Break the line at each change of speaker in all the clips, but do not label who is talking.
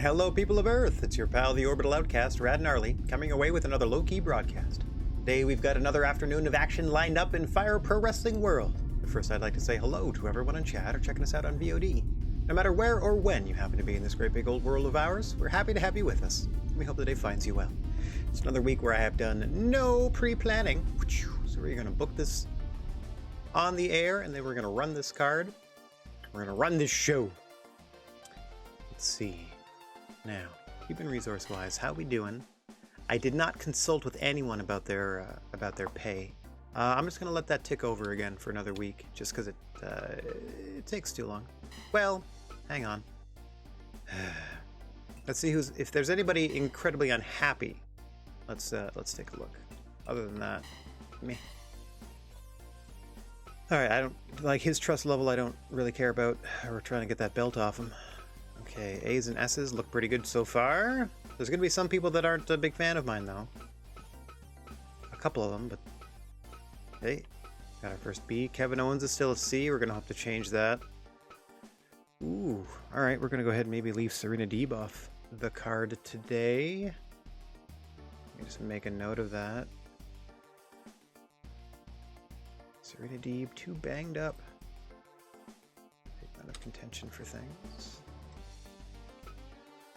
Hello, people of Earth! It's your pal, the Orbital Outcast, Rad Gnarly, coming away with another low-key broadcast. Today, we've got another afternoon of action lined up in Fire Pro Wrestling World. But first, I'd like to say hello to everyone in chat or checking us out on VOD. No matter where or when you happen to be in this great big old world of ours, we're happy to have you with us. We hope the day finds you well. It's another week where I have done no pre-planning, so we're going to book this on the air, and then we're going to run this card. We're going to run this show. Let's see. Now, human resource-wise, how we doing? I did not consult with anyone about their pay. I'm just gonna let that tick over again for another week, just because it takes too long. Well, hang on. Let's see if there's anybody incredibly unhappy. Let's take a look. Other than that, me. All right, I don't like his trust level. I don't really care about. We're trying to get that belt off him. Okay, A's and S's look pretty good so far. There's going to be some people that aren't a big fan of mine, though. A couple of them, but... Hey, got our first B. Kevin Owens is still a C. We're going to have to change that. Ooh, alright, we're going to go ahead and maybe leave Serena Deeb off the card today. Let me just make a note of that. Serena Deeb, too banged up. Out of contention for things.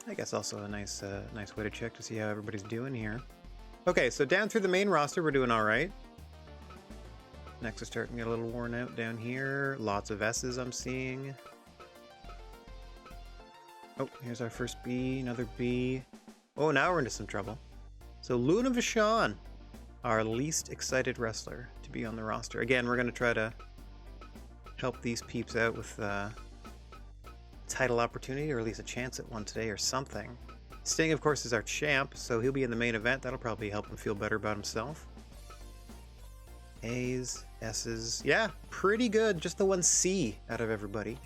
I guess also a nice way to check to see how everybody's doing here. Okay, so down through the main roster, we're doing all right. Next is starting to get a little worn out down here. Lots of S's I'm seeing. Oh, here's our first B, another B. Oh, now we're into some trouble. So Luna Vachon, our least excited wrestler to be on the roster. Again, we're going to try to help these peeps out with title opportunity, or at least a chance at one today or something. Sting, of course, is our champ, so he'll be in the main event. That'll probably help him feel better about himself. A's, S's. Yeah, pretty good. Just the one C out of everybody.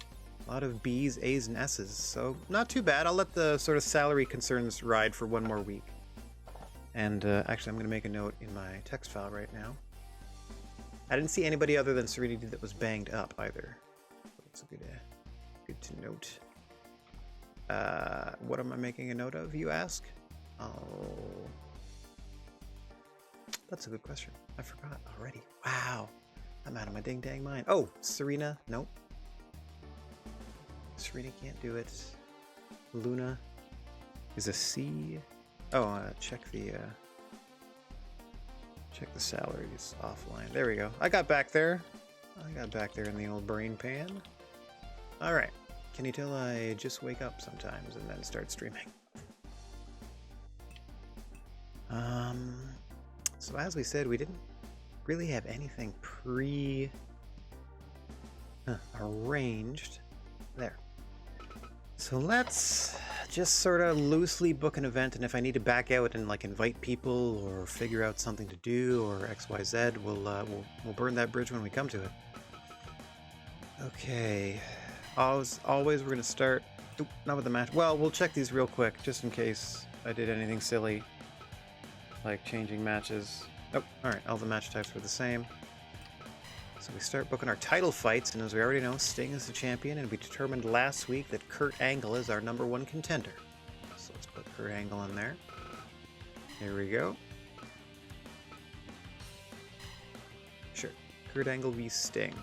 A lot of B's, A's, and S's, so not too bad. I'll let the sort of salary concerns ride for one more week. And actually, I'm going to make a note in my text file right now. I didn't see anybody other than Serenity that was banged up either. That's a good to note. What am I making a note of, you ask? Oh, that's a good question. I forgot already. Wow, I'm out of my ding-dang mind. Oh, Serena, nope. Serena can't do it. Luna is a C. Oh, check the salaries offline. There we go. I got back there in the old brain pan. All right. Can you tell I just wake up sometimes and then start streaming? So as we said, we didn't really have anything arranged. There. So let's just sort of loosely book an event, and if I need to back out and like invite people or figure out something to do or XYZ, we'll burn that bridge when we come to it. Okay. Always, we're going to start... Oop, not with the match. Well, we'll check these real quick, just in case I did anything silly, like changing matches. Oh, alright, all the match types were the same. So we start booking our title fights, and as we already know, Sting is the champion, and we determined last week that Kurt Angle is our #1 contender. So let's put Kurt Angle in there. Here we go. Sure, Kurt Angle v Sting.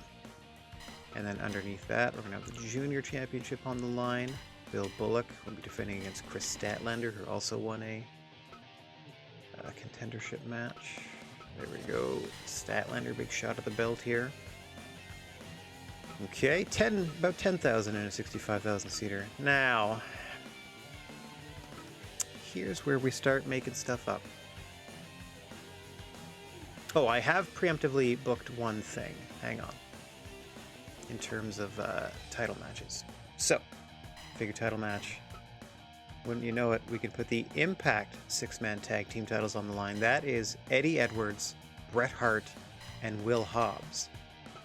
And then underneath that, we're going to have the Junior Championship on the line. Bill Bullock will be defending against Chris Statlander, who also won a contendership match. There we go. Statlander, big shot at the belt here. Okay, about 10,000 in a 65,000 seater. Now, here's where we start making stuff up. Oh, I have preemptively booked one thing. Hang on. In terms of title matches. So, figure title match. Wouldn't you know it, we can put the Impact 6-man tag team titles on the line. That is Eddie Edwards, Bret Hart, and Will Hobbs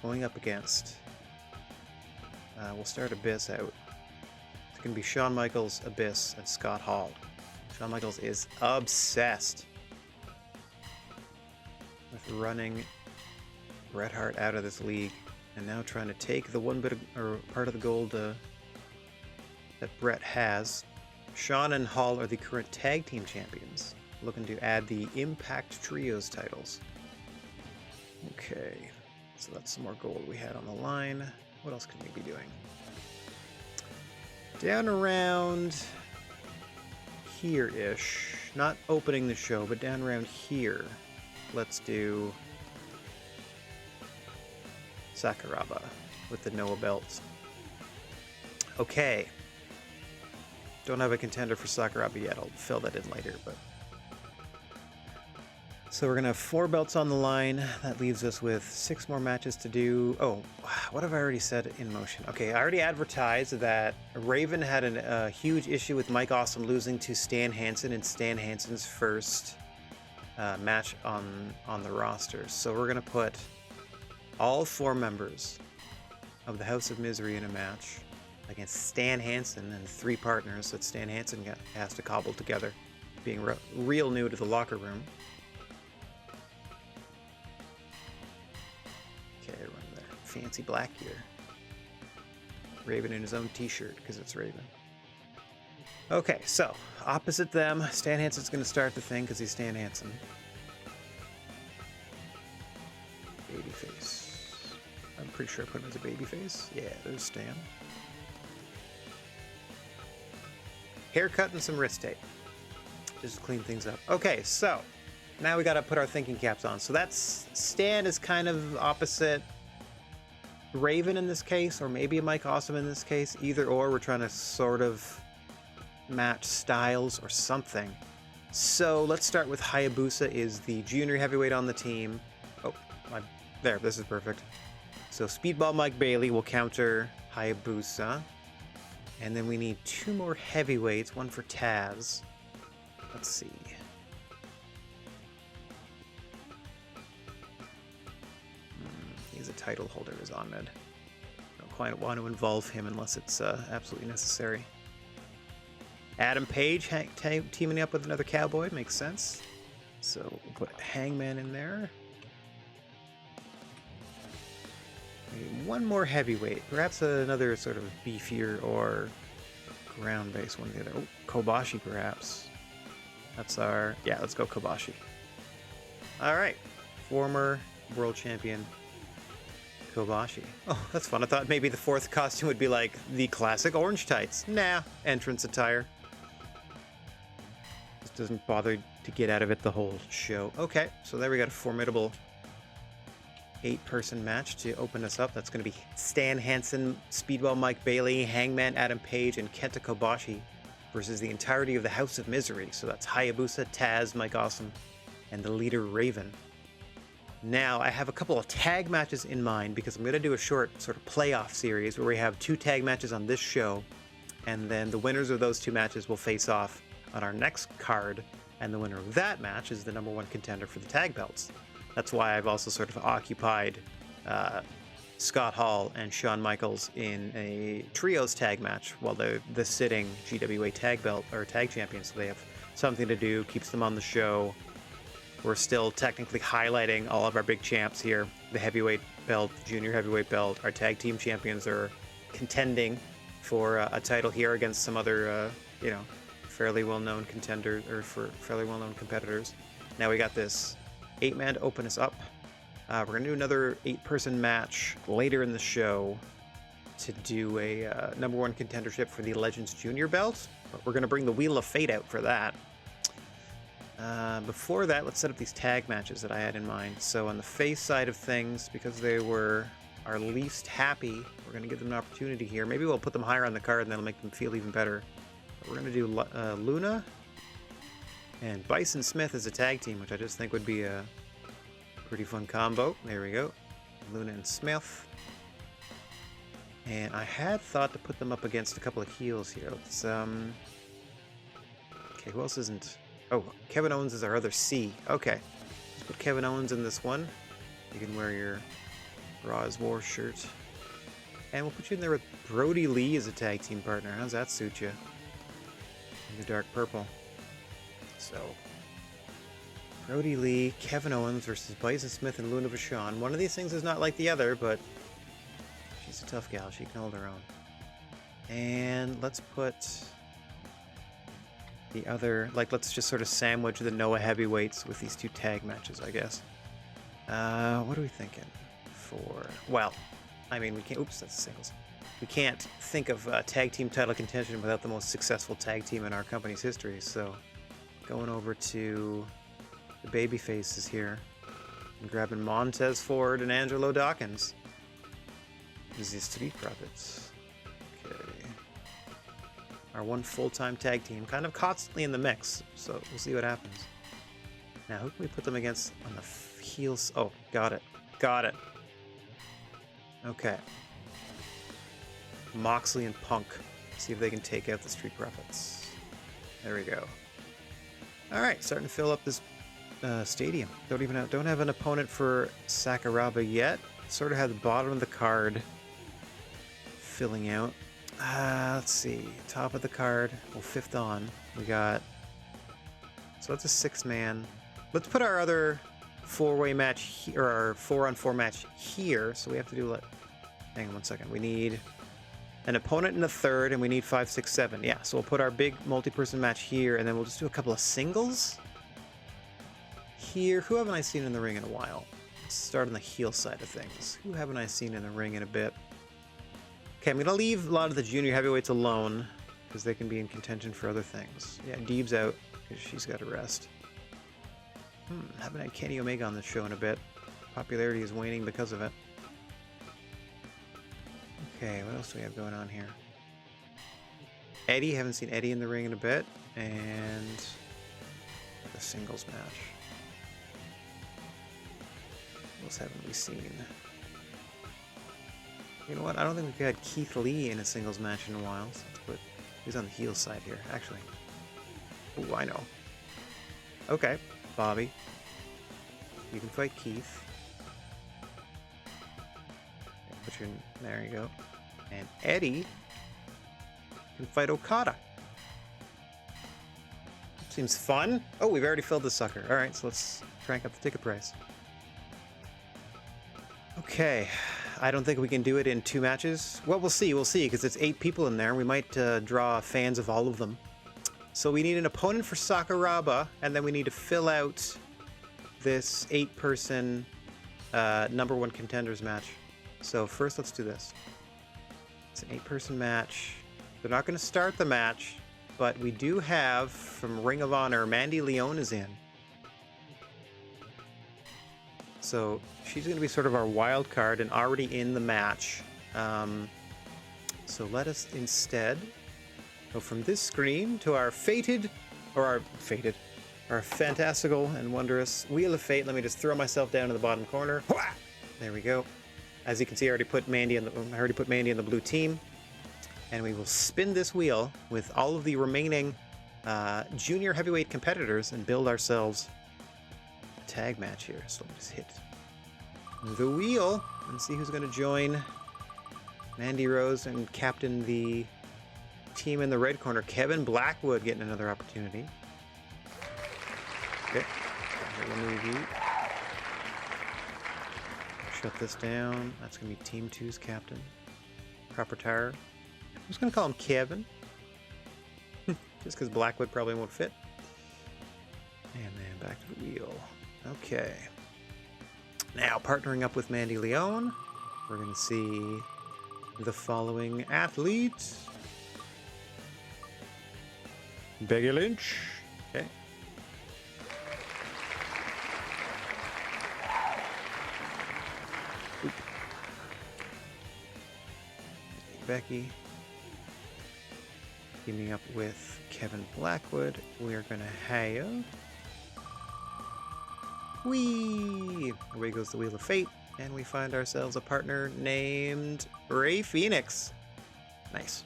going up against... we'll start Abyss out. It's going to be Shawn Michaels, Abyss, and Scott Hall. Shawn Michaels is obsessed with running Bret Hart out of this league. And now trying to take the one bit of, or part of the gold that Bret has Sean and Hall are the current tag team champions. Looking to add the Impact Trios titles. Okay, so that's some more gold we had on the line. What else can we be doing? Down around here-ish. Not opening the show, but down around here. Let's do Sakuraba with the Noah belt. Okay. Don't have a contender for Sakuraba yet. I'll fill that in later, but... So we're going to have 4 belts on the line. That leaves us with 6 more matches to do. Oh, what have I already said in motion? Okay, I already advertised that Raven had a huge issue with Mike Awesome losing to Stan Hansen in Stan Hansen's first match on the roster. So we're going to put all 4 members of the House of Misery in a match against Stan Hansen and 3 partners that Stan Hansen has to cobble together, being real new to the locker room. Okay, everyone there. Fancy black gear. Raven in his own t-shirt, because it's Raven. Okay, so, opposite them, Stan Hansen's going to start the thing, because he's Stan Hansen. Babyface. I'm pretty sure I put him as a babyface. Yeah, there's Stan. Haircut and some wrist tape. Just to clean things up. Okay, so now we got to put our thinking caps on. So that's Stan is kind of opposite Raven in this case, or maybe a Mike Awesome in this case. Either or, we're trying to sort of match styles or something. So let's start with Hayabusa is the junior heavyweight on the team. Oh, there, this is perfect. So Speedball Mike Bailey will counter Hayabusa. And then we need 2 more heavyweights, one for Taz. Let's see. He's a title holder, is Ahmed. Don't quite want to involve him unless it's absolutely necessary. Adam Page teaming up with another cowboy makes sense. So we'll put Hangman in there. Maybe 1 more heavyweight, perhaps another sort of beefier or ground-based one. The other. Oh, Kobashi, perhaps. That's our... Yeah, let's go Kobashi. All right, former world champion Kobashi. Oh, that's fun. I thought maybe the 4th costume would be like the classic orange tights. Nah, entrance attire. Just doesn't bother to get out of it the whole show. Okay, so there we got a formidable 8-person match to open us up. That's going to be Stan Hansen, Speedball Mike Bailey, Hangman Adam Page, and Kenta Kobashi versus the entirety of the House of Misery. So that's Hayabusa, Taz, Mike Awesome, and the leader Raven. Now, I have a couple of tag matches in mind because I'm going to do a short sort of playoff series where we have 2 tag matches on this show, and then the winners of those 2 matches will face off on our next card, and the winner of that match is the #1 contender for the tag belts. That's why I've also sort of occupied Scott Hall and Shawn Michaels in a trios tag match while the sitting GWA tag belt or tag champions. So they have something to do, keeps them on the show. We're still technically highlighting all of our big champs here. The heavyweight belt, the junior heavyweight belt. Our tag team champions are contending for a title here against some other, fairly well-known contenders or for fairly well-known competitors. Now we got this 8-man to open us up. We're going to do another 8-person match later in the show to do a #1 contendership for the Legends Junior belt. But we're going to bring the Wheel of Fate out for that. Before that, let's set up these tag matches that I had in mind. So on the face side of things, because they were our least happy, we're going to give them an opportunity here. Maybe we'll put them higher on the card and that'll make them feel even better. But we're going to do Luna and Bison Smith as a tag team, which I just think would be a pretty fun combo. There we go. Luna and Smith. And I had thought to put them up against a couple of heels here. Let's, okay, who else isn't... Oh, Kevin Owens is our other C. Okay. Let's put Kevin Owens in this one. You can wear your Raw's War shirt. And we'll put you in there with Brody Lee as a tag team partner. How's that suit you? In the dark purple. So, Brody Lee, Kevin Owens versus Bison Smith and Luna Vachon. One of these things is not like the other, but she's a tough gal. She can hold her own. And let's put the other, like, let's just sort of sandwich the Noah heavyweights with these 2 tag matches, I guess. What are we thinking for? Well, I mean, we can't. Oops, that's singles. We can't think of tag team title contention without the most successful tag team in our company's history. So, going over to the baby faces here and grabbing Montez Ford and Angelo Dawkins. This is the Street Profits. Okay. Our one full-time tag team, kind of constantly in the mix, so we'll see what happens. Now, who can we put them against on the heels? Oh, got it. Got it. Okay. Moxley and Punk. See if they can take out the Street Profits. There we go. All right, starting to fill up this stadium. Don't have an opponent for Sakuraba yet. Sort of have the bottom of the card filling out. Let's see. Top of the card. Well, 5th on. We got. So that's a 6-man. Let's put our other 4-way match or our 4-on-4 match here. So we have to do like. Hang on 1 second. We need an opponent in the 3rd, and we need 5, 6, 7. Yeah. So we'll put our big multi-person match here, and then we'll just do a couple of singles here. Who haven't I seen in the ring in a while? Let's start on the heel side of things. Who haven't I seen in the ring in a bit? Okay, I'm going to leave a lot of the junior heavyweights alone because they can be in contention for other things. Yeah, Deeb's out because she's got to rest. Haven't had Kenny Omega on the show in a bit. Popularity is waning because of it. Okay, what else do we have going on here? Eddie, haven't seen Eddie in the ring in a bit. And the singles match. What else haven't we seen? You know what? I don't think we've had Keith Lee in a singles match in a while. So let's put who's on the heel side here, actually. Oh, I know. Okay, Bobby. You can fight Keith. Put your, there you go. And Eddie can fight Okada. Seems fun. Oh, we've already filled the sucker. All right, so let's crank up the ticket price. Okay. I don't think we can do it in 2 matches. Well, we'll see, because it's 8 people in there. We might draw fans of all of them. So we need an opponent for Sakuraba, and then we need to fill out this 8-person number 1 contenders match. So first, let's do this. It's an 8-person match. They're not going to start the match, but we do have, from Ring of Honor, Mandy Leon is in. So she's going to be sort of our wild card and already in the match. So let us instead go from this screen to our our fantastical and wondrous Wheel of Fate. Let me just throw myself down in the bottom corner. There we go. As you can see, I already put Mandy in the blue team, and we will spin this wheel with all of the remaining junior heavyweight competitors and build ourselves tag match here. So let me just hit the wheel and see who's going to join Mandy Rose and captain the team in the red corner. Kevin Blackwood getting another opportunity. Okay, we'll move you. Shut this down. That's going to be Team 2's captain. Proper tire. I'm just going to call him Kevin. Just because Blackwood probably won't fit. And then back to the wheel. Okay. Now, partnering up with Mandy Leon, we're going to see the following athletes. Becky Lynch. Okay. Oop. Becky. Teaming up with Kevin Blackwood, we are going to have... Whee! Away goes the Wheel of Fate, and we find ourselves a partner named Ray Phoenix. Nice.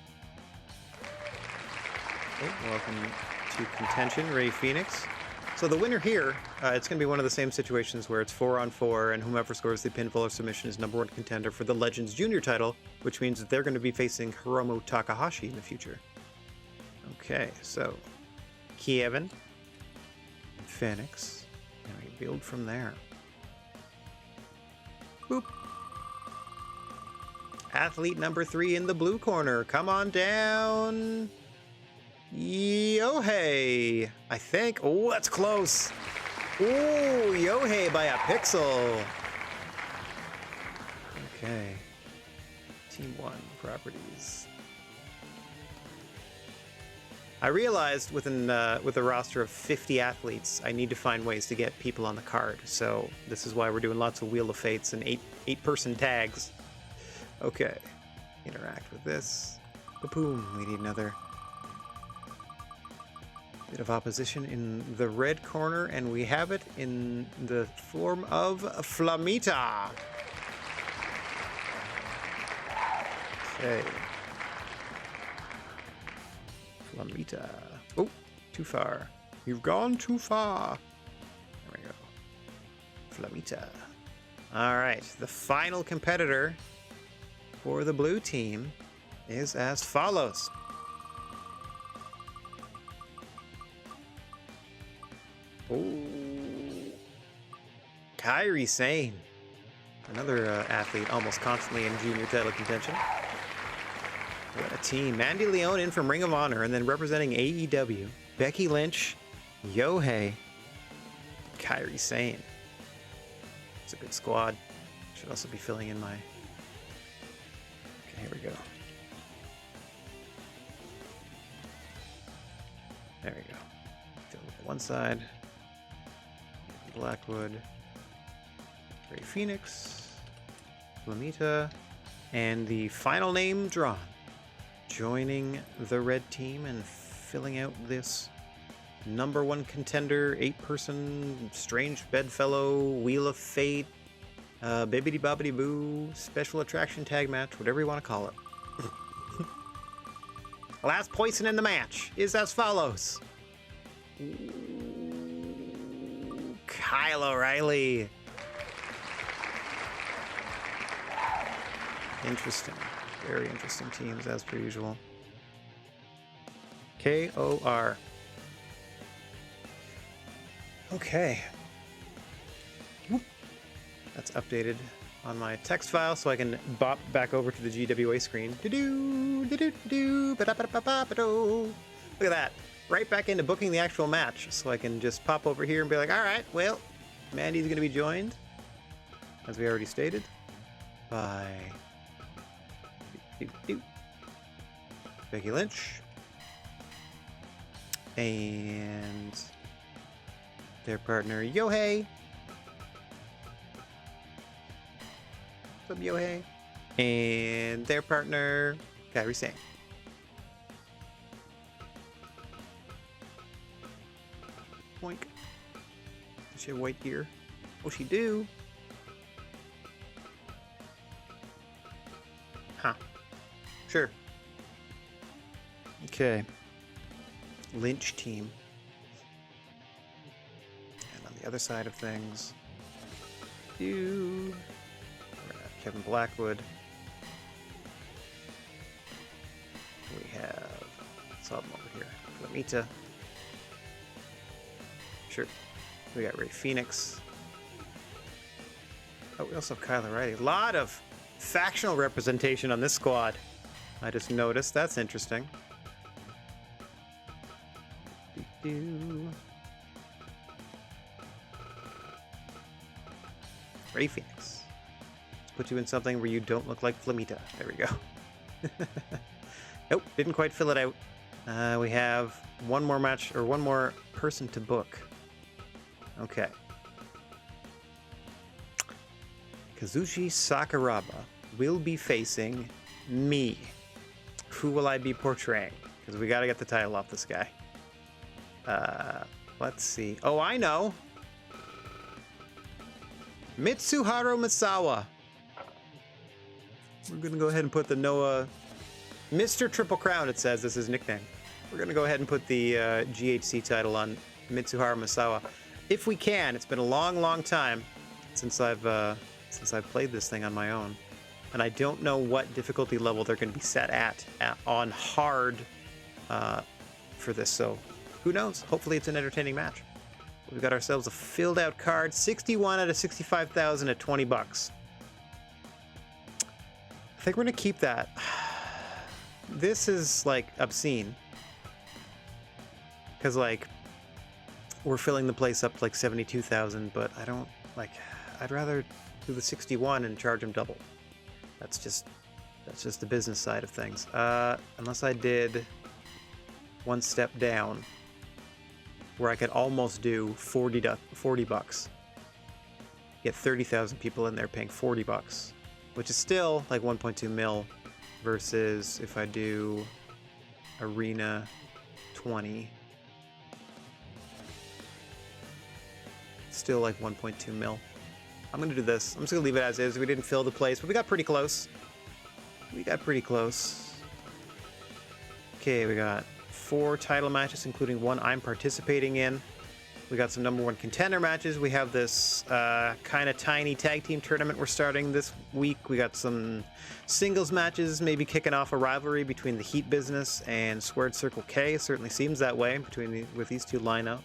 Okay, welcome to contention, Ray Phoenix. So the winner here, it's going to be one of the same situations where it's 4-on-4, and whomever scores the pinfall or submission is number 1 contender for the Legends Junior title, which means that they're going to be facing Hiromu Takahashi in the future. Okay, so Kevin, Phoenix, and we build from there. Boop. Athlete number 3 in the blue corner. Come on down. Yohei, I think. Oh, that's close. Oh, Yohei by a pixel. Okay. Team 1 properties. I realized with a roster of 50 athletes, I need to find ways to get people on the card. So this is why we're doing lots of Wheel of Fates and eight-person tags. Okay. Interact with this. Boom. We need another bit of opposition in the red corner, and we have it in the form of Flamita. Okay. Flamita. Oh, too far. You've gone too far. There we go. Flamita. All right, the final competitor for the blue team is as follows. Oh, Kylie Sane, another athlete almost constantly in junior title contention. What a team. Mandy Leone in from Ring of Honor, and then representing AEW, Becky Lynch, Yohei, Kylie Sane. It's a good squad. Should also be filling in my... Okay, here we go. There we go. Fill with one side. Blackwood, Ray Phoenix, Flamita, and the final name drawn, joining the red team and filling out this #1 contender, 8-person strange bedfellow Wheel of Fate, bibbidi bobbidi boo special attraction tag match, whatever you want to call it. Last person in the match is as follows. Kyle O'Reilly. Interesting. Very interesting teams, as per usual. KOR. Okay. Whoop. That's updated on my text file, so I can bop back over to the GWA screen. Look at that. Right back into booking the actual match, so I can just pop over here and be like, all right, well, Mandy's going to be joined, as we already stated, by Becky Lynch and their partner Yohei. What's up, Yohei? And their partner Kylie Sane. Boink. Does she have white gear? Oh, she do. Huh. Sure. Okay. Lynch team. And on the other side of things, Kevin Blackwood. We have, saw them over here, Flamita. Sure. We got Ray Phoenix. Oh, we also have Kyle O'Reilly. A lot of factional representation on this squad. I just noticed. That's interesting. Ray Phoenix. Let's put you in something where you don't look like Flamita. There we go. Nope, didn't quite fill it out. We have one more match, or one more person to book. Okay. Kazushi Sakuraba will be facing me. Who will I be portraying? Because we got to get the title off this guy. Let's see. Oh, I know. Mitsuharu Misawa. We're going to go ahead and put the Noah... Mr. Triple Crown, it says. This is his nickname. We're going to go ahead and put the GHC title on Mitsuharu Misawa. If we can. It's been a long, long time since I've played this thing on my own. And I don't know what difficulty level they're going to be set at on hard for this. So who knows? Hopefully it's an entertaining match. We've got ourselves a filled out card. 61 out of 65,000 at 20 bucks. I think we're going to keep that. This is like obscene. Because, like, we're filling the place up to like 72,000, but I don't, like, I'd rather do the 61 and charge them double. That's just the business side of things. Unless I did one step down, where I could almost do 40 bucks. Get 30,000 people in there paying 40 bucks, which is still like 1.2 mil versus if I do Arena 20, still like 1.2 mil. I'm gonna do this. I'm just gonna leave it as is. We didn't fill the place, but we got pretty close. Okay, we got 4 title matches, including one I'm participating in. We got some number 1 contender matches. We have this kind of tiny tag team tournament we're starting this week. We got some singles matches, maybe kicking off a rivalry between the Heat Business and Squared Circle K. It certainly seems that way with these two lineups.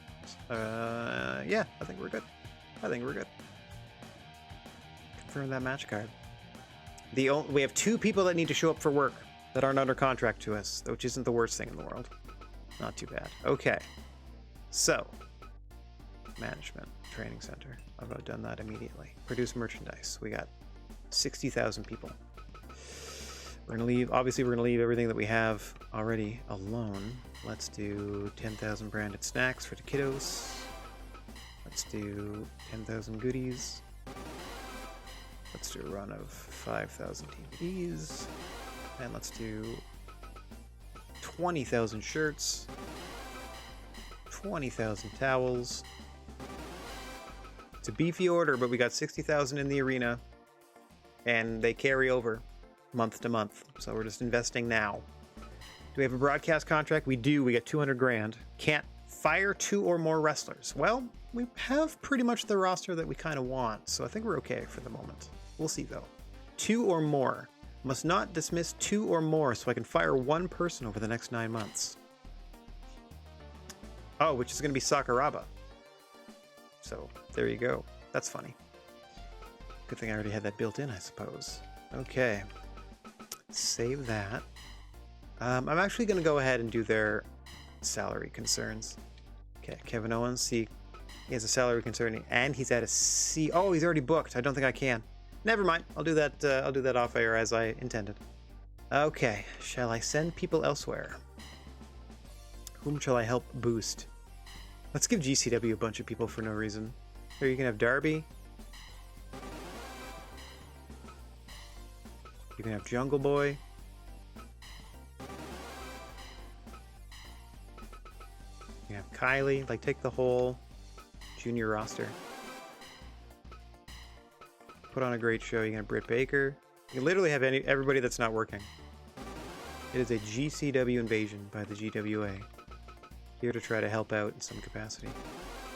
Yeah, I think we're good. Confirm that match card. We have 2 people that need to show up for work that aren't under contract to us, which isn't the worst thing in the world. Not too bad. Okay, so management, training center. I've about done that immediately. Produce merchandise. We got 60,000 people. We're gonna leave. Obviously, we're gonna leave everything that we have already alone. Let's do 10,000 branded snacks for the kiddos. Let's do 10,000 goodies. Let's do a run of 5,000 DVDs. And let's do 20,000 shirts, 20,000 towels. It's a beefy order, but we got 60,000 in the arena, and they carry over month to month. So we're just investing now. Do we have a broadcast contract? We do. We got 200 grand. Can't fire 2 or more wrestlers. Well, we have pretty much the roster that we kind of want, so I think we're okay for the moment. We'll see though. 2 or more. Must not dismiss 2 or more, so I can fire 1 person over the next 9 months. Oh, which is going to be Sakuraba. So, there you go. That's funny. Good thing I already had that built in, I suppose. Okay. Save that. I'm actually going to go ahead and do their salary concerns. Okay, Kevin Owens, he has a salary concern, and he's at a C. Oh, he's already booked. I don't think I can. Never mind. I'll do that off air as I intended. Okay. Shall I send people elsewhere? Whom shall I help boost? Let's give GCW a bunch of people for no reason. Here you can have Darby. You can have Jungle Boy. You can have Kylie. Like, take the whole junior roster. Put on a great show. You can have Britt Baker. You can literally have everybody that's not working. It is a GCW invasion by the GWA. Here to try to help out in some capacity.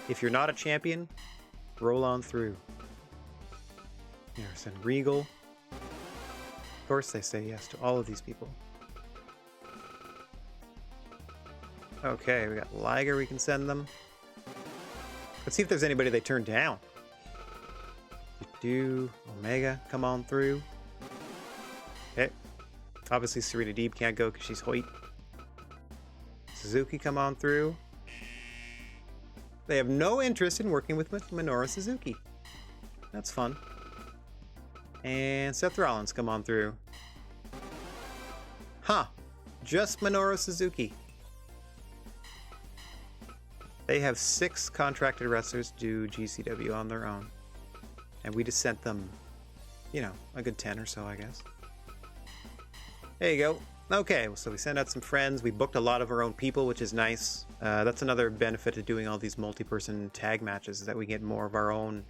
If you're not a champion, roll on through. Here, send Regal. Of course they say yes to all of these people. Okay, we got Liger we can send them. Let's see if there's anybody they turned down. Do Omega come on through. Okay. Obviously Serena Deeb can't go because she's Hoyt. Suzuki come on through. They have no interest in working with Minoru Suzuki. That's fun. And Seth Rollins come on through. Huh. Just Minoru Suzuki. They have 6 contracted wrestlers do GCW on their own. And we just sent them, you know, a good 10 or so, I guess. There you go. Okay, so we sent out some friends. We booked a lot of our own people, which is nice. That's another benefit of doing all these multi-person tag matches, is that we get more of our own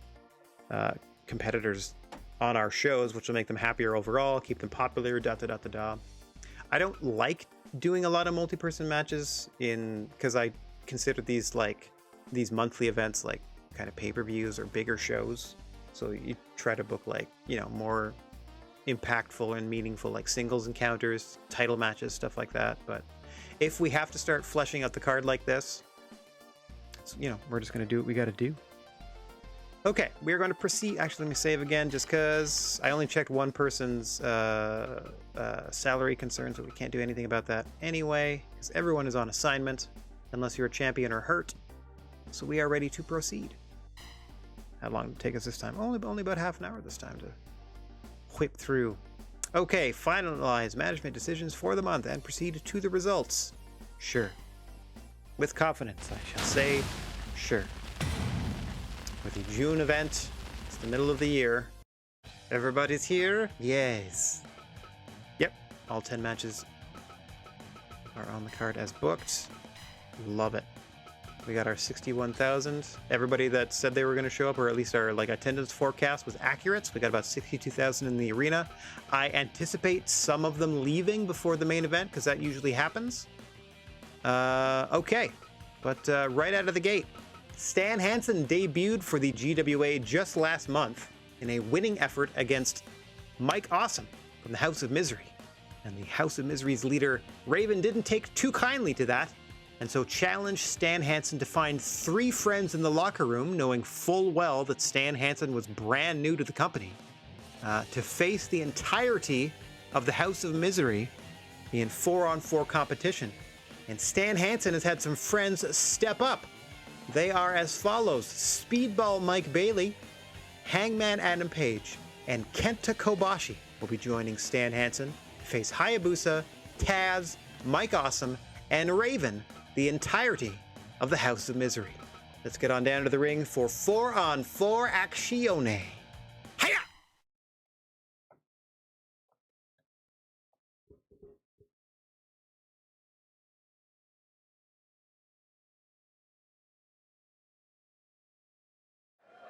competitors on our shows, which will make them happier overall, keep them popular, da-da-da-da-da. I don't like doing a lot of multi-person matches because I consider these like these monthly events like kind of pay-per-views or bigger shows. So you try to book like, you know, more impactful and meaningful like singles encounters, title matches, stuff like that. But if we have to start fleshing out the card like this, you know, we're just going to do what we got to do. Okay, we're going to proceed. Actually, let me save again just because I only checked one person's salary concerns, but we can't do anything about that anyway because everyone is on assignment. unless you're a champion or hurt. So we are ready to proceed. How long did it take us this time? Only about half an hour this time to whip through. Okay, finalize management decisions for the month and proceed to the results. Sure. With confidence, I shall say sure. With the June event, it's the middle of the year. Everybody's here? Yes. Yep, all 10 matches are on the card as booked. Love it. We got our 61,000. Everybody that said they were going to show up, or at least our attendance forecast, was accurate. So we got about 62,000 in the arena. I anticipate some of them leaving before the main event, because that usually happens. Okay, but right out of the gate, Stan Hansen debuted for the GWA just last month in a winning effort against Mike Awesome from the House of Misery. And the House of Misery's leader, Raven, didn't take too kindly to that, and so challenged Stan Hansen to find 3 friends in the locker room, knowing full well that Stan Hansen was brand new to the company, to face the entirety of the House of Misery in 4-on-4 competition. And Stan Hansen has had some friends step up. They are as follows: Speedball Mike Bailey, Hangman Adam Page, and Kenta Kobashi will be joining Stan Hansen to face Hayabusa, Taz, Mike Awesome, and Raven, the entirety of the House of Misery. Let's get on down to the ring for 4-on-4 Actione. Hiya!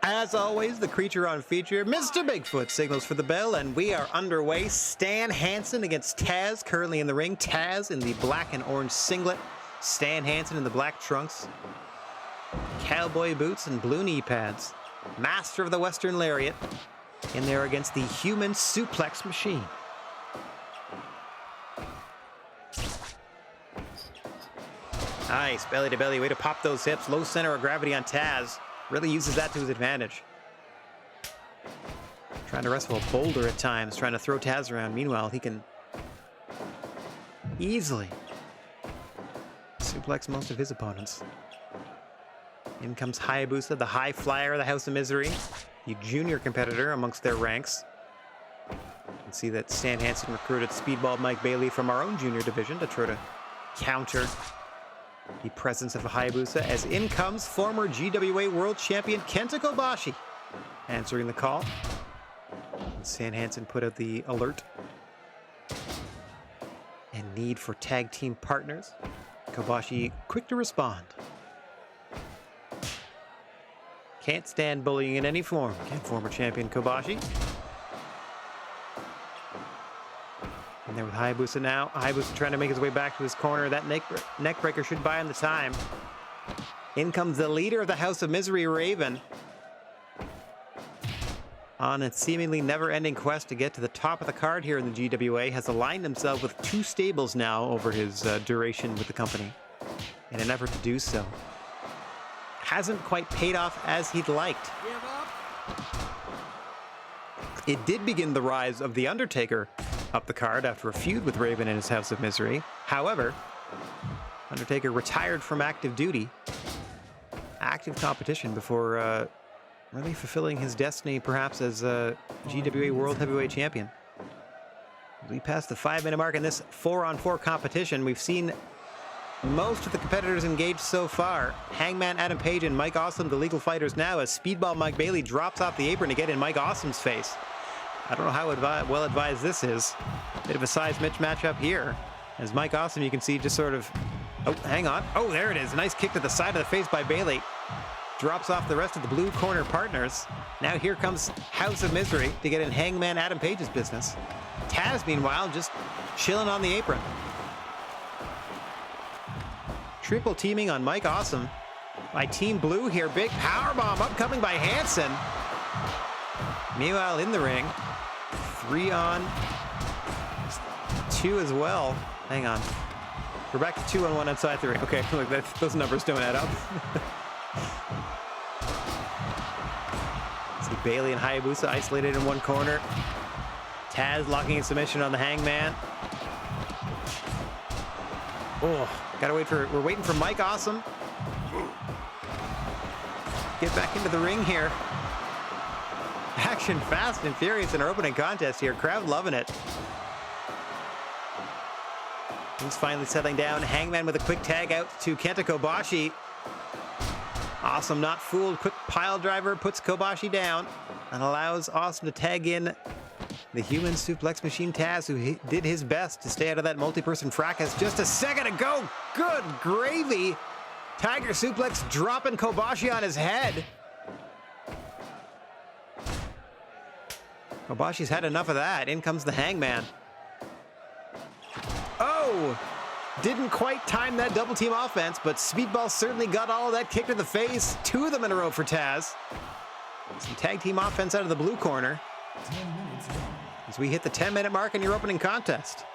As always, the creature on feature, Mr. Bigfoot, signals for the bell, and we are underway. Stan Hansen against Taz, currently in the ring. Taz in the black and orange singlet. Stan Hansen in the black trunks, cowboy boots, and blue knee pads. Master of the Western Lariat in there against the human suplex machine. Nice, belly to belly, way to pop those hips. Low center of gravity on Taz. Really uses that to his advantage. Trying to wrestle a boulder at times, trying to throw Taz around. Meanwhile, he can easily suplex most of his opponents. In comes Hayabusa, the high flyer of the House of Misery, the junior competitor amongst their ranks. You can see that Stan Hansen recruited Speedball Mike Bailey from our own junior division to try to counter the presence of Hayabusa, as in comes former GWA World Champion Kenta Kobashi, answering the call. And Stan Hansen put out the alert and need for tag team partners. Kobashi quick to respond. Can't stand bullying in any form, can former champion Kobashi. And there with Hayabusa now. Hayabusa trying to make his way back to his corner. That neck breaker should buy him the time. In comes the leader of the House of Misery, Raven, on a seemingly never-ending quest to get to the top of the card here in the GWA, has aligned himself with 2 stables now over his duration with the company in an effort to do so. Hasn't quite paid off as he'd liked. It did begin the rise of The Undertaker up the card after a feud with Raven and his House of Misery. However, Undertaker retired from active duty, active competition, before really fulfilling his destiny perhaps as GWA World Heavyweight Champion. We passed the 5-minute mark in this 4-on-4 competition. We've seen most of the competitors engaged so far. Hangman Adam Page and Mike Awesome, the legal fighters now, as Speedball Mike Bailey drops off the apron to get in Mike Awesome's face. I don't know how well advised this is. Bit of a size mismatch up here, as Mike Awesome, you can see, just sort of... Oh, hang on. Oh, there it is. Nice kick to the side of the face by Bailey. Drops off the rest of the blue corner partners. Now here comes House of Misery to get in Hangman Adam Page's business. Taz, meanwhile, just chilling on the apron. Triple teaming on Mike Awesome by Team Blue here. Big powerbomb upcoming by Hansen. Meanwhile, in the ring, 3-on-2 as well. Hang on. We're back to 2-on-1 outside the ring. Okay, look, those numbers don't add up. See Bailey and Hayabusa isolated in one corner. Taz locking in submission on the Hangman. Oh, We're waiting for Mike Awesome. Get back into the ring here. Action fast and furious in our opening contest here. Crowd loving it. He's finally settling down. Hangman with a quick tag out to Kenta Kobashi. Awesome not fooled. Quick pile driver puts Kobashi down and allows Awesome to tag in the human suplex machine Taz, who did his best to stay out of that multi-person fracas. Just a second ago. Good gravy. Tiger suplex dropping Kobashi on his head. Kobashi's had enough of that. In comes the Hangman. Oh! Didn't quite time that double team offense, but Speedball certainly got all of that kick to the face. 2 of them in a row for Taz. Some tag team offense out of the blue corner. As we hit the 10-minute mark in your opening contest.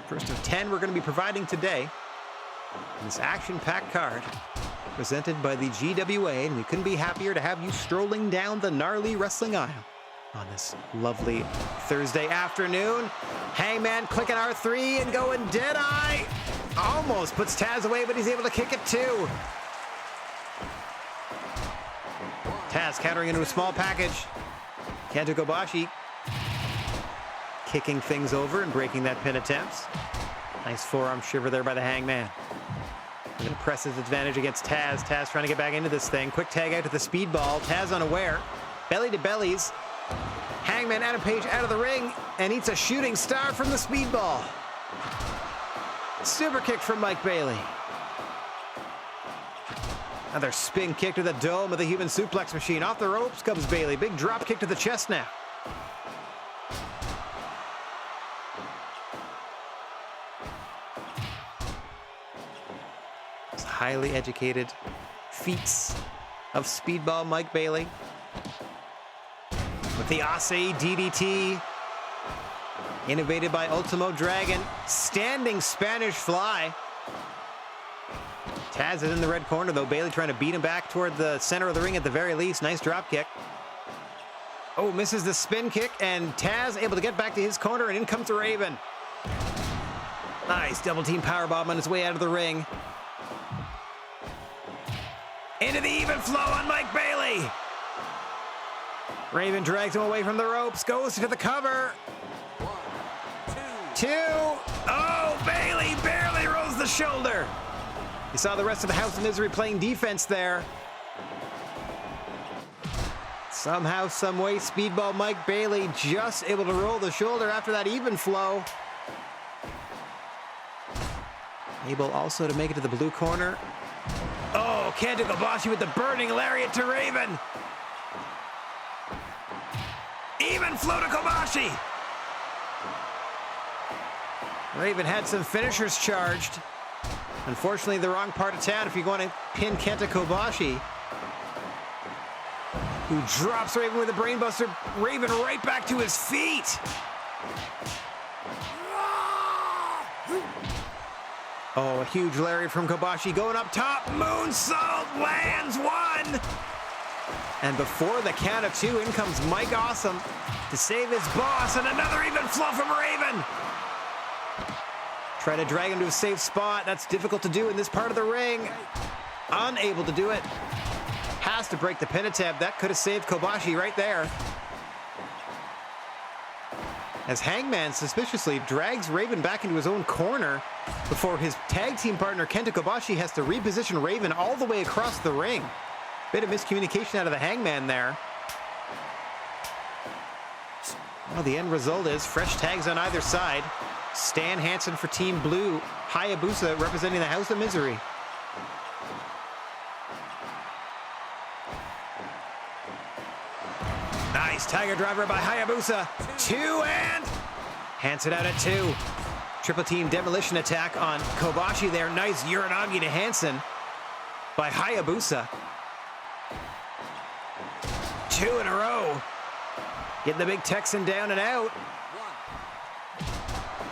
First of 10 we're going to be providing today. This action-packed card presented by the GWA, and we couldn't be happier to have you strolling down the gnarly wrestling aisle on this lovely Thursday afternoon. Hangman clicking R3 and going dead-eye. Almost puts Taz away, but he's able to kick it too. Taz countering into a small package. Kenta Kobashi kicking things over and breaking that pin attempt. Nice forearm shiver there by the Hangman. We're going to press his advantage against Taz. Taz trying to get back into this thing. Quick tag out to the Speedball. Taz unaware. Belly to bellies. Hangman Adam Page out of the ring and eats a shooting star from the Speedball. Super kick from Mike Bailey. Another spin kick to the dome of the human suplex machine. Off the ropes comes Bailey. Big drop kick to the chest now. Highly educated feats of Speedball Mike Bailey. With the Ase DDT. Innovated by Ultimo Dragon. Standing Spanish Fly. Taz is in the red corner though. Bailey trying to beat him back toward the center of the ring at the very least. Nice drop kick. Oh, misses the spin kick, and Taz able to get back to his corner, and in comes the Raven. Nice double team powerbomb on his way out of the ring. Into the even flow on Mike Bailey. Raven drags him away from the ropes, goes to the cover. 2. Oh, Bailey barely rolls the shoulder. You saw the rest of the House of Misery playing defense there. Somehow, some way, Speedball Mike Bailey just able to roll the shoulder after that even flow. Able also to make it to the blue corner. Oh, Kenta Kobashi with the burning lariat to Raven. Even flow to Kobashi. Raven had some finishers charged. Unfortunately, the wrong part of town if you're going to pin Kenta Kobashi, who drops Raven with a brainbuster. Raven right back to his feet. Oh, a huge lariat from Kobashi going up top. Moonsault lands 1. And before the count of 2, in comes Mike Awesome to save his boss, and another even flow from Raven. Try to drag him to a safe spot. That's difficult to do in this part of the ring. Unable to do it. Has to break the pin attempt. That could have saved Kobashi right there. As Hangman suspiciously drags Raven back into his own corner before his tag team partner Kenta Kobashi has to reposition Raven all the way across the ring. Bit of miscommunication out of the Hangman there. Well, the end result is fresh tags on either side. Stan Hansen for Team Blue. Hayabusa representing the House of Misery. Nice Tiger Driver by Hayabusa. 2 and Hansen out at 2. Triple team demolition attack on Kobashi there. Nice Uranagi to Hansen by Hayabusa. 2 in a row. Getting the big Texan down and out.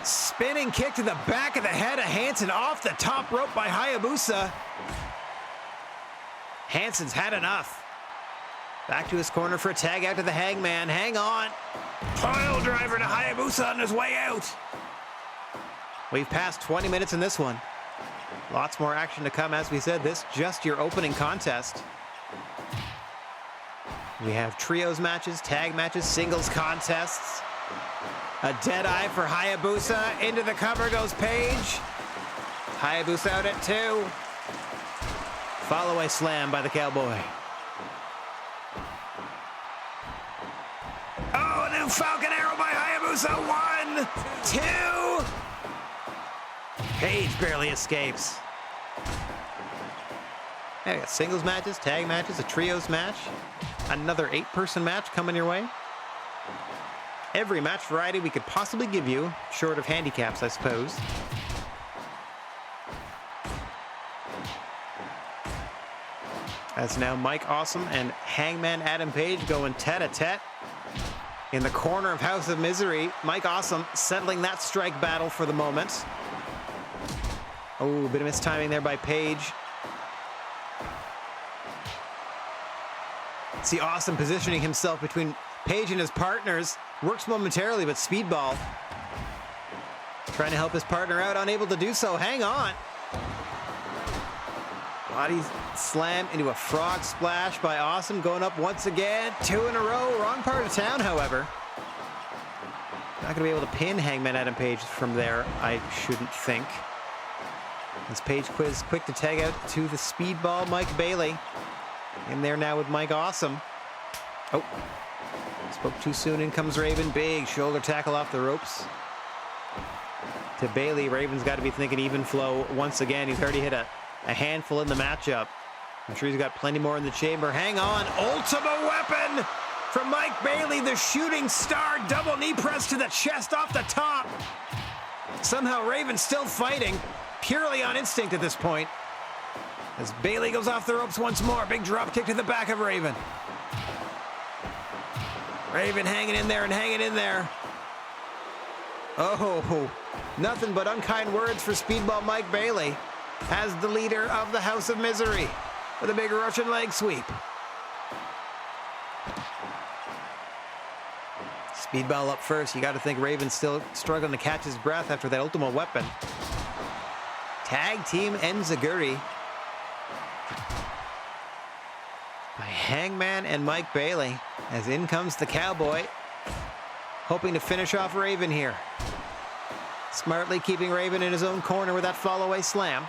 Spinning kick to the back of the head of Hansen off the top rope by Hayabusa. Hansen's had enough. Back to his corner for a tag out to the Hangman. Hang on. Pile driver to Hayabusa on his way out. We've passed 20 minutes in this one. Lots more action to come. As we said, this just your opening contest. We have trios matches, tag matches, singles contests. A dead eye for Hayabusa. Into the cover goes Page. Hayabusa out at 2. Follow-away slam by the Cowboy. Oh, a new Falcon Arrow by Hayabusa. 1, 2. Page barely escapes. Yeah, we got singles matches, tag matches, a trios match. Another 8-person match coming your way. Every match variety we could possibly give you, short of handicaps, I suppose. As now Mike Awesome and Hangman Adam Page going tete-a-tete. In the corner of House of Misery, Mike Awesome settling that strike battle for the moment. Oh, a bit of mistiming there by Page. See Awesome positioning himself between Page and his partners. Works momentarily, but Speedball trying to help his partner out, unable to do so. Hang on. Body slam into a frog splash by Awesome, going up once again. 2 in a row. Wrong part of town, however. Not going to be able to pin Hangman Adam Page from there, I shouldn't think. As Page quiz quick to tag out to the Speedball Mike Bailey. In there now with Mike Awesome. Oh, spoke too soon. In comes Raven. Big shoulder tackle off the ropes. To Bailey. Raven's got to be thinking even flow once again. He's already hit a handful in the matchup. I'm sure he's got plenty more in the chamber. Hang on. Ultimate weapon from Mike Bailey. The shooting star double knee press to the chest off the top. Somehow Raven still fighting. Purely on instinct at this point. As Bailey goes off the ropes once more. Big drop kick to the back of Raven. Raven hanging in there and hanging in there. Oh, nothing but unkind words for Speedball Mike Bailey as the leader of the House of Misery with a big Russian leg sweep. Speedball up first. You got to think Raven's still struggling to catch his breath after that ultimate weapon. Tag team Enziguri by Hangman and Mike Bailey, as in comes the Cowboy, hoping to finish off Raven here. Smartly keeping Raven in his own corner with that follow-away slam.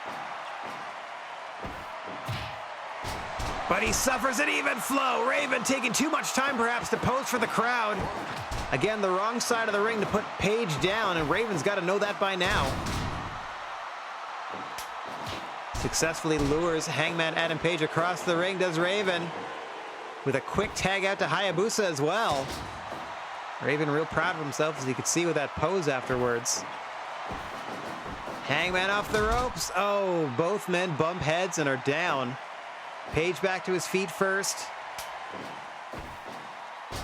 But he suffers an even flow. Raven taking too much time perhaps to pose for the crowd. Again, the wrong side of the ring to put Page down, and Raven's got to know that by now. Successfully lures Hangman Adam Page across the ring, does Raven, with a quick tag out to Hayabusa as well. Raven real proud of himself, as you could see with that pose afterwards. Hangman off the ropes. Oh, both men bump heads and are down. Page back to his feet first.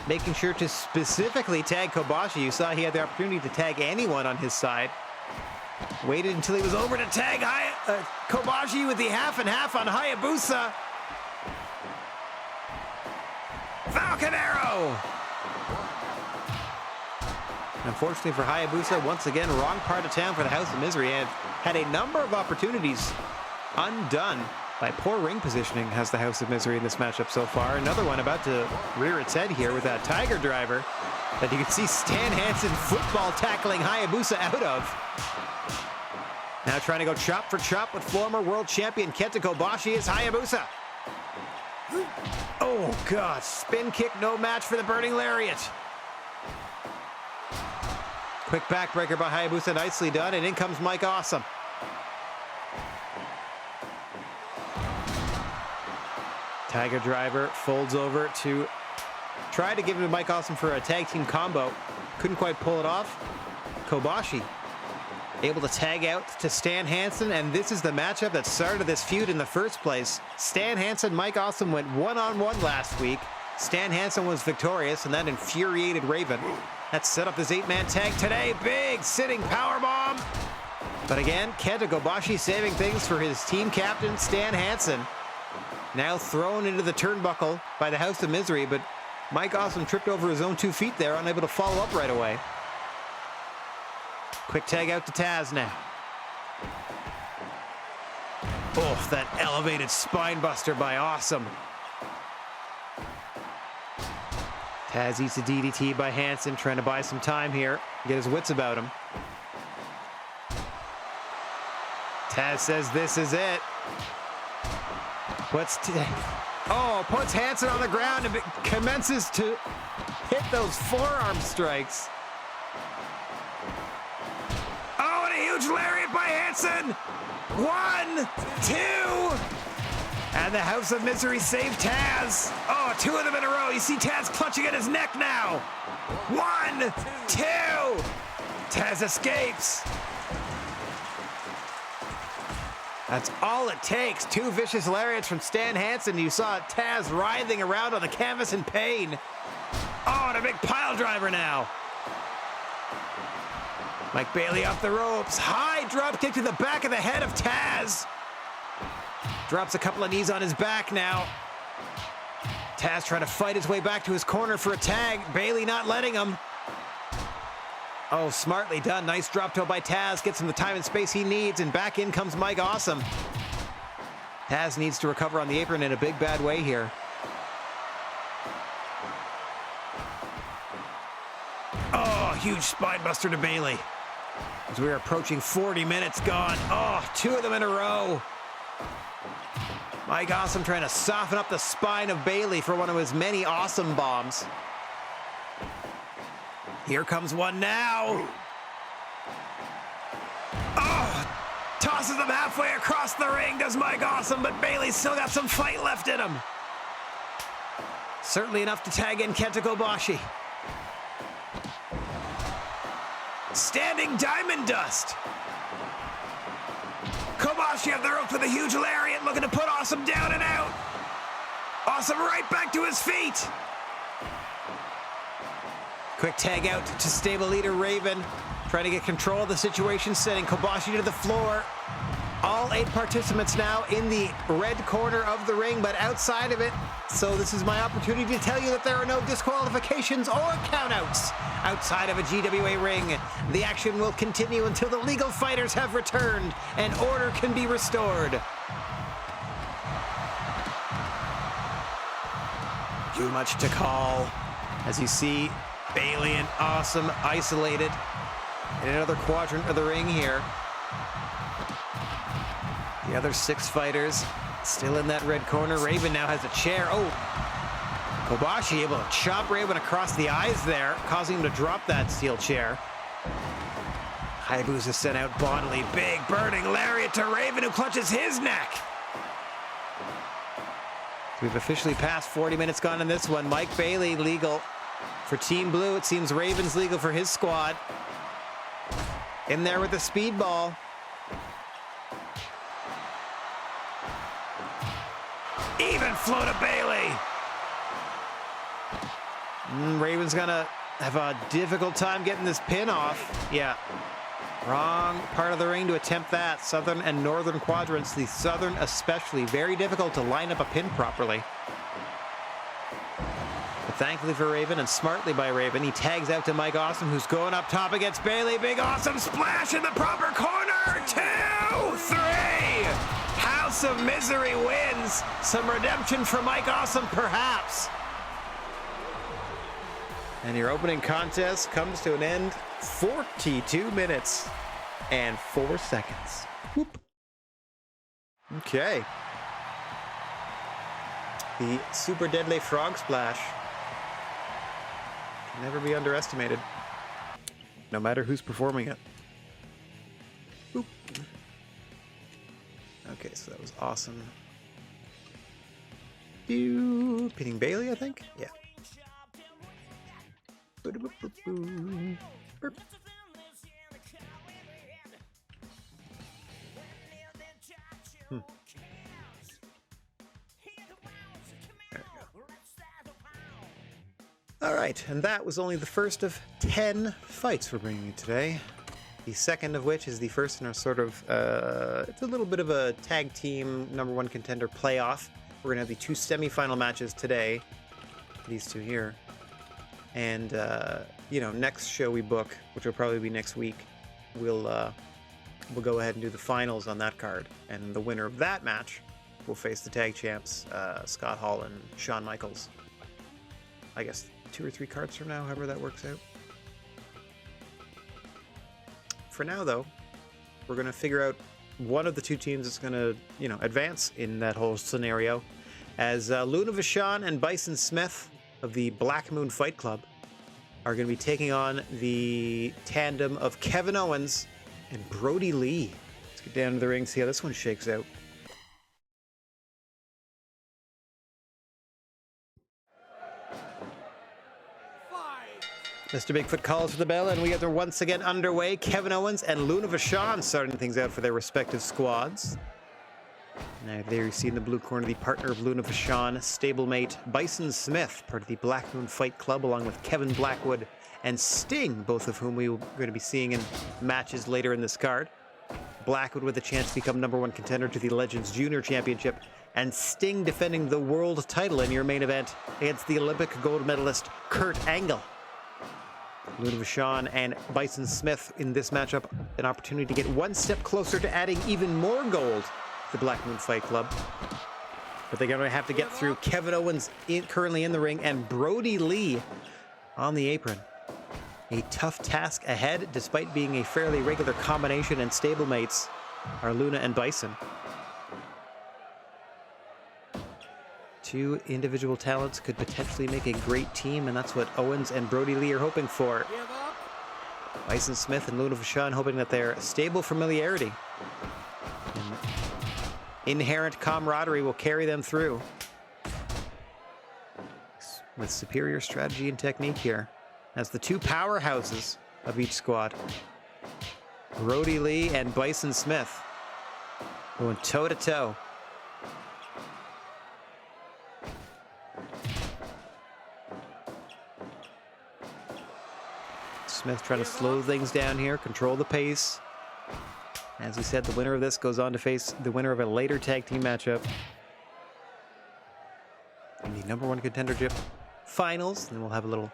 Making sure to specifically tag Kobashi. You saw he had the opportunity to tag anyone on his side. Waited until he was over to tag Kobashi with the half and half on Hayabusa. Falcon Arrow! Unfortunately for Hayabusa, once again, wrong part of town for the House of Misery, and had a number of opportunities undone by poor ring positioning has the House of Misery in this matchup so far. Another one about to rear its head here with that Tiger Driver that you can see Stan Hansen football tackling Hayabusa out of. Now trying to go chop for chop with former world champion Kenta Kobashi is Hayabusa. Oh, God. Spin kick, no match for the Burning Lariat. Quick backbreaker by Hayabusa, nicely done, and in comes Mike Awesome. Tiger Driver folds over to try to give him to Mike Awesome for a tag team combo. Couldn't quite pull it off. Kobashi able to tag out to Stan Hansen, and this is the matchup that started this feud in the first place. Stan Hansen, Mike Awesome went one-on-one last week. Stan Hansen was victorious, and that infuriated Raven. That set up this 8-man tag today. Big sitting powerbomb. But again, Kenta Kobashi saving things for his team captain, Stan Hansen. Now thrown into the turnbuckle by the House of Misery, but Mike Awesome tripped over his own 2 feet there, unable to follow up right away. Quick tag out to Taz now. Oh, that elevated spine buster by Awesome. Taz eats a DDT by Hansen, trying to buy some time here, get his wits about him. Taz says this is it. Puts Hansen on the ground and commences to hit those forearm strikes. Oh, and a huge lariat by Hansen. 1, 2. And the House of Misery saved Taz. Oh, 2 of them in a row. You see Taz clutching at his neck now. 1, 2. Taz escapes. That's all it takes. 2 vicious lariats from Stan Hansen. You saw Taz writhing around on the canvas in pain. Oh, and a big pile driver now. Mike Bailey off the ropes. High drop kick to the back of the head of Taz. Drops a couple of knees on his back now. Taz trying to fight his way back to his corner for a tag. Bailey not letting him. Oh, smartly done. Nice drop toe by Taz. Gets him the time and space he needs, and back in comes Mike Awesome. Taz needs to recover on the apron in a big bad way here. Oh, huge spine buster to Bailey. As we are approaching 40 minutes gone. Oh, 2 of them in a row. Mike Awesome trying to soften up the spine of Bailey for one of his many awesome bombs. Here comes one now. Oh, tosses him halfway across the ring, does Mike Awesome, but Bailey's still got some fight left in him. Certainly enough to tag in Kenta Kobashi. Standing diamond dust. Kobashi up the rope with a huge lariat, looking to put Awesome down and out. Awesome right back to his feet. Quick tag out to stable leader Raven, trying to get control of the situation, sending Kobashi to the floor. All 8 participants now in the red corner of the ring, but outside of it. So this is my opportunity to tell you that there are no disqualifications or countouts outside of a GWA ring. The action will continue until the legal fighters have returned and order can be restored. Too much to call. As you see, Bailey and Awesome isolated in another quadrant of the ring here. The other 6 fighters still in that red corner. Raven now has a chair. Oh, Kobashi able to chop Raven across the eyes there, causing him to drop that steel chair. Hayabusa sent out bodily. Big burning lariat to Raven, who clutches his neck. We've officially passed 40 minutes gone in this one. Mike Bailey legal for Team Blue. It seems Raven's legal for his squad. In there with the speedball. Even flow to Bailey. Raven's gonna have a difficult time getting this pin off. Yeah. Wrong part of the ring to attempt that. Southern and northern quadrants, the southern especially, very difficult to line up a pin properly. But thankfully for Raven, and smartly by Raven, he tags out to Mike Awesome, who's going up top against Bailey. Big Awesome splash in the proper corner. 2, 3. House of Misery wins. Some redemption for Mike Awesome, perhaps. And your opening contest comes to an end. 42 minutes and 4 seconds. Whoop. Okay. The super deadly frog splash can never be underestimated, no matter who's performing it. Boop. Okay, so that was Awesome. Pinning Bailey, I think? Yeah. Burp. There we go. All right, and that was only the first of 10 fights we're bringing you today. The second of which is the first in our sort of, it's a little bit of a tag team #1 contender playoff. We're gonna have the 2 semifinal matches today. These 2 here. And, you know, next show we book, which will probably be next week, we'll we'll go ahead and do the finals on that card. And the winner of that match will face the tag champs, Scott Hall and Shawn Michaels. I guess 2 or 3 cards from now, however that works out. For now, though, we're going to figure out one of the 2 teams that's going to, advance in that whole scenario, as Luna Vachon and Bison Smith of the Black Moon Fight Club are going to be taking on the tandem of Kevin Owens and Brody Lee. Let's get down to the ring, see how this one shakes out. Mr. Bigfoot calls for the bell, and we are once again underway. Kevin Owens and Luna Vachon starting things out for their respective squads. Now there you see in the blue corner the partner of Luna Vachon, stablemate Bison Smith, part of the Black Moon Fight Club, along with Kevin Blackwood and Sting, both of whom we are going to be seeing in matches later in this card. Blackwood with a chance to become #1 contender to the Legends Junior Championship, and Sting defending the world title in your main event against the Olympic gold medalist Kurt Angle. Luna Vachon and Bison Smith in this matchup, an opportunity to get one step closer to adding even more gold to the Black Moon Fight Club. But they're going to have to get through Kevin Owens currently in the ring and Brody Lee on the apron. A tough task ahead, despite being a fairly regular combination, and stablemates are Luna and Bison. 2 individual talents could potentially make a great team, and that's what Owens and Brody Lee are hoping for. Bison Smith and Luna Vachon hoping that their stable familiarity and inherent camaraderie will carry them through with superior strategy and technique here, as the 2 powerhouses of each squad, Brody Lee and Bison Smith, going toe-to-toe. Smith trying to slow things down here, control the pace. As we said, the winner of this goes on to face the winner of a later tag team matchup in the #1 contendership finals. Then we'll have a little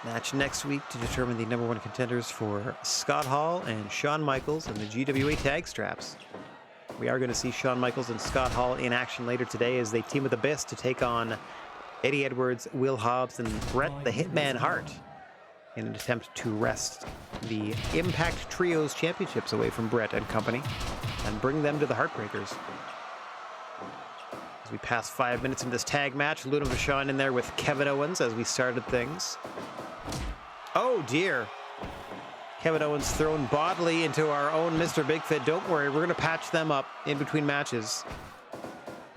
match next week to determine the #1 contenders for Scott Hall and Shawn Michaels and the GWA tag straps. We are going to see Shawn Michaels and Scott Hall in action later today as they team with Abyss to take on Eddie Edwards, Will Hobbs, and Bret the Hitman Hart in an attempt to wrest the Impact Trios championships away from Bret and company and bring them to the Heartbreakers. As we pass 5 minutes into this tag match, Luna Vachon in there with Kevin Owens as we started things. Oh dear. Kevin Owens thrown bodily into our own Mr. Bigfoot. Don't worry, we're going to patch them up in between matches.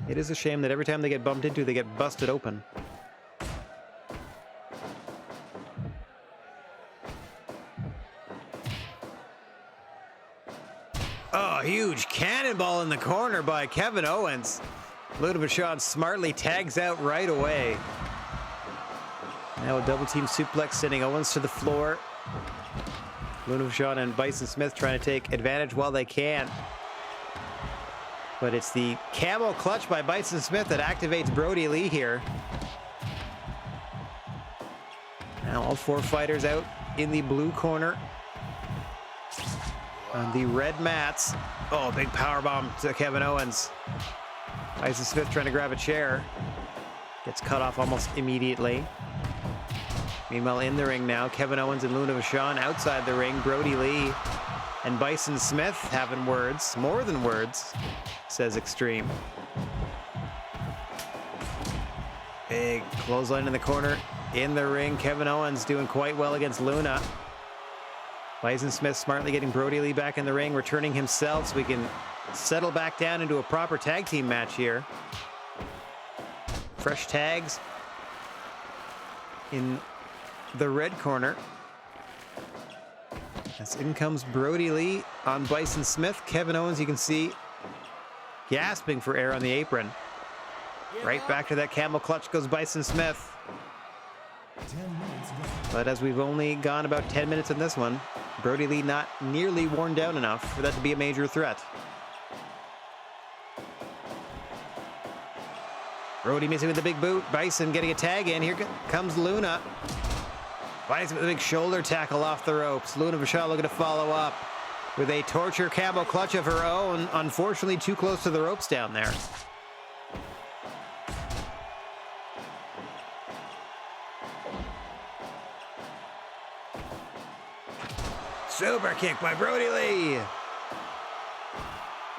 It is a shame that every time they get bumped into, they get busted open. Oh, huge cannonball in the corner by Kevin Owens. Luna Vachon smartly tags out right away. Now a double team suplex sending Owens to the floor. Luna Vachon and Bison Smith trying to take advantage while they can. But it's the camel clutch by Bison Smith that activates Brody Lee here. Now all 4 fighters out in the blue corner. On the red mats. Oh, big powerbomb to Kevin Owens. Bison Smith trying to grab a chair. Gets cut off almost immediately. Meanwhile, in the ring now, Kevin Owens and Luna Vachon outside the ring. Brody Lee and Bison Smith having words, more than words, says Extreme. Big clothesline in the corner. In the ring, Kevin Owens doing quite well against Luna. Bison Smith smartly getting Brody Lee back in the ring, returning himself so we can settle back down into a proper tag team match here. Fresh tags in the red corner. As in comes Brody Lee on Bison Smith. Kevin Owens, you can see, gasping for air on the apron. Right back to that camel clutch goes Bison Smith. But as we've only gone about 10 minutes in this one, Brody Lee not nearly worn down enough for that to be a major threat. Brody missing with the big boot. Bison getting a tag in. Here comes Luna. Bison with a big shoulder tackle off the ropes. Luna Vachon looking to follow up. with a torture camel clutch of her own. Unfortunately, too close to the ropes down there. Super kick by Brody Lee.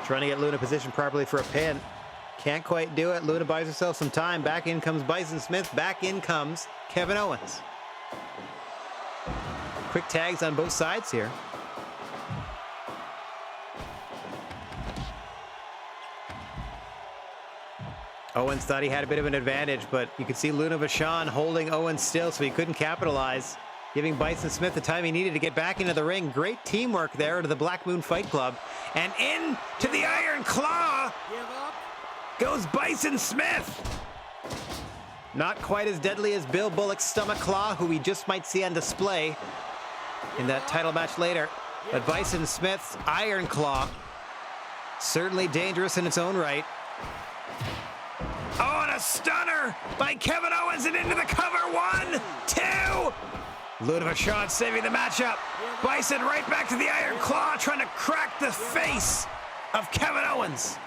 Trying to get Luna positioned properly for a pin. Can't quite do it. Luna buys herself some time. Back in comes Bison Smith. Back in comes Kevin Owens. Quick tags on both sides here. Owens thought he had a bit of an advantage, but you could see Luna Vachon holding Owens still, so he couldn't capitalize, giving Bison Smith the time he needed to get back into the ring. Great teamwork there to the Black Moon Fight Club. And in to the Iron Claw goes Bison Smith. Not quite as deadly as Bill Bullock's Stomach Claw, who we just might see on display in that title match later. But Bison Smith's Iron Claw, certainly dangerous in its own right. Oh, and a stunner by Kevin Owens and into the cover. 1, 2. Luna Vachon saving the matchup. Bison right back to the Iron Claw, trying to crack the face of Kevin Owens.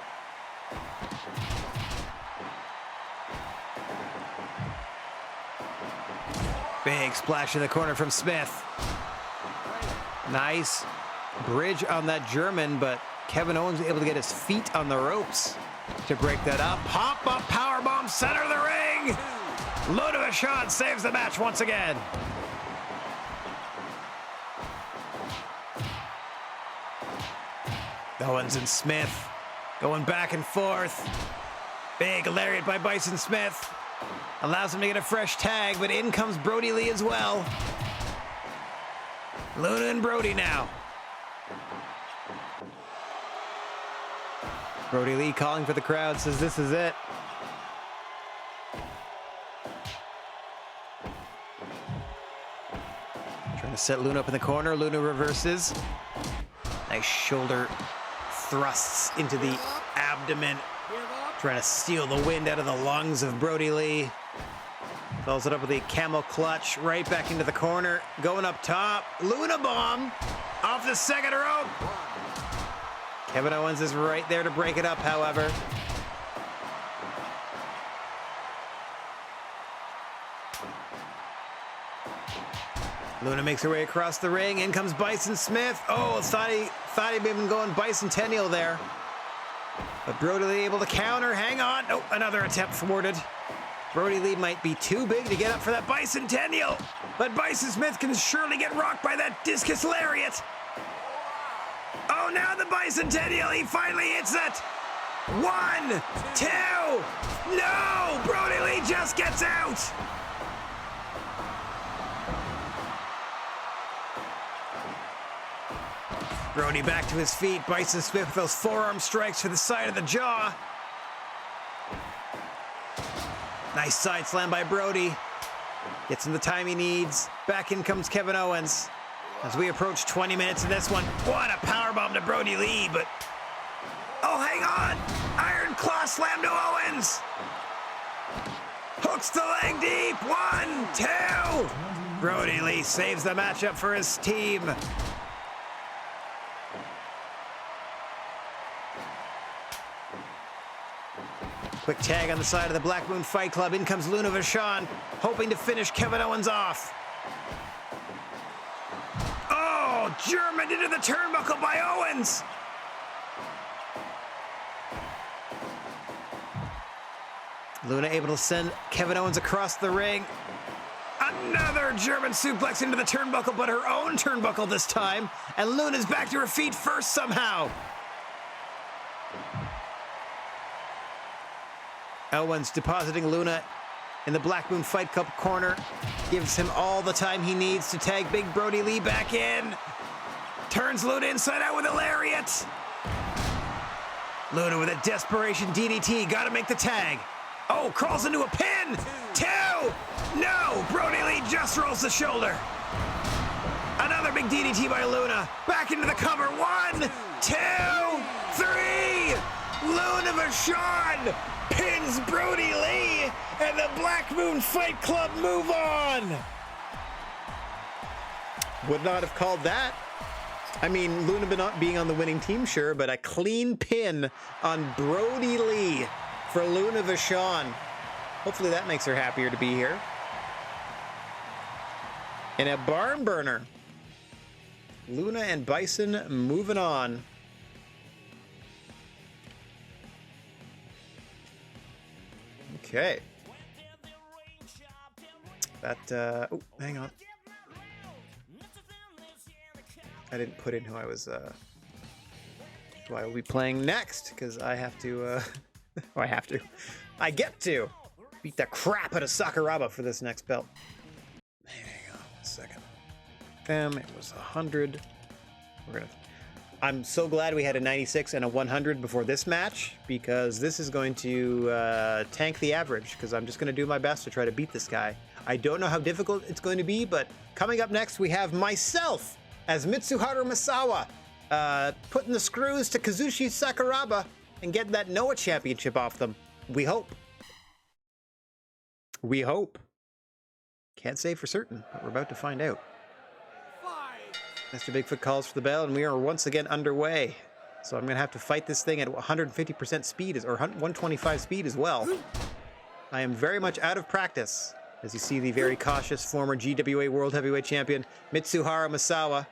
Big splash in the corner from Smith. Nice bridge on that German, but Kevin Owens was able to get his feet on the ropes to break that up. Pop-up powerbomb, center of the ring. Luna Vachon saves the match once again. Owens and Smith going back and forth. Big lariat by Bison Smith. Allows him to get a fresh tag, but in comes Brody Lee as well. Luna and Brody now. Brody Lee calling for the crowd, says this is it. Trying to set Luna up in the corner. Luna reverses. Nice shoulder thrusts into the abdomen. Trying to steal the wind out of the lungs of Brody Lee. Follows it up with a camel clutch right back into the corner. Going up top. Luna bomb off the second rope. Kevin Owens is right there to break it up, however. Luna makes her way across the ring. In comes Bison Smith. Oh, thought he'd been going bicentennial there. But Brody Lee able to counter. Hang on. Oh, another attempt thwarted. Brody Lee might be too big to get up for that bicentennial. But Bison Smith can surely get rocked by that discus lariat. Oh, now the bicentennial. He finally hits it. 1, 2. No! Brody Lee just gets out. Brody back to his feet. Bison Smith with those forearm strikes to the side of the jaw. Nice side slam by Brody. Gets him the time he needs. Back in comes Kevin Owens. As we approach 20 minutes in this one. What a powerbomb to Brody Lee, but... Oh, hang on! Iron Claw slam to Owens! Hooks the leg deep. 1, 2! Brody Lee saves the matchup for his team. Quick tag on the side of the Black Moon Fight Club. In comes Luna Vachon, hoping to finish Kevin Owens off. Oh, German into the turnbuckle by Owens. Luna able to send Kevin Owens across the ring. Another German suplex into the turnbuckle, but her own turnbuckle this time. And Luna's back to her feet first somehow. Owens depositing Luna in the Black Moon Fight Club corner. Gives him all the time he needs to tag Big Brody Lee back in. Turns Luna inside out with a lariat. Luna with a desperation DDT. Gotta make the tag. Oh, crawls into a pin. 2. No, Brody Lee just rolls the shoulder. Another big DDT by Luna. Back into the cover. 1, 2, 3. Luna Vachon pins Brody Lee, and the Black Moon Fight Club move on. Would not have called that I mean, Luna not being on the winning team, sure, but a clean pin on Brody Lee for Luna Vachon. Hopefully that makes her happier to be here. And a barn burner. Luna and Bison moving on. Okay. That, oh, hang on. I didn't put in who I was, who I will be playing next, because I have to, I get to beat the crap out of Sakuraba for this next belt. Hang on 1 second. It was 100. I'm so glad we had a 96 and a 100 before this match, because this is going to tank the average, because I'm just going to do my best to try to beat this guy. I don't know how difficult it's going to be, but coming up next we have myself as Mitsuharu Misawa, putting the screws to Kazushi Sakuraba and getting that Noah championship off them. We hope. We hope. Can't say for certain, but we're about to find out. Mr. Bigfoot calls for the bell, and we are once again underway. So I'm going to have to fight this thing at 150% speed, or 125 speed as well. I am very much out of practice, as you see the very cautious former GWA World Heavyweight Champion, Mitsuharu Misawa,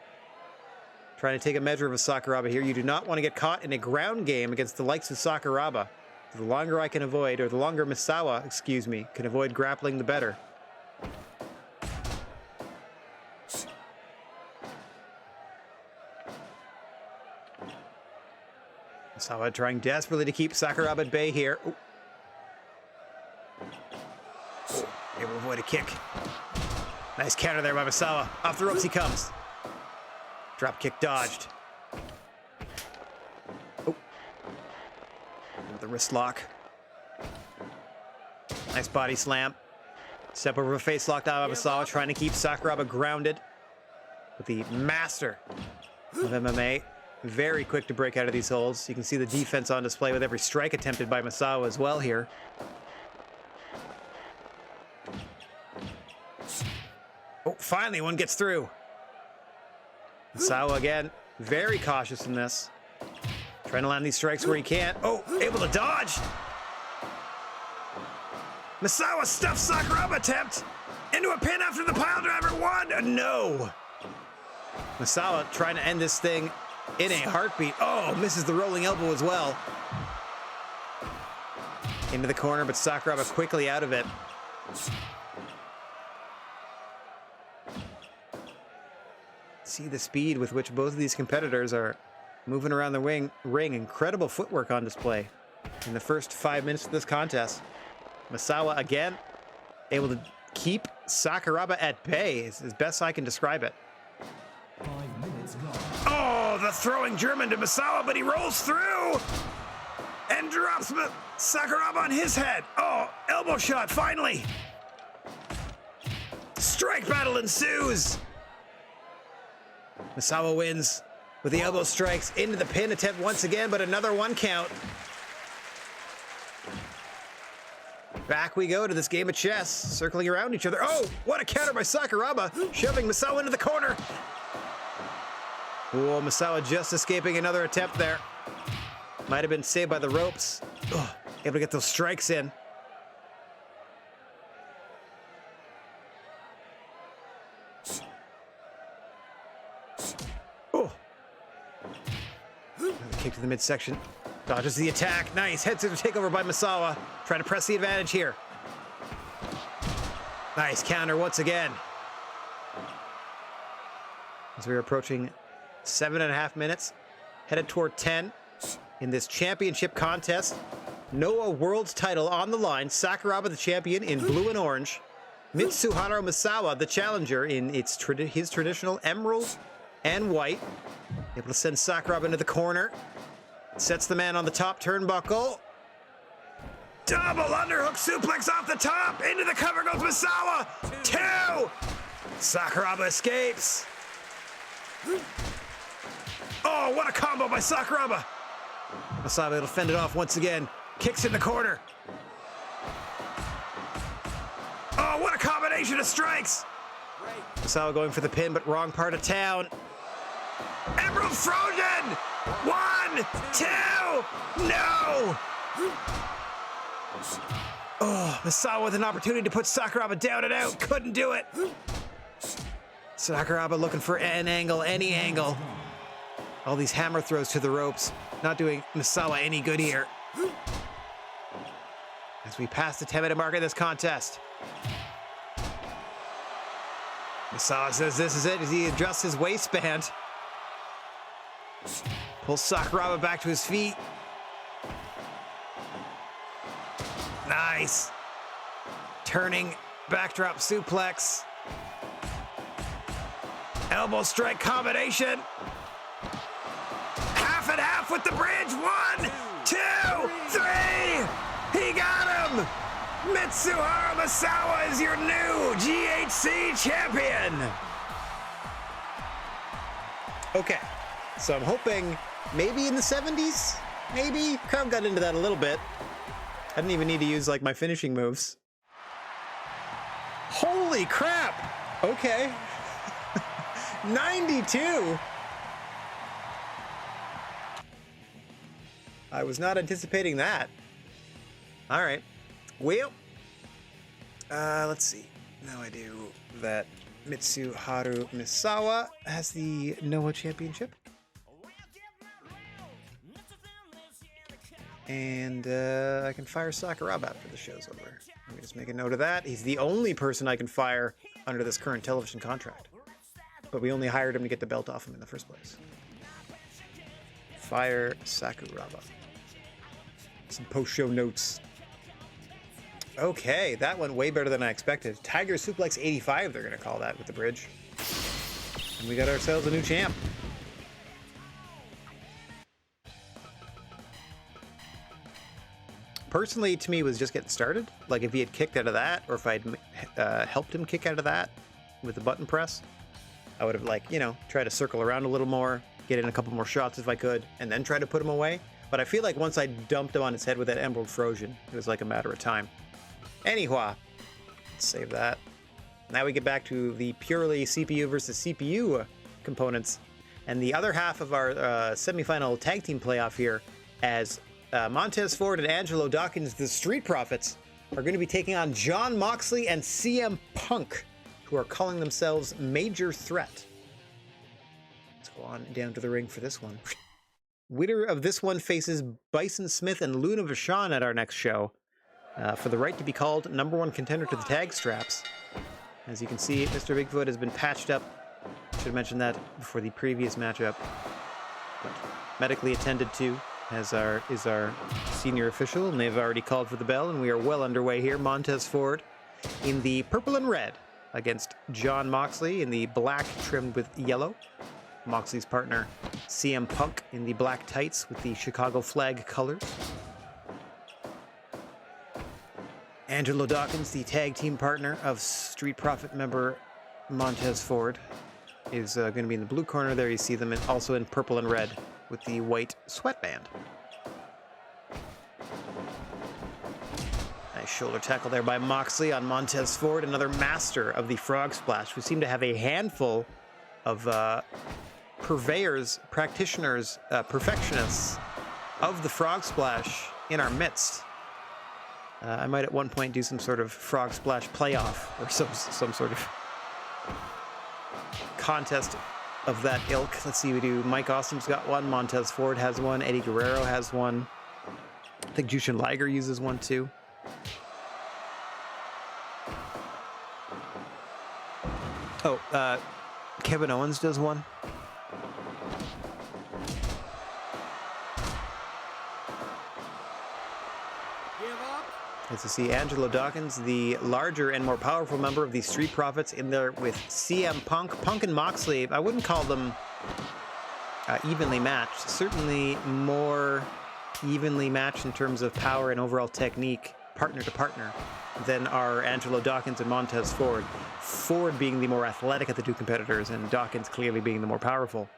trying to take a measure of a Sakuraba here. You do not want to get caught in a ground game against the likes of Sakuraba. The longer I can avoid, or the longer Misawa, excuse me, can avoid grappling, the better. Misawa trying desperately to keep Sakuraba at bay here. Ooh. Oh, able to avoid a kick. Nice counter there by Misawa. Off the ropes he comes. Drop kick dodged. Oh. With the wrist lock. Nice body slam. Step over a face lock down by Misawa, trying to keep Sakuraba grounded. With the master of MMA. Very quick to break out of these holds. You can see the defense on display with every strike attempted by Misawa as well here. Oh, finally one gets through. Misawa again, very cautious in this. Trying to land these strikes where he can. Oh, able to dodge. Misawa stuffs Sakuraba attempt into a pin after the pile driver. One, no. Misawa trying to end this thing in a heartbeat. Oh, misses the rolling elbow as well. Into the corner, but Sakuraba quickly out of it. See the speed with which both of these competitors are moving around the ring. Incredible footwork on display in the first 5 minutes of this contest. Misawa again able to keep Sakuraba at bay is as best I can describe it.
5 minutes gone.
Oh, the throwing German to Misawa, but he rolls through and drops Sakuraba on his head. Oh, elbow shot, finally. Strike battle ensues. Misawa wins with the elbow strikes into the pin attempt once again, but another one count. Back we go to this game of chess, circling around each other. Oh, what a counter by Sakuraba, shoving Misawa into the corner. Oh, Misawa just escaping another attempt there. Might have been saved by the ropes. Oh, able to get those strikes in. Oh. Another kick to the midsection. Dodges the attack. Nice. Head scissor takeover by Misawa. Trying to press the advantage here. Nice counter once again. As we're approaching 7.5 minutes, headed toward 10 in this championship contest. Noah World's title on the line. Sakuraba the champion in blue and orange. Mitsuharu Misawa the challenger in his traditional emerald and white. Able to send Sakuraba into the corner. Sets the man on the top turnbuckle. Double underhook suplex off the top. Into the cover goes Misawa. 2. Sakuraba escapes. Oh, what a combo by Sakuraba. Misawa will fend it off once again. Kicks in the corner. Oh, what a combination of strikes. Misawa going for the pin, but wrong part of town. Emerald Frozen! 1, 2, no! Oh, Misawa with an opportunity to put Sakuraba down and out. Couldn't do it. Sakuraba looking for an angle, any angle. All these hammer throws to the ropes. Not doing Misawa any good here. As we pass the 10-minute mark in this contest. Misawa says this is it as he adjusts his waistband. Pulls Sakuraba back to his feet. Nice. Turning backdrop suplex. Elbow strike combination. Half and half with the bridge. 1, 2, 3. He got him. Mitsuharu Misawa is your new GHC champion. Okay, so I'm hoping maybe in the 70s, maybe. Crowd got into that a little bit. I didn't even need to use like my finishing moves. Holy crap! Okay. 92! I was not anticipating that. All right. Well, let's see. Now I do that Mitsuharu Misawa has the Noah Championship. And I can fire Sakuraba after the show's over. Let me just make a note of that. He's the only person I can fire under this current television contract. But we only hired him to get the belt off him in the first place. Fire Sakuraba. Some post-show notes. Okay, that went way better than I expected. Tiger Suplex 85, they're going to call that with the bridge. And we got ourselves a new champ. Personally, to me, was just getting started. Like, if he had kicked out of that, or if I'd helped him kick out of that with the button press, I would have, like, you know, tried to circle around a little more, get in a couple more shots if I could, and then try to put him away. But I feel like once I dumped him on his head with that Emerald Frozen, it was like a matter of time. Anyhow, let's save that. Now we get back to the purely CPU versus CPU components, and the other half of our semifinal tag team playoff here, as Montez Ford and Angelo Dawkins, the Street Profits, are going to be taking on Jon Moxley and CM Punk, who are calling themselves Major Threat. Let's go on down to the ring for this one. Winner of this one faces Bison Smith and Luna Vachon at our next show for the right to be called #1 contender to the tag straps. As you can see, Mr. Bigfoot has been patched up. Should have mentioned that before the previous matchup. But medically attended to is our senior official, and they've already called for the bell, and we are well underway here. Montez Ford in the purple and red against Jon Moxley in the black trimmed with yellow. Moxley's partner, CM Punk, in the black tights with the Chicago flag colors. Angelo Dawkins, the tag team partner of Street Profit member Montez Ford, is going to be in the blue corner. There you see them also in purple and red with the white sweatband. Nice shoulder tackle there by Moxley on Montez Ford, another master of the frog splash. We seem to have a handful of purveyors, practitioners, perfectionists of the frog splash in our midst. I might at one point do some sort of frog splash playoff or some sort of contest of that ilk. Let's see, we do. Mike Awesome's got one, Montez Ford has one, Eddie Guerrero has one. I think Jushin Liger uses one too. Oh, Kevin Owens does one. As you see, Angelo Dawkins, the larger and more powerful member of the Street Profits, in there with CM Punk. Punk and Moxley, I wouldn't call them evenly matched. Certainly more evenly matched in terms of power and overall technique, partner to partner, than are Angelo Dawkins and Montez Ford. Ford being the more athletic of the two competitors, and Dawkins clearly being the more powerful.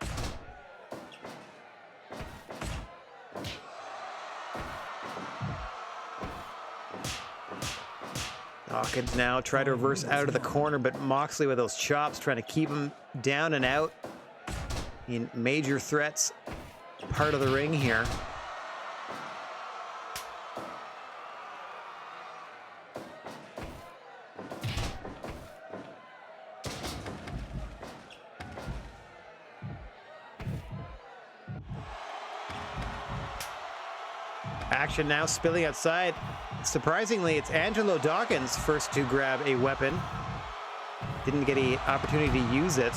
Dawkins now try to reverse out of the corner, but Moxley with those chops trying to keep him down and out. in major threats part of the ring here. Action now spilling outside. Surprisingly, it's Angelo Dawkins first to grab a weapon. Didn't get an opportunity to use it.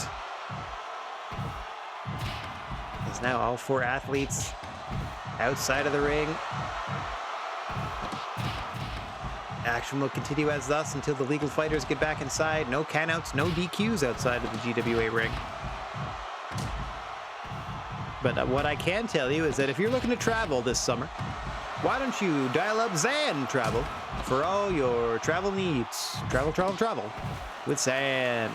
As now all four athletes outside of the ring. Action will continue as thus until the legal fighters get back inside. No countouts, no DQs outside of the GWA ring. But what I can tell you is that if you're looking to travel this summer, why don't you dial up Zan Travel for all your travel needs. Travel with Zan.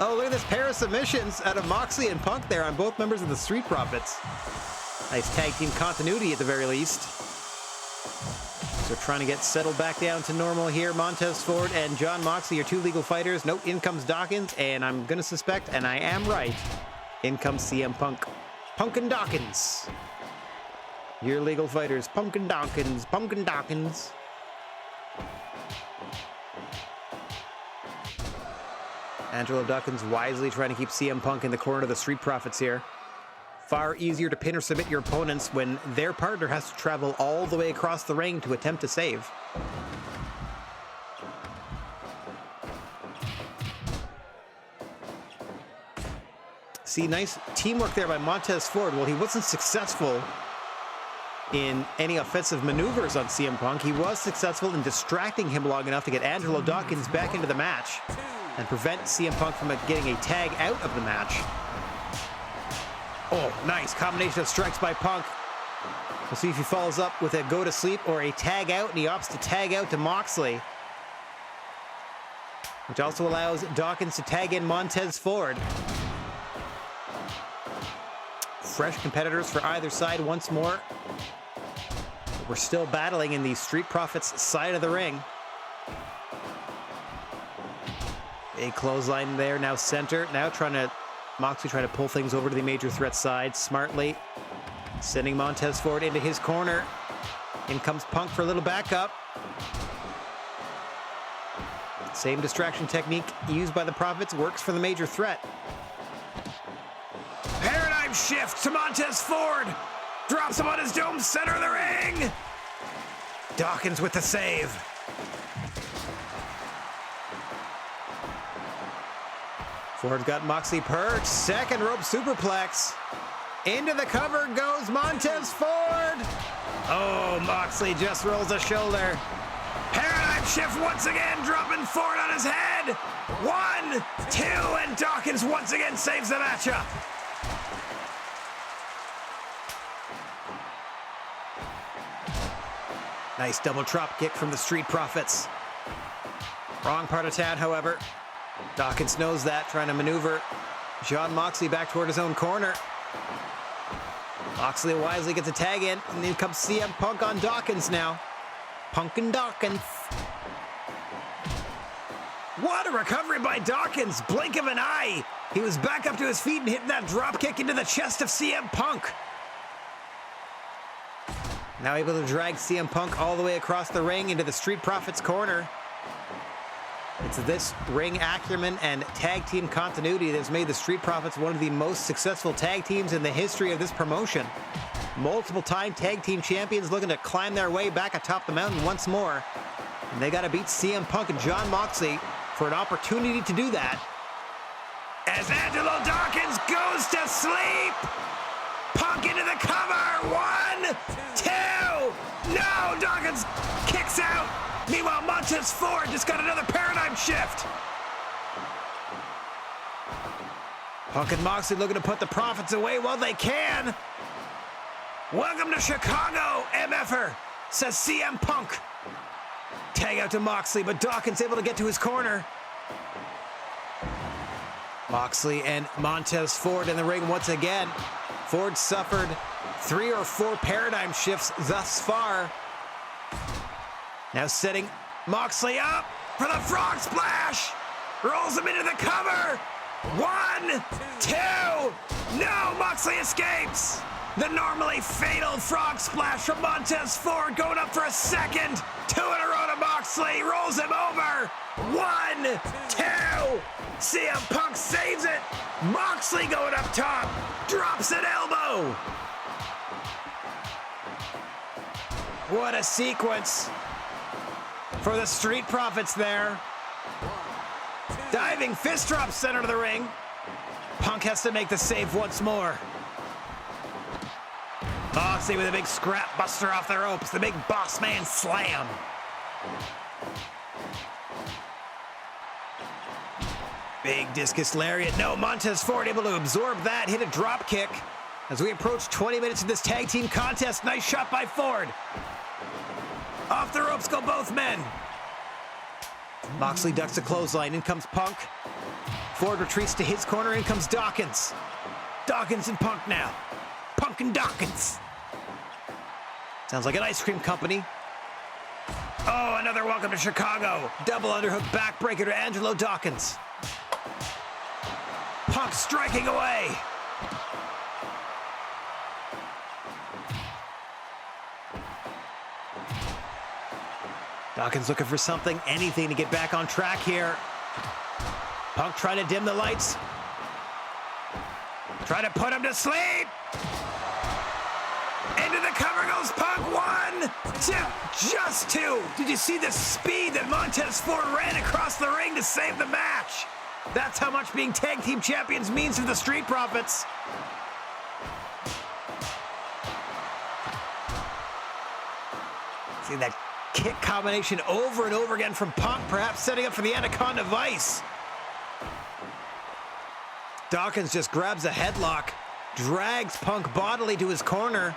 Oh, look at this pair of submissions out of Moxley and Punk there on both members of the Street Profits. Nice tag team continuity at the very least. So trying to get settled back down to normal here. Montez Ford and John Moxley are two legal fighters. Note, in comes Dawkins, and I'm going to suspect, and I am right, in comes CM Punk. Punk and Dawkins. Your legal fighters, Punk and Dawkins, Punk and Dawkins. Angelo Dawkins wisely trying to keep CM Punk in the corner of the Street Profits here. Far easier to pin or submit your opponents when their partner has to travel all the way across the ring to attempt to save. See, nice teamwork there by Montez Ford. Well, he wasn't successful in any offensive maneuvers on CM Punk. He was successful in distracting him long enough to get Angelo Dawkins back into the match and prevent CM Punk from getting a tag out of the match. Oh, nice combination of strikes by Punk. We'll see if he follows up with a go to sleep or a tag out, and he opts to tag out to Moxley, which also allows Dawkins to tag in Montez Ford. Fresh competitors for either side once more. We're still battling in the Street Profits side of the ring. A clothesline there, now center. Now Moxley trying to pull things over to the major threat side smartly. Sending Montez Ford into his corner. In comes Punk for a little backup. Same distraction technique used by the Profits works for the major threat. Paradigm shift to Montez Ford. Drops him on his dome, center of the ring. Dawkins with the save. Ford's got Moxley perched. Second rope superplex. Into the cover goes Montez Ford. Oh, Moxley just rolls a shoulder. Paradigm shift once again, dropping Ford on his head. 1, 2, and Dawkins once again saves the matchup. Nice double drop kick from the Street Profits. Wrong part of town, however. Dawkins knows that, trying to maneuver John Moxley back toward his own corner. Moxley wisely gets a tag in, and in comes CM Punk on Dawkins now. Punk and Dawkins. What a recovery by Dawkins! Blink of an eye! He was back up to his feet and hitting that drop kick into the chest of CM Punk. Now able to drag CM Punk all the way across the ring into the Street Profits corner. It's this ring acumen and tag team continuity that has made the Street Profits one of the most successful tag teams in the history of this promotion. Multiple-time tag team champions looking to climb their way back atop the mountain once more. And they got to beat CM Punk and John Moxley for an opportunity to do that. As Angelo Dawkins goes to sleep! Punk into the cover! 1, 2! No! Dawkins kicks out! Meanwhile, Montez Ford just got another paradigm shift! Punk and Moxley looking to put the Profits away while they can! Welcome to Chicago, MFer, says CM Punk. Tag out to Moxley, but Dawkins able to get to his corner. Moxley and Montez Ford in the ring once again. Ford suffered 3 or 4 paradigm shifts thus far. Now setting Moxley up for the frog splash. Rolls him into the cover.
1, 2. No, Moxley escapes. The normally fatal frog splash from Montez Ford going up for a second. 2 in a row to Moxley. Rolls him over. 1, 2. CM Punk saves it. Moxley going up top. Drops an elbow. What a sequence for the Street Profits there. Diving fist drop center of the ring. Punk has to make the save once more. Moxley with a big scrap buster off the ropes. The big boss man slam. Big discus lariat. No, Montez Ford able to absorb that. Hit a drop kick. As we approach 20 minutes of this tag team contest. Nice shot by Ford. Off the ropes go both men. Moxley ducks a clothesline. In comes Punk. Ford retreats to his corner. In comes Dawkins. Dawkins and Punk now. Punk and Dawkins. Sounds like an ice cream company. Oh, another welcome to Chicago. Double underhook backbreaker to Angelo Dawkins. Punk striking away. Dawkins looking for something, anything to get back on track here. Punk trying to dim the lights. Try to put him to sleep. Into the cover goes Punk. 1, 2, just 2. Did you see the speed that Montez Ford ran across the ring to save the match? That's how much being tag team champions means to the Street Profits. See that kick combination over and over again from Punk, perhaps setting up for the Anaconda Vice. Dawkins just grabs a headlock, drags Punk bodily to his corner.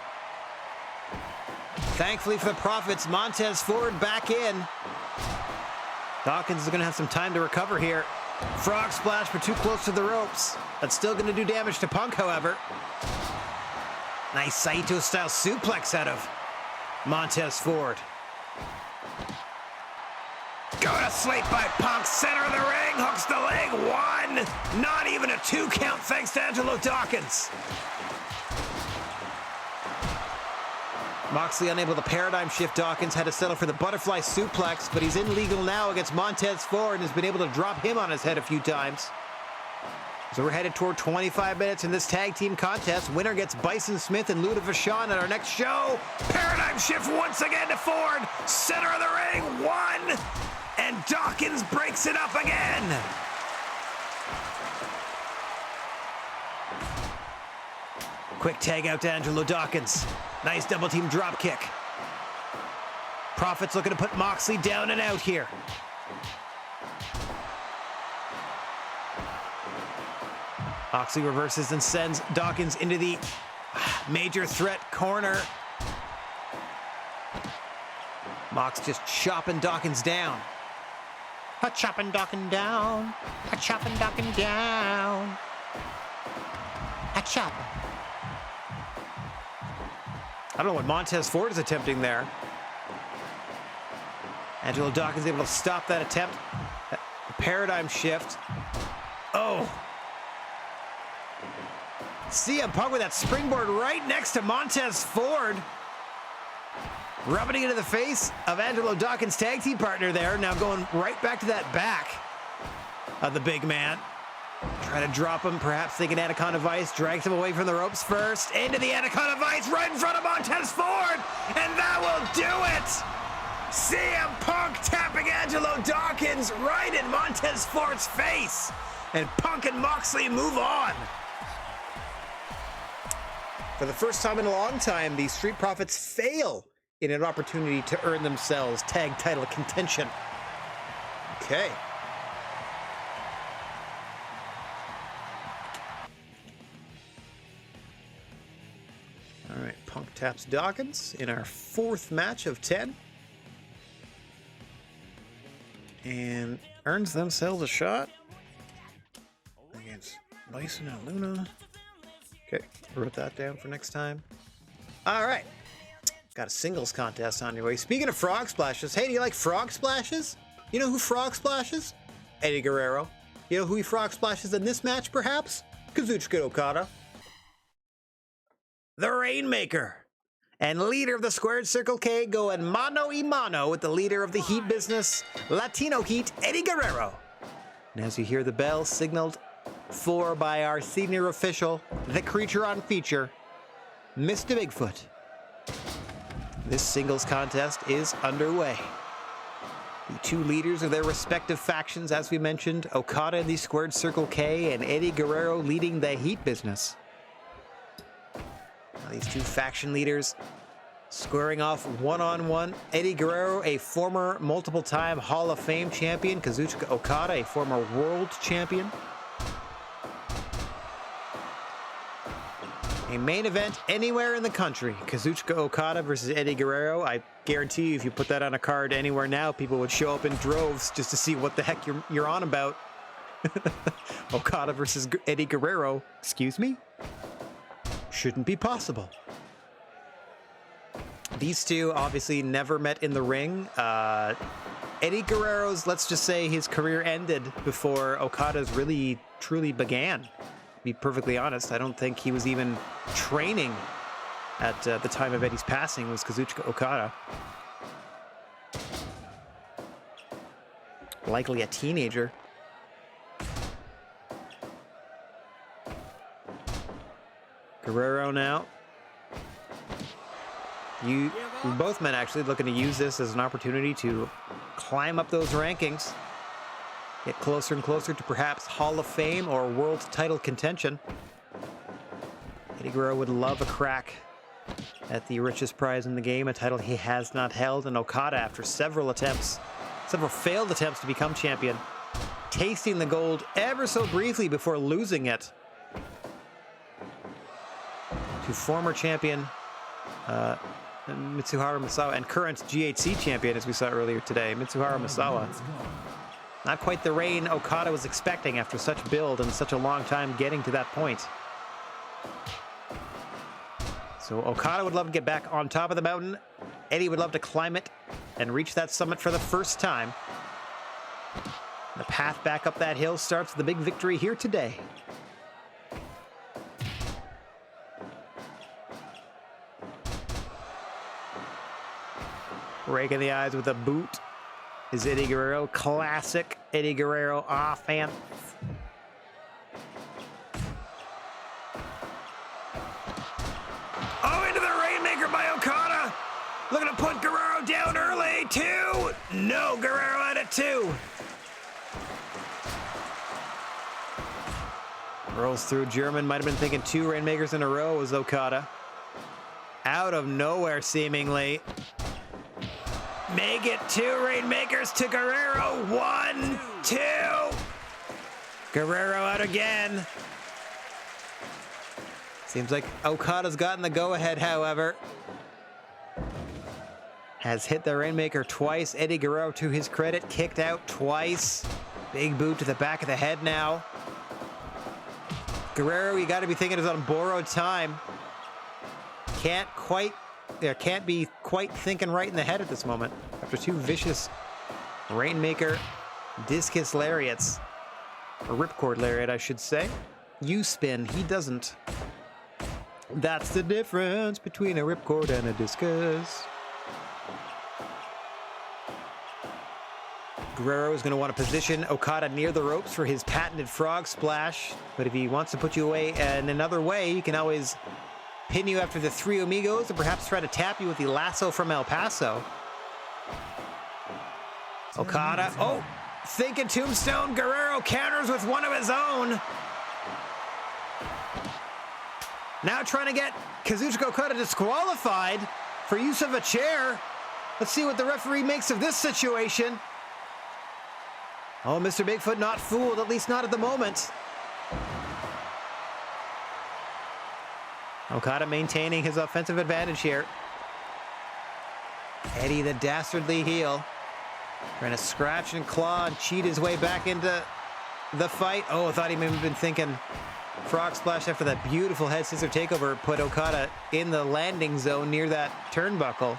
Thankfully for the Profits, Montez Ford back in. Dawkins is going to have some time to recover here. Frog splash, but too close to the ropes. That's still going to do damage to Punk, however. Nice Saito-style suplex out of Montez Ford. Go to sleep by Punk, center of the ring, hooks the leg. 1, not even a 2 count thanks to Angelo Dawkins. Moxley unable to paradigm shift Dawkins, had to settle for the butterfly suplex, but he's in legal now against Montez Ford and has been able to drop him on his head a few times. So we're headed toward 25 minutes in this tag team contest. Winner gets Bison Smith and Luda Vachon at our next show. Paradigm shift once again to Ford. Center of the ring, 1, and Dawkins breaks it up again. Quick tag out to Angelo Dawkins. Nice double team drop kick. Profits looking to put Moxley down and out here. Moxley reverses and sends Dawkins into the major threat corner. Mox just chopping Dawkins down. A chopping Dawkins down. A chopping Dawkins down. A chopping. I don't know what Montez Ford is attempting there. Angelo Dawkins able to stop that attempt. A paradigm shift. Oh. CM Punk with that springboard right next to Montez Ford. Rubbing it into the face of Angelo Dawkins' tag team partner there. Now going right back to that back of the big man. Trying to drop him, perhaps thinking Anaconda Vice. Drags him away from the ropes first. Into the Anaconda Vice right in front of Montez Ford. And that will do it. CM Punk tapping Angelo Dawkins right in Montez Ford's face. And Punk and Moxley move on.
For the first time in a long time, the Street Profits fail in an opportunity to earn themselves tag title contention. Okay. All right, Punk taps Dawkins in our 4th match of 10. And earns themselves a shot against Bison and Luna. Okay, wrote that down for next time. All right, got a singles contest on your way. Speaking of frog splashes, hey, do you like frog splashes? You know who frog splashes? Eddie Guerrero. You know who he frog splashes in this match, perhaps? Kazuchika Okada.
The Rainmaker and leader of the Squared Circle K going mano a mano with the leader of the Heat business, Latino Heat, Eddie Guerrero. And as you hear the bell signaled for by our senior official, the creature on feature, Mr. Bigfoot, this singles contest is underway. The two leaders of their respective factions, as we mentioned, Okada in the Squared Circle K and Eddie Guerrero leading the Heat business. Now, these two faction leaders squaring off one-on-one. Eddie Guerrero, a former multiple-time Hall of Fame champion. Kazuchika Okada, a former world champion. A main event anywhere in the country. Kazuchika Okada versus Eddie Guerrero. I guarantee you, if you put that on a card anywhere now, people would show up in droves just to see what the heck you're on about. Okada versus Eddie Guerrero. Excuse me? Shouldn't be possible. These two obviously never met in the ring. Eddie Guerrero's, let's just say his career ended before Okada's really, truly began. To be perfectly honest, I don't think he was even training at the time of Eddie's passing. Was Kazuchika Okada. Likely a teenager. Guerrero now. Both men actually looking to use this as an opportunity to climb up those rankings. Get closer and closer to perhaps Hall of Fame or world title contention. Eddie Guerrero would love a crack at the richest prize in the game, a title he has not held. And Okada, after several failed attempts to become champion, tasting the gold ever so briefly before losing it to former champion Mitsuharu Misawa and current GHC champion, as we saw earlier today, Mitsuharu Misawa. Not quite the reign Okada was expecting after such build and such a long time getting to that point. So Okada would love to get back on top of the mountain. Eddie would love to climb it and reach that summit for the first time. The path back up that hill starts with the big victory here today. Raking the eyes with a boot is Eddie Guerrero. Classic Eddie Guerrero offense. Oh, into the Rainmaker by Okada. Looking to put Guerrero down early. 2. No, Guerrero at it 2. Rolls through German. Might have been thinking 2 Rainmakers in a row was Okada. Out of nowhere, seemingly. Make it 2 Rainmakers to Guerrero. 1, 2. Guerrero out again. Seems like Okada's gotten the go-ahead, however. Has hit the Rainmaker twice. Eddie Guerrero, to his credit, kicked out twice. Big boot to the back of the head now. Guerrero, you got to be thinking is on borrowed time. Can't be quite thinking right in the head at this moment. After 2 vicious Rainmaker discus lariats. Or ripcord lariat, I should say. You spin, he doesn't. That's the difference between a ripcord and a discus. Guerrero is going to want to position Okada near the ropes for his patented frog splash. But if he wants to put you away in another way, he can always pin you after the 3 amigos and perhaps try to tap you with the lasso from El Paso. Okada, oh, thinking tombstone. Guerrero counters with one of his own. Now trying to get Kazuchika Okada disqualified for use of a chair. Let's see what the referee makes of this situation. Oh, Mr. Bigfoot not fooled, at least not at the moment. Okada maintaining his offensive advantage here. Eddie, the dastardly heel, trying to scratch and claw and cheat his way back into the fight. Oh, I thought he may have been thinking frog splash after that beautiful head scissor takeover put Okada in the landing zone near that turnbuckle.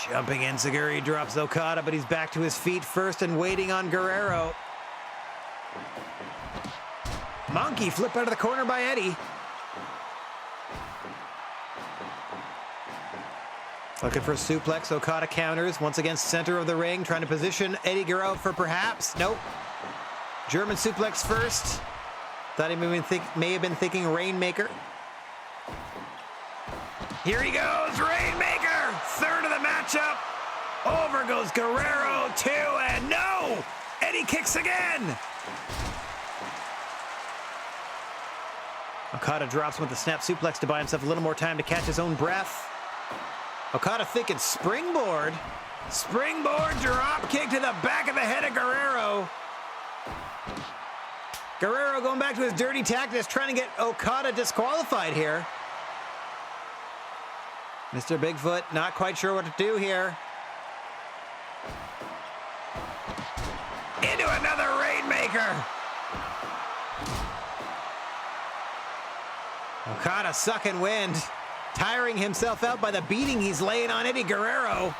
Jumping in, Seguri drops Okada, but he's back to his feet first and waiting on Guerrero. Monkey flip out of the corner by Eddie. Looking for a suplex. Okada counters. Once again, center of the ring. Trying to position Eddie Guerrero for perhaps. Nope. German suplex first. Thought he may have been thinking Rainmaker. Here he goes. Rainmaker. Third of the matchup. Over goes Guerrero. 2 and no. Eddie kicks again. Okada drops him with a snap suplex to buy himself a little more time to catch his own breath. Okada thinking springboard. Springboard drop kick to the back of the head of Guerrero. Guerrero going back to his dirty tactics, trying to get Okada disqualified here. Mr. Bigfoot not quite sure what to do here. Into another Rainmaker. Okada sucking wind, tiring himself out by the beating he's laying on Eddie Guerrero.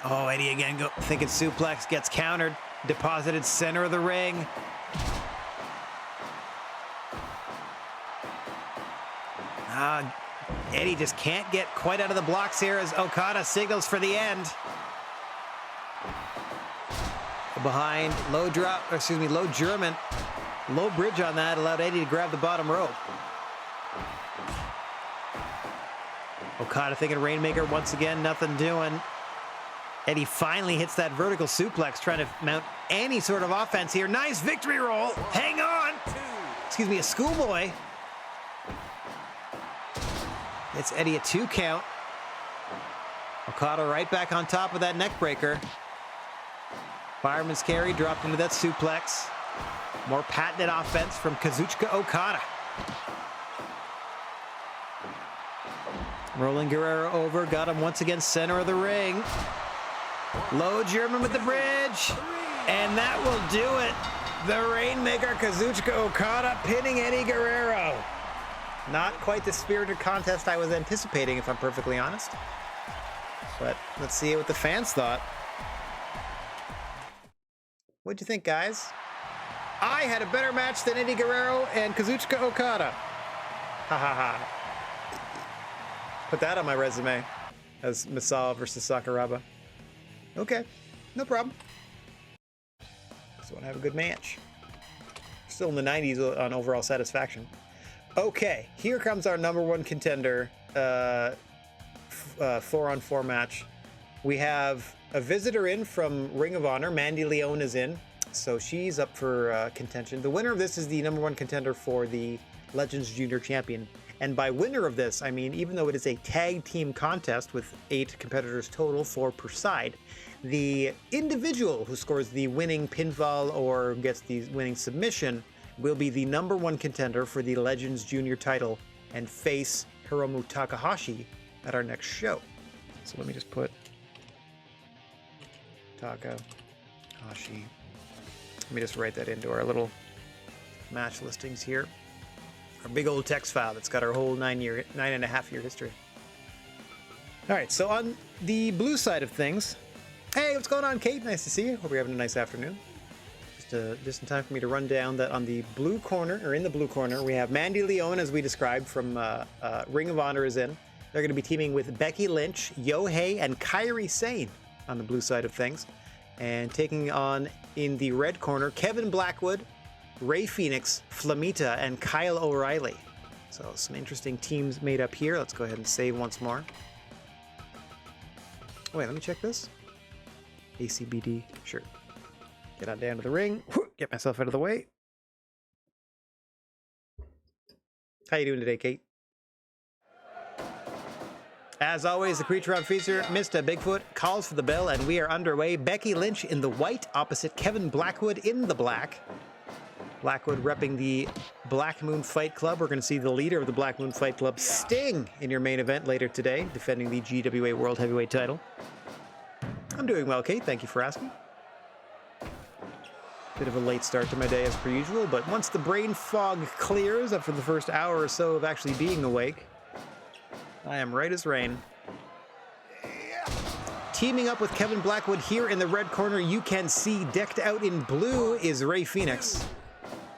Oh, Eddie again thinking suplex, gets countered, deposited center of the ring. Eddie just can't get quite out of the blocks here as Okada signals for the end. Behind, low German, low bridge on that allowed Eddie to grab the bottom rope. Okada thinking Rainmaker once again, nothing doing. Eddie finally hits that vertical suplex, trying to mount any sort of offense here. Nice victory roll. Hang on. Excuse me, a schoolboy. It's Eddie a 2 count. Okada right back on top of that neck breaker. Fireman's carry dropped into that suplex. More patented offense from Kazuchika Okada. Rolling Guerrero over, got him once again center of the ring. Low German with the bridge. And that will do it. The Rainmaker Kazuchika Okada pinning Eddie Guerrero. Not quite the spirited contest I was anticipating, if I'm perfectly honest. But let's see what the fans thought. What'd you think, guys? I had a better match than Eddie Guerrero and Kazuchika Okada. Ha ha ha. Put that on my resume as Misawa versus Sakuraba. Okay, no problem. Just want to have a good match. Still in the 90s on overall satisfaction. Okay, here comes our number 1 contender 4-on-4 match. We have a visitor in from Ring of Honor. Mandy Leon is in, so she's up for contention. The winner of this is the number 1 contender for the Legends Junior Champion. And by winner of this, I mean, even though it is a tag team contest with 8 competitors total, 4 per side, the individual who scores the winning pinfall or gets the winning submission will be the number 1 contender for the Legends Junior title and face Hiromu Takahashi at our next show. So let me just put Takahashi. Let me just write that into our little match listings here. Our big old text file that's got our whole 9.5 year history. All right, so on the blue side of things, hey, what's going on, Kate? Nice to see you. Hope you're having a nice afternoon. Just in time for me to run down that on the blue corner, or in the blue corner, we have Mandy Leon, as we described, from Ring of Honor is in. They're going to be teaming with Becky Lynch, Yohei, and Kairi Sane on the blue side of things. And taking on, in the red corner, Kevin Blackwood, Ray Phoenix, Flamita, and Kyle O'Reilly. So some interesting teams made up here. Let's go ahead and save once more. Wait, let me check this. ACBD, sure. Get on down to the ring. Get myself out of the way. How you doing today, Kate? As always, the creature on feature, Mr. Bigfoot, calls for the bell, and we are underway. Becky Lynch in the white, opposite Kevin Blackwood in the black. Blackwood repping the Black Moon Fight Club. We're going to see the leader of the Black Moon Fight Club, Sting, in your main event later today, defending the GWA World Heavyweight title. I'm doing well, Kate. Thank you for asking.
Bit of a late start to my day as per usual, but once the brain fog clears after the first hour or so of actually being awake, I am right as rain. Teaming up with Kevin Blackwood here in the red corner, you can see decked out in blue is Rey Fénix.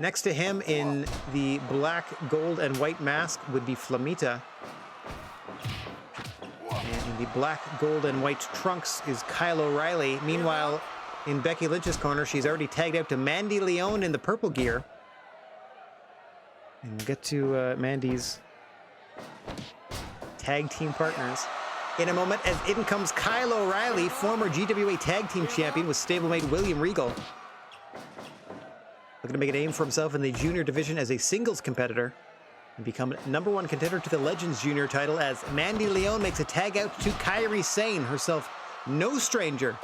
Next to him in the black, gold, and white mask would be Flamita. And in the black, gold, and white trunks is Kyle O'Reilly. Meanwhile, in Becky Lynch's corner, she's already tagged out to Mandy Leon in the purple gear. And we'll get to Mandy's tag team partners in a moment, as in comes Kyle O'Reilly, former GWA tag team champion with stablemate William Regal. Looking to make a name for himself in the junior division as a singles competitor and become #1 contender to the Legends Junior title, as Mandy Leon makes a tag out to Kairi Sane, herself no stranger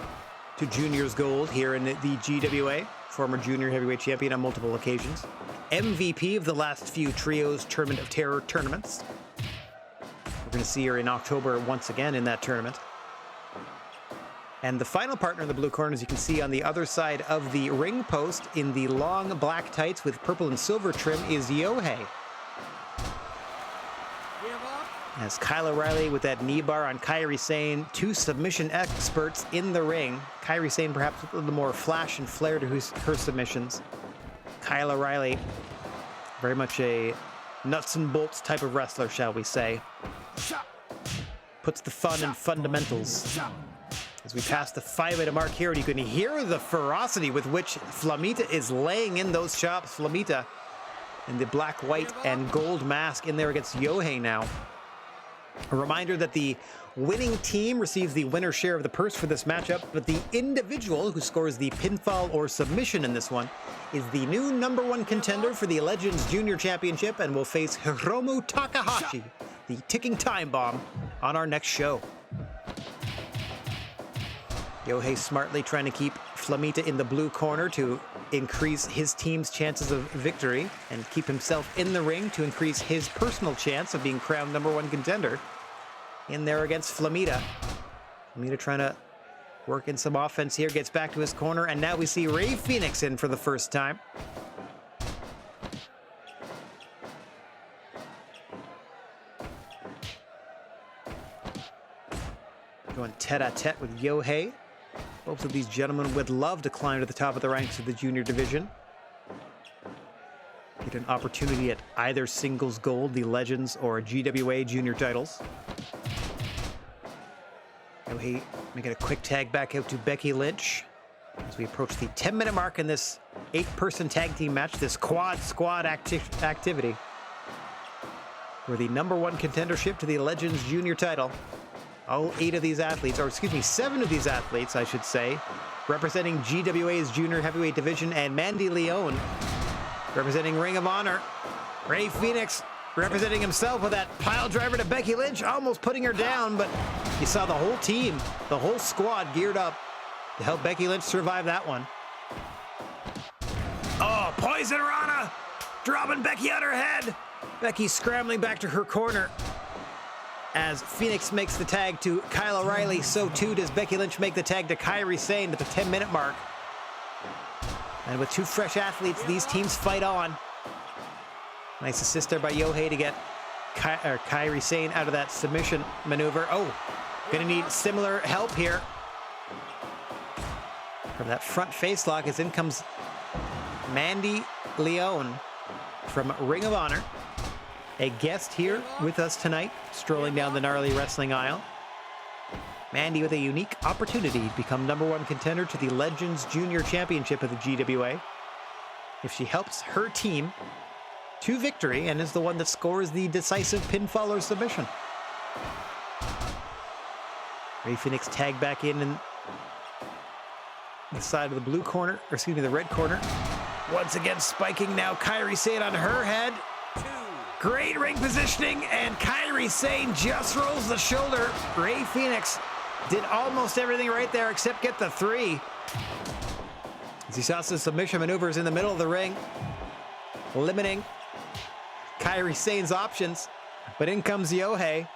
to Juniors Gold here in the GWA, former junior heavyweight champion on multiple occasions, MVP of the last few Trios Tournament of Terror tournaments. We're going to see her in October once again in that tournament. And the final partner in the blue corner, as you can see on the other side of the ring post in the long black tights with purple and silver trim, is Yohei. As Kyle O'Reilly with that knee bar on Kairi Sane, two submission experts in the ring. Kairi Sane perhaps with a little more flash and flair to her submissions. Kyle O'Reilly, very much a nuts and bolts type of wrestler, shall we say. Puts the fun in fundamentals. As we pass the 5-minute mark here, and you can hear the ferocity with which Flamita is laying in those chops. Flamita in the black, white, and gold mask in there against Yohei now. A reminder that the winning team receives the winner's share of the purse for this matchup, but the individual who scores the pinfall or submission in this one is the new #1 contender for the Legends Junior Championship and will face Hiromu Takahashi, the ticking time bomb, on our next show. Yohei smartly trying to keep Flamita in the blue corner to increase his team's chances of victory and keep himself in the ring to increase his personal chance of being crowned #1 contender. In there against Flamita. Flamita trying to work in some offense here, gets back to his corner, and now we see Rey Fénix in for the first time. Going tete-a-tete with Yohei. Both of these gentlemen would love to climb to the top of the ranks of the junior division. Get an opportunity at either singles gold, the Legends, or GWA junior titles. Yohei making a quick tag back out to Becky Lynch as we approach the 10-minute mark in this 8-person tag team match, this quad squad activity, for the #1 contendership to the Legends junior title. All 8 of these athletes, or excuse me, 7 of these athletes, I should say, representing GWA's junior heavyweight division, and Mandy Leon representing Ring of Honor. Rey Fénix representing himself with that pile driver to Becky Lynch, almost putting her down, but you saw the whole team, the whole squad geared up to help Becky Lynch survive that one. Oh, Poison Rana dropping Becky on her head. Becky scrambling back to her corner. As Fénix makes the tag to Kyle O'Reilly, so too does Becky Lynch make the tag to Kairi Sane at the 10-minute mark. And with 2 fresh athletes, these teams fight on. Nice assist there by Yohei to get Kairi Sane out of that submission maneuver. Oh, gonna need similar help here. From that front face lock, as in comes Mandy Leon from Ring of Honor. A guest here with us tonight, strolling down the gnarly wrestling aisle. Mandy with a unique opportunity to become #1 contender to the Legends Junior Championship of the GWA. If she helps her team to victory and is the one that scores the decisive pinfall or submission. Rey Fénix tagged back in the side of the blue corner, or excuse me, the red corner. Once again spiking now Kairi Sane on her head. Great ring positioning, and Kairi Sane just rolls the shoulder. Rey Fénix did almost everything right there except get the 3. As he saw some submission maneuvers in the middle of the ring, limiting Kairi Sane's options. But in comes Yohei.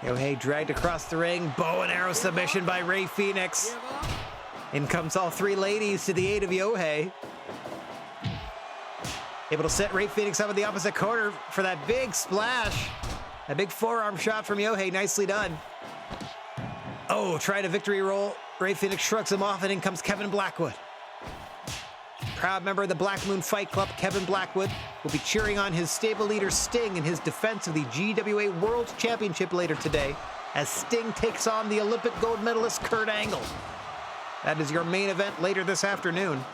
Yohei dragged across the ring. Bow and arrow submission by Rey Fénix.
In comes all three ladies to the aid of Yohei. Able to set Ray Phoenix up in the opposite corner for that big splash. A big forearm shot from Yohei. Nicely done. Oh, tried a victory roll. Ray Phoenix shrugs him off, and in comes Kevin Blackwood. Proud member of the Black Moon Fight Club, Kevin Blackwood will be cheering on his stable leader Sting in his defense of the GWA World Championship later today, as Sting takes on the Olympic gold medalist Kurt Angle. That is your main event later this afternoon.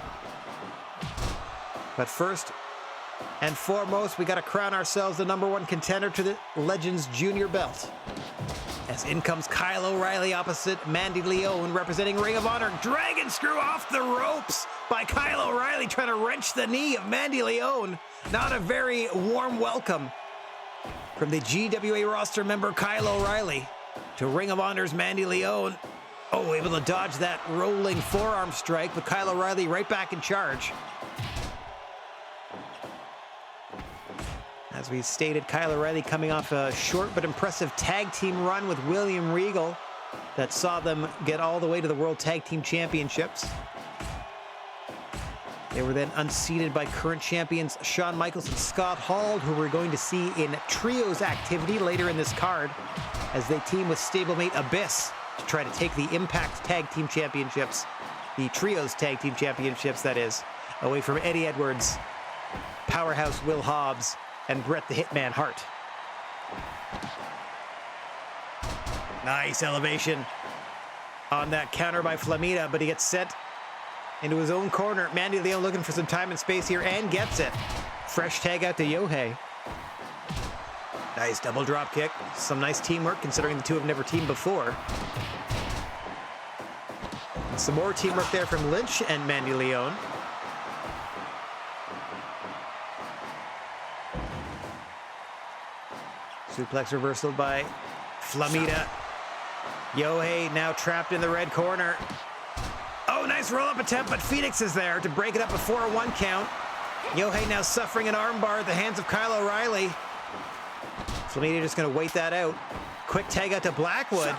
But first and foremost, we got to crown ourselves the #1 contender to the Legends Junior belt. As in comes Kyle O'Reilly opposite Mandy Leone, representing Ring of Honor. Dragon screw off the ropes by Kyle O'Reilly, trying to wrench the knee of Mandy Leone. Not a very warm welcome from the GWA roster member Kyle O'Reilly to Ring of Honor's Mandy Leone. Oh, able to dodge that rolling forearm strike, but Kyle O'Reilly right back in charge. As we stated, Kyle O'Reilly coming off a short but impressive tag team run with William Regal that saw them get all the way to the World Tag Team Championships. They were then unseated by current champions Shawn Michaels and Scott Hall, who we're going to see in trios activity later in this card as they team with stablemate Abyss to try to take the Impact Tag Team Championships, the Trios Tag Team Championships, that is, away from Eddie Edwards, Powerhouse Will Hobbs, and Bret the Hitman Hart. Nice elevation on that counter by Flamita, but he gets sent into his own corner. Mandy Leone looking for some time and space here and gets it. Fresh tag out to Yohei. Nice double drop kick. Some nice teamwork considering the two have never teamed before. Some more teamwork there from Lynch and Mandy Leone. Suplex reversal by Flamita. Yohei now trapped in the red corner. Oh, nice roll-up attempt, but Phoenix is there to break it up before a 1 count. Yohei now suffering an armbar at the hands of Kyle O'Reilly. Flamita just going to wait that out. Quick tag out to Blackwood.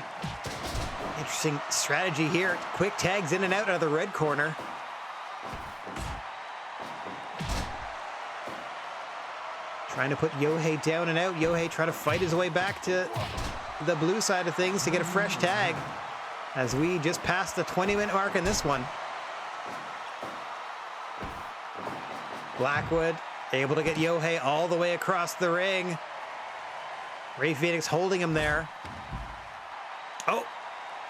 Interesting strategy here. Quick tags in and out of the red corner. Trying to put Yohei down and out. Yohei trying to fight his way back to the blue side of things to get a fresh tag as we just passed the 20-minute mark in this one. Blackwood able to get Yohei all the way across the ring. Ray Phoenix holding him there. Oh,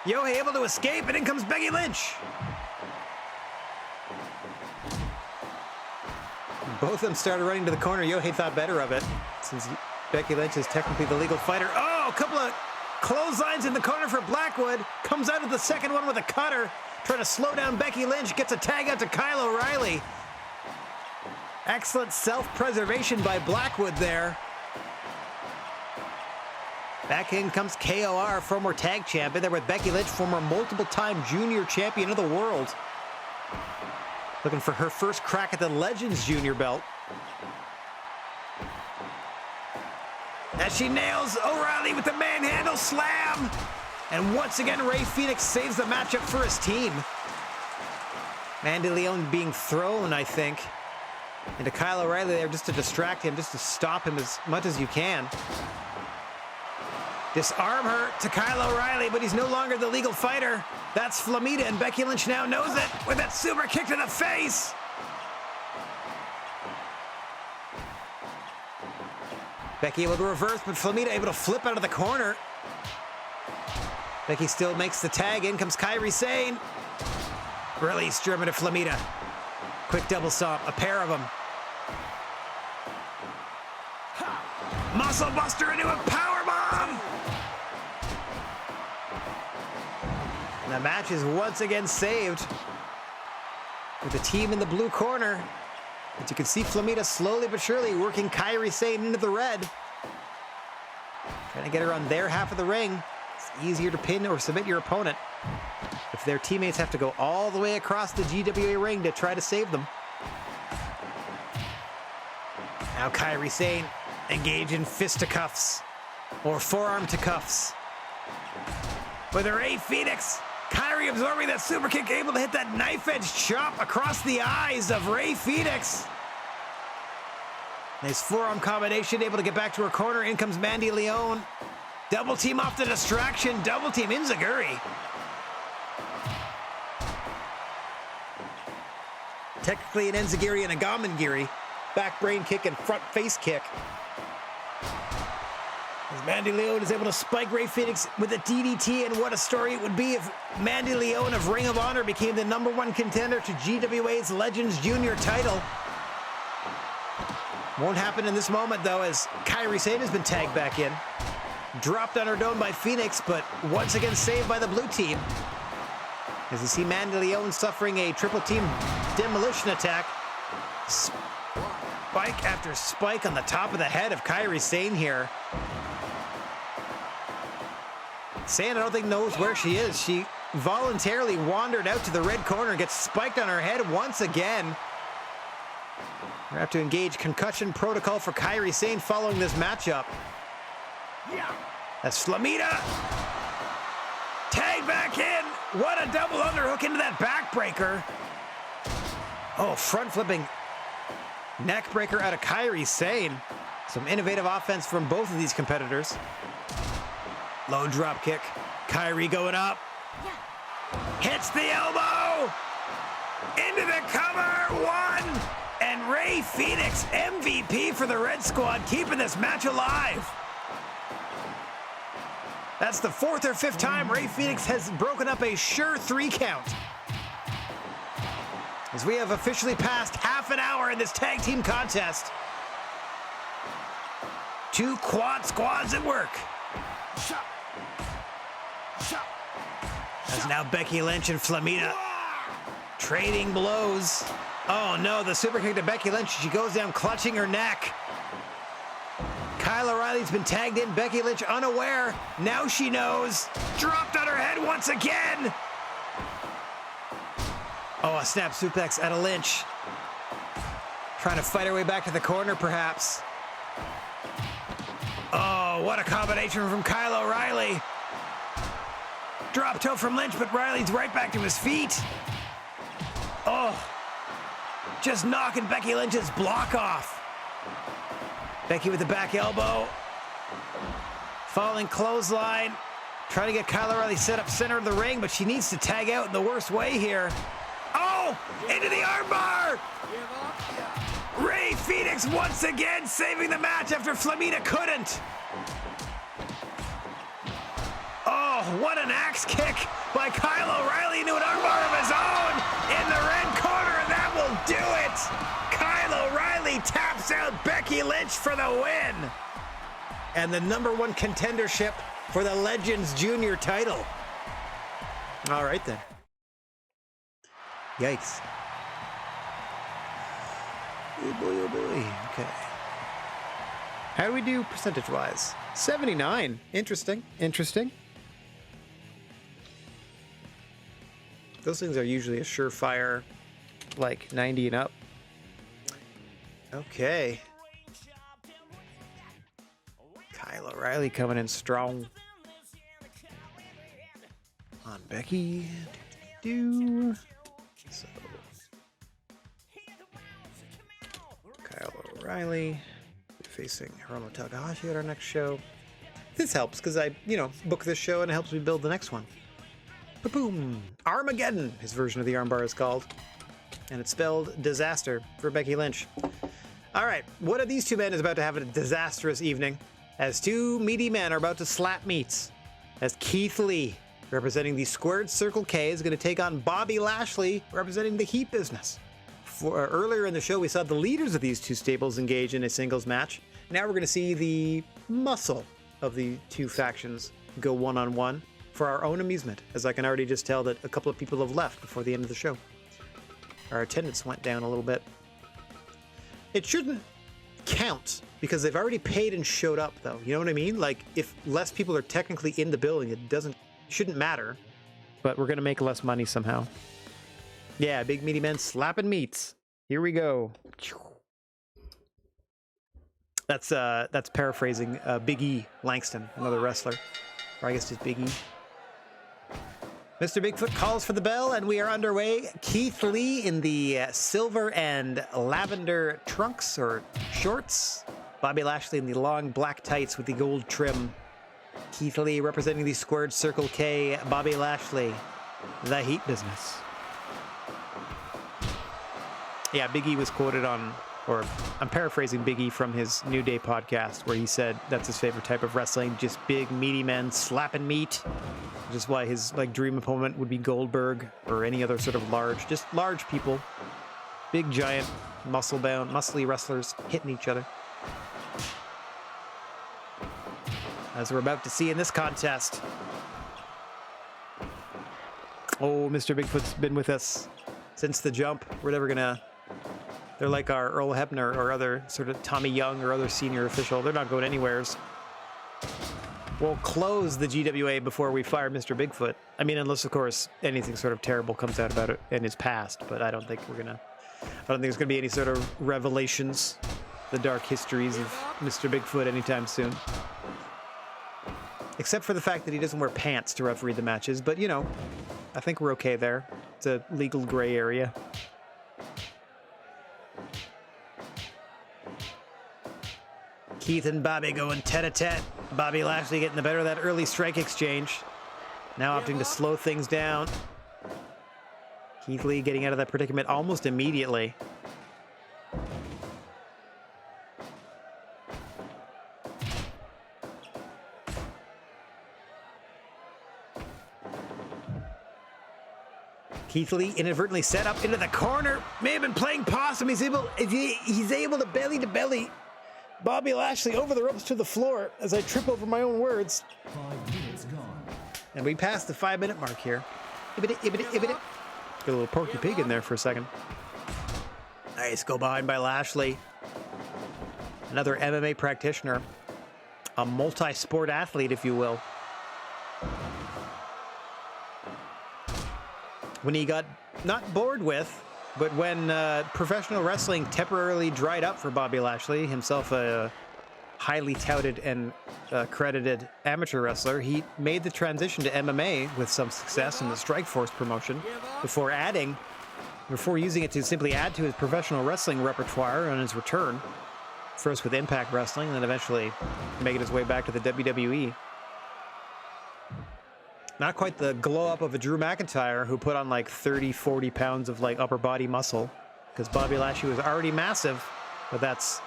Yohei able to escape, and in comes Becky Lynch. Both of them started running to the corner. Yohei thought better of it, since Becky Lynch is technically the legal fighter. Oh, a couple of clotheslines in the corner for Blackwood. Comes out of the second one with a cutter. Trying to slow down Becky Lynch. Gets a tag out to Kyle O'Reilly. Excellent self-preservation by Blackwood there. Back in comes KOR, former tag champion. There with Becky Lynch, former multiple-time junior champion of the world. Looking for her first crack at the Legends Junior belt. As she nails O'Reilly with the manhandle slam. And once again, Ray Phoenix saves the matchup for his team. Mandy Leone being thrown, I think, into Kyle O'Reilly there just to distract him, just to stop him as much as you can. Disarm her to Kyle O'Reilly, but he's no longer the legal fighter. That's Flamita, and Becky Lynch now knows it with that super kick to the face. Becky able to reverse, but Flamita able to flip out of the corner. Becky still makes the tag. In comes Kairi Sane. Release German to Flamita. Quick double stomp, a pair of them. Muscle buster into a power bomb. And the match is once again saved with the team in the blue corner. As you can see, Flamita slowly but surely working Kairi Sane into the red. Trying to get her on their half of the ring. It's easier to pin or submit your opponent if their teammates have to go all the way across the GWA ring to try to save them. Now Kairi Sane engage in fisticuffs or forearm to cuffs with Ray Phoenix Kyrie absorbing that super kick, able to hit that knife edge chop across the eyes of Ray Phoenix. Nice forearm combination, able to get back to her corner. In comes Mandy Leone. Double team off the distraction. Double team Enziguri. Technically an Enziguri and a Gamengiri. Back brain kick and front face kick. As Mandy Leone is able to spike Ray Phoenix with a DDT, and what a story it would be if Mandy Leone of Ring of Honor became the #1 contender to GWA's Legends Junior title. Won't happen in this moment, though, as Kyrie Sane has been tagged back in. Dropped on her dome by Phoenix, but once again saved by the blue team. As you see Mandy Leone suffering a triple team demolition attack. Spike after spike on the top of the head of Kyrie Sane here. Sane, I don't think knows where she is. She voluntarily wandered out to the red corner and gets spiked on her head once again. We have to engage concussion protocol for Kyrie Sane following this matchup. That's Flamita. Tag back in. What a double underhook into that backbreaker. Oh, front flipping neck breaker out of Kyrie Sane. Some innovative offense from both of these competitors. Low drop kick. Kyrie going up. Hits the elbow. Into the cover. One. And Ray Phoenix, MVP for the Red Squad, keeping this match alive. That's the 4th or 5th time Ray Phoenix has broken up a sure 3 count. As we have officially passed half an hour in this tag team contest. 2 quad squads at work. As now Becky Lynch and Flamita trading blows. Oh no, the super kick to Becky Lynch. She goes down clutching her neck. Kyle O'Reilly's been tagged in. Becky Lynch unaware. Now she knows. Dropped on her head once again. Oh, a snap suplex out of Lynch. Trying to fight her way back to the corner, perhaps. Oh, what a combination from Kyle O'Reilly. Drop toe from Lynch, but Riley's right back to his feet. Oh, just knocking Becky Lynch's block off. Becky with the back elbow. Falling clothesline. Trying to get Kyle O'Reilly set up center of the ring, but she needs to tag out in the worst way here. Oh, into the armbar. Ray Phoenix once again saving the match after Flamita couldn't. Oh, what an axe kick by Kyle O'Reilly into an armbar of his own in the red corner, and that will do it. Kyle O'Reilly taps out Becky Lynch for the win. And the #1 contendership for the Legends Junior title. All right, then. Yikes. Oh boy, oh boy. Okay. How do we do percentage-wise? 79. Interesting. Interesting. Those things are usually a surefire, like 90 and up. Okay. Kyle O'Reilly coming in strong. On Becky. So. Kyle O'Reilly facing Hiromu Takahashi at our next show. This helps because I, book this show and it helps me build the next one. Boom! Armageddon, his version of the armbar is called. And it's spelled disaster for Becky Lynch. All right, what are these two men is about to have a disastrous evening as two meaty men are about to slap meats. As Keith Lee, representing the Squared Circle K, is going to take on Bobby Lashley, representing the Heat Business. Earlier in the show, we saw the leaders of these two stables engage in a singles match. Now we're going to see the muscle of the two factions go one-on-one for our own amusement, as I can already just tell that a couple of people have left before the end of the show. Our attendance went down a little bit. It shouldn't count because they've already paid and showed up, though. You know what I mean? Like, if less people are technically in the building, it shouldn't matter. But we're gonna make less money somehow. Yeah, big meaty men slapping meats. Here we go. That's paraphrasing Big E Langston, another wrestler. Or I guess just Big E. Mr. Bigfoot calls for the bell, and we are underway. Keith Lee in the silver and lavender trunks or shorts. Bobby Lashley in the long black tights with the gold trim. Keith Lee representing the squared circle K. Bobby Lashley, the Heat business. Yeah, Big E was quoted on, or I'm paraphrasing Big E from his New Day podcast, where he said that's his favorite type of wrestling, just big, meaty men slapping meat. Which is why his dream opponent would be Goldberg or any other sort of just large people. Big, giant, muscly wrestlers hitting each other. As we're about to see in this contest. Oh, Mr. Bigfoot's been with us since the jump. We're never gonna... They're like our Earl Hebner or other sort of Tommy Young or other senior official. They're not going anywheres. We'll close the GWA before we fire Mr. Bigfoot. I mean, unless, of course, anything sort of terrible comes out about it in his past. But I don't think there's gonna be any sort of revelations, the dark histories of Mr. Bigfoot anytime soon. Except for the fact that he doesn't wear pants to referee the matches. But, you know, I think we're okay there. It's a legal gray area. Keith and Bobby going tete-a-tete. Bobby Lashley getting the better of that early strike exchange. Now opting to slow things down. Keith Lee getting out of that predicament almost immediately. Keith Lee inadvertently set up into the corner. May have been playing possum. He's able to belly to belly Bobby Lashley over the ropes to the floor as I trip over my own words.
5 minutes gone.
And we passed the 5-minute mark here. Ibbity, ibbity, ibbity. Got a little Porky Pig in there for a second. Nice go behind by Lashley. Another MMA practitioner. A multi-sport athlete, if you will. When he got not bored with, but when professional wrestling temporarily dried up for Bobby Lashley, himself a highly touted and credited amateur wrestler, he made the transition to MMA with some success in the Strikeforce promotion before using it to simply add to his professional wrestling repertoire on his return. First with Impact Wrestling, and then eventually making his way back to the WWE. Not quite the glow up of a Drew McIntyre who put on like 30, 40 pounds of like upper body muscle, because Bobby Lashley was already massive, but that's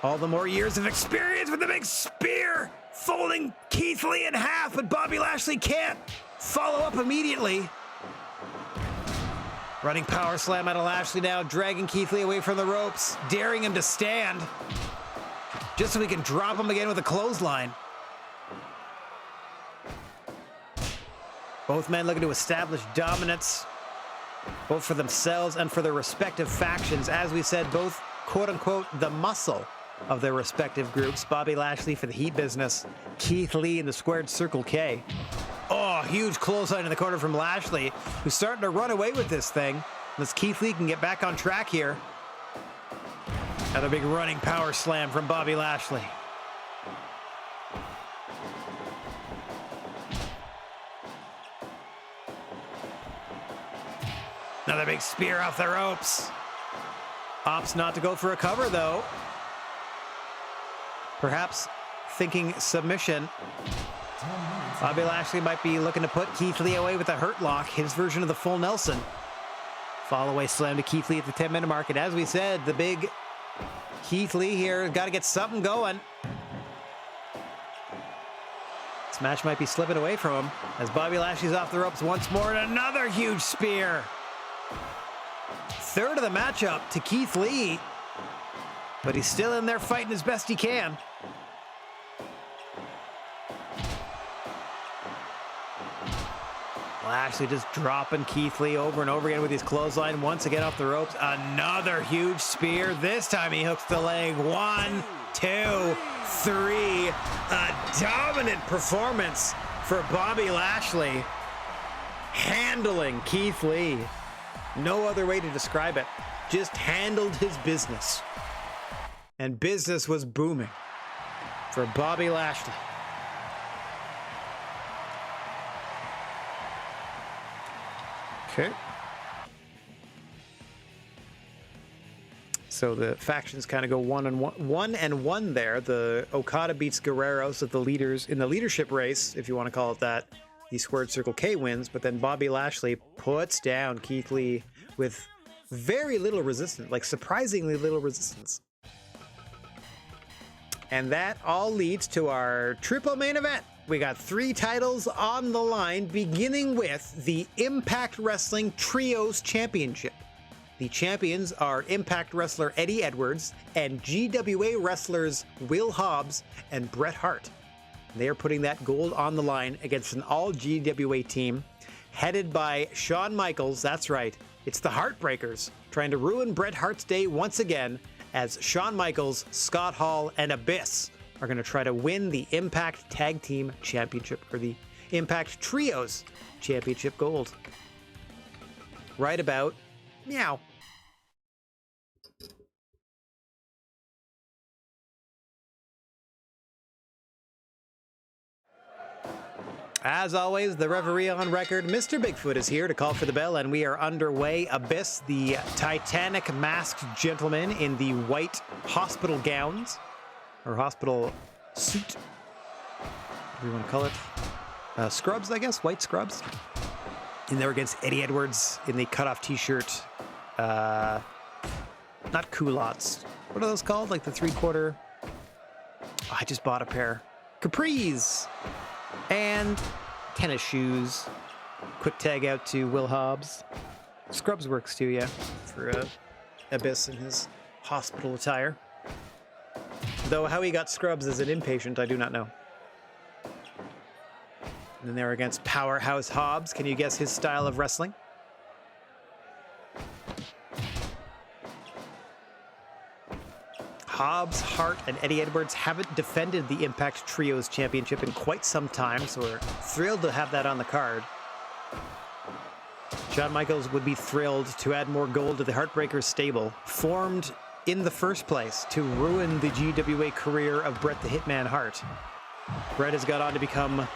all the more years of experience with the big spear folding Keith Lee in half, but Bobby Lashley can't follow up immediately. Running power slam out of Lashley now, dragging Keith Lee away from the ropes, daring him to stand, just so he can drop him again with a clothesline. Both men looking to establish dominance, both for themselves and for their respective factions. As we said, both, quote-unquote, the muscle of their respective groups. Bobby Lashley for the Heat business, Keith Lee in the Squared Circle K. Oh, huge clothesline in the corner from Lashley, who's starting to run away with this thing. Unless Keith Lee can get back on track here. Another big running power slam from Bobby Lashley. Another big spear off the ropes. Opts not to go for a cover, though. Perhaps thinking submission. Bobby Lashley might be looking to put Keith Lee away with a hurt lock, his version of the full Nelson. Fall-away slam to Keith Lee at the 10-minute mark. And as we said, the big Keith Lee here has got to get something going. This match might be slipping away from him as Bobby Lashley's off the ropes once more, and another huge spear. Third of the matchup to Keith Lee, but he's still in there fighting as best he can. Lashley just dropping Keith Lee over and over again with his clothesline. Once again off the ropes. Another huge spear. This time he hooks the leg. 1, 2, 3. A dominant performance for Bobby Lashley. Handling Keith Lee. No other way to describe it. Just handled his business. And business was booming for Bobby Lashley. Okay. So the factions kind of go one and one there. The Okada beats Guerrero, so the leaders in the leadership race, if you want to call it that. The Squared Circle K wins, but then Bobby Lashley puts down Keith Lee with very little resistance, like surprisingly little resistance. And that all leads to our triple main event. We got 3 titles on the line, beginning with the Impact Wrestling Trios Championship. The champions are Impact wrestler Eddie Edwards and GWA wrestlers Will Hobbs and Bret Hart. They are putting that gold on the line against an all GWA team headed by Shawn Michaels. That's right, it's the Heartbreakers trying to ruin Bret Hart's day once again, as Shawn Michaels, Scott Hall, and Abyss are going to try to win the Impact Tag Team Championship, or the Impact Trios Championship gold. Right about meow. As always, the referee on record, Mr. Bigfoot, is here to call for the bell, and we are underway. Abyss, the Titanic masked gentleman in the white hospital gowns, or hospital suit, what do you want to call it? Scrubs, I guess, white scrubs. In there against Eddie Edwards in the cutoff t-shirt, not culottes. What are those called? Like the 3/4? Oh, I just bought a pair. Capris! And tennis shoes. Quick tag out to Will Hobbs. Scrubs works too, yeah, for Abyss in his hospital attire. Though how he got scrubs as an inpatient, I do not know. And then they're against Powerhouse Hobbs. Can you guess his style of wrestling? Hobbs, Hart, and Eddie Edwards haven't defended the Impact Trios Championship in quite some time, so we're thrilled to have that on the card. Shawn Michaels would be thrilled to add more gold to the Heartbreakers stable, formed in the first place to ruin the GWA career of Bret the Hitman Hart. Bret has got on to become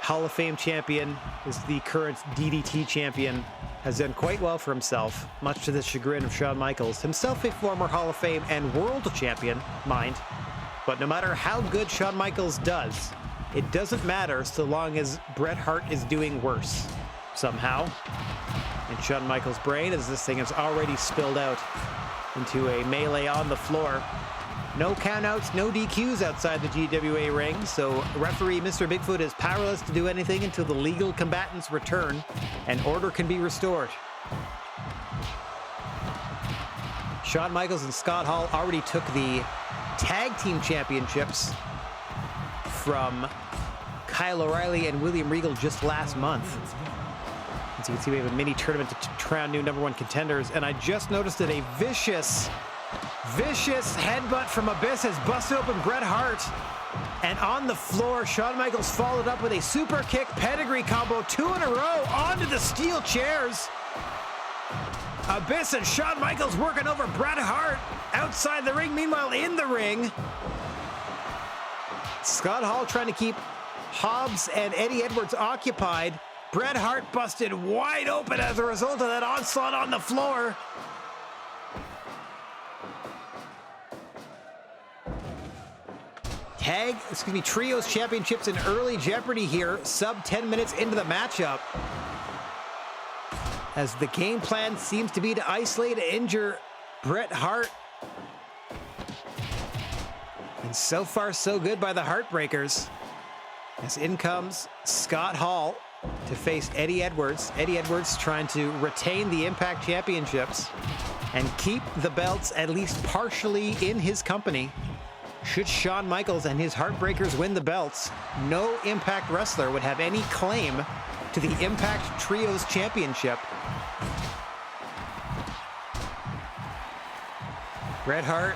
Hall of Fame champion, is the current DDT champion, has done quite well for himself, much to the chagrin of Shawn Michaels, himself a former Hall of Fame and world champion, mind. But no matter how good Shawn Michaels does, it doesn't matter so long as Bret Hart is doing worse, somehow. In Shawn Michaels' brain, as this thing has already spilled out into a melee on the floor. No countouts, no DQs outside the GWA ring, so referee Mr. Bigfoot is powerless to do anything until the legal combatants return and order can be restored. Shawn Michaels and Scott Hall already took the tag team championships from Kyle O'Reilly and William Regal just last month. As you can see, we have a mini tournament to crown new #1 contenders, and I just noticed that a vicious headbutt from Abyss has busted open Bret Hart. And on the floor, Shawn Michaels followed up with a super kick pedigree combo, 2 in a row, onto the steel chairs. Abyss and Shawn Michaels working over Bret Hart outside the ring. Meanwhile, in the ring, Scott Hall trying to keep Hobbs and Eddie Edwards occupied. Bret Hart busted wide open as a result of that onslaught on the floor. Trios championships in early jeopardy here, sub 10 minutes into the matchup. As the game plan seems to be to isolate and injure Bret Hart. And so far, so good by the Heartbreakers. As in comes Scott Hall to face Eddie Edwards. Eddie Edwards trying to retain the Impact Championships and keep the belts at least partially in his company. Should Shawn Michaels and his Heartbreakers win the belts, no Impact wrestler would have any claim to the Impact Trios Championship. Bret Hart,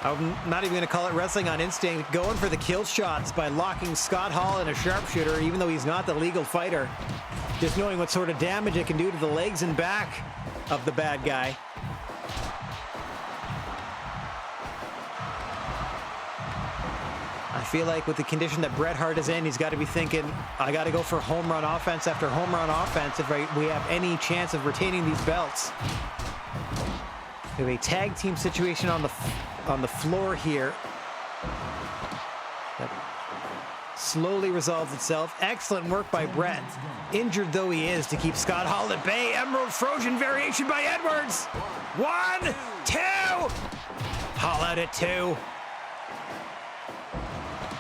I'm not even going to call it wrestling on instinct, going for the kill shots by locking Scott Hall in a sharpshooter, even though he's not the legal fighter. Just knowing what sort of damage it can do to the legs and back of the bad guy. I feel like with the condition that Bret Hart is in, he's got to be thinking, I got to go for home run offense after home run offense if we have any chance of retaining these belts. We have a tag team situation on the floor here that slowly resolves itself. Excellent work by Bret, injured though he is, to keep Scott Hall at bay. Emerald Frozen variation by Edwards. 1, 2. Hall out at 2.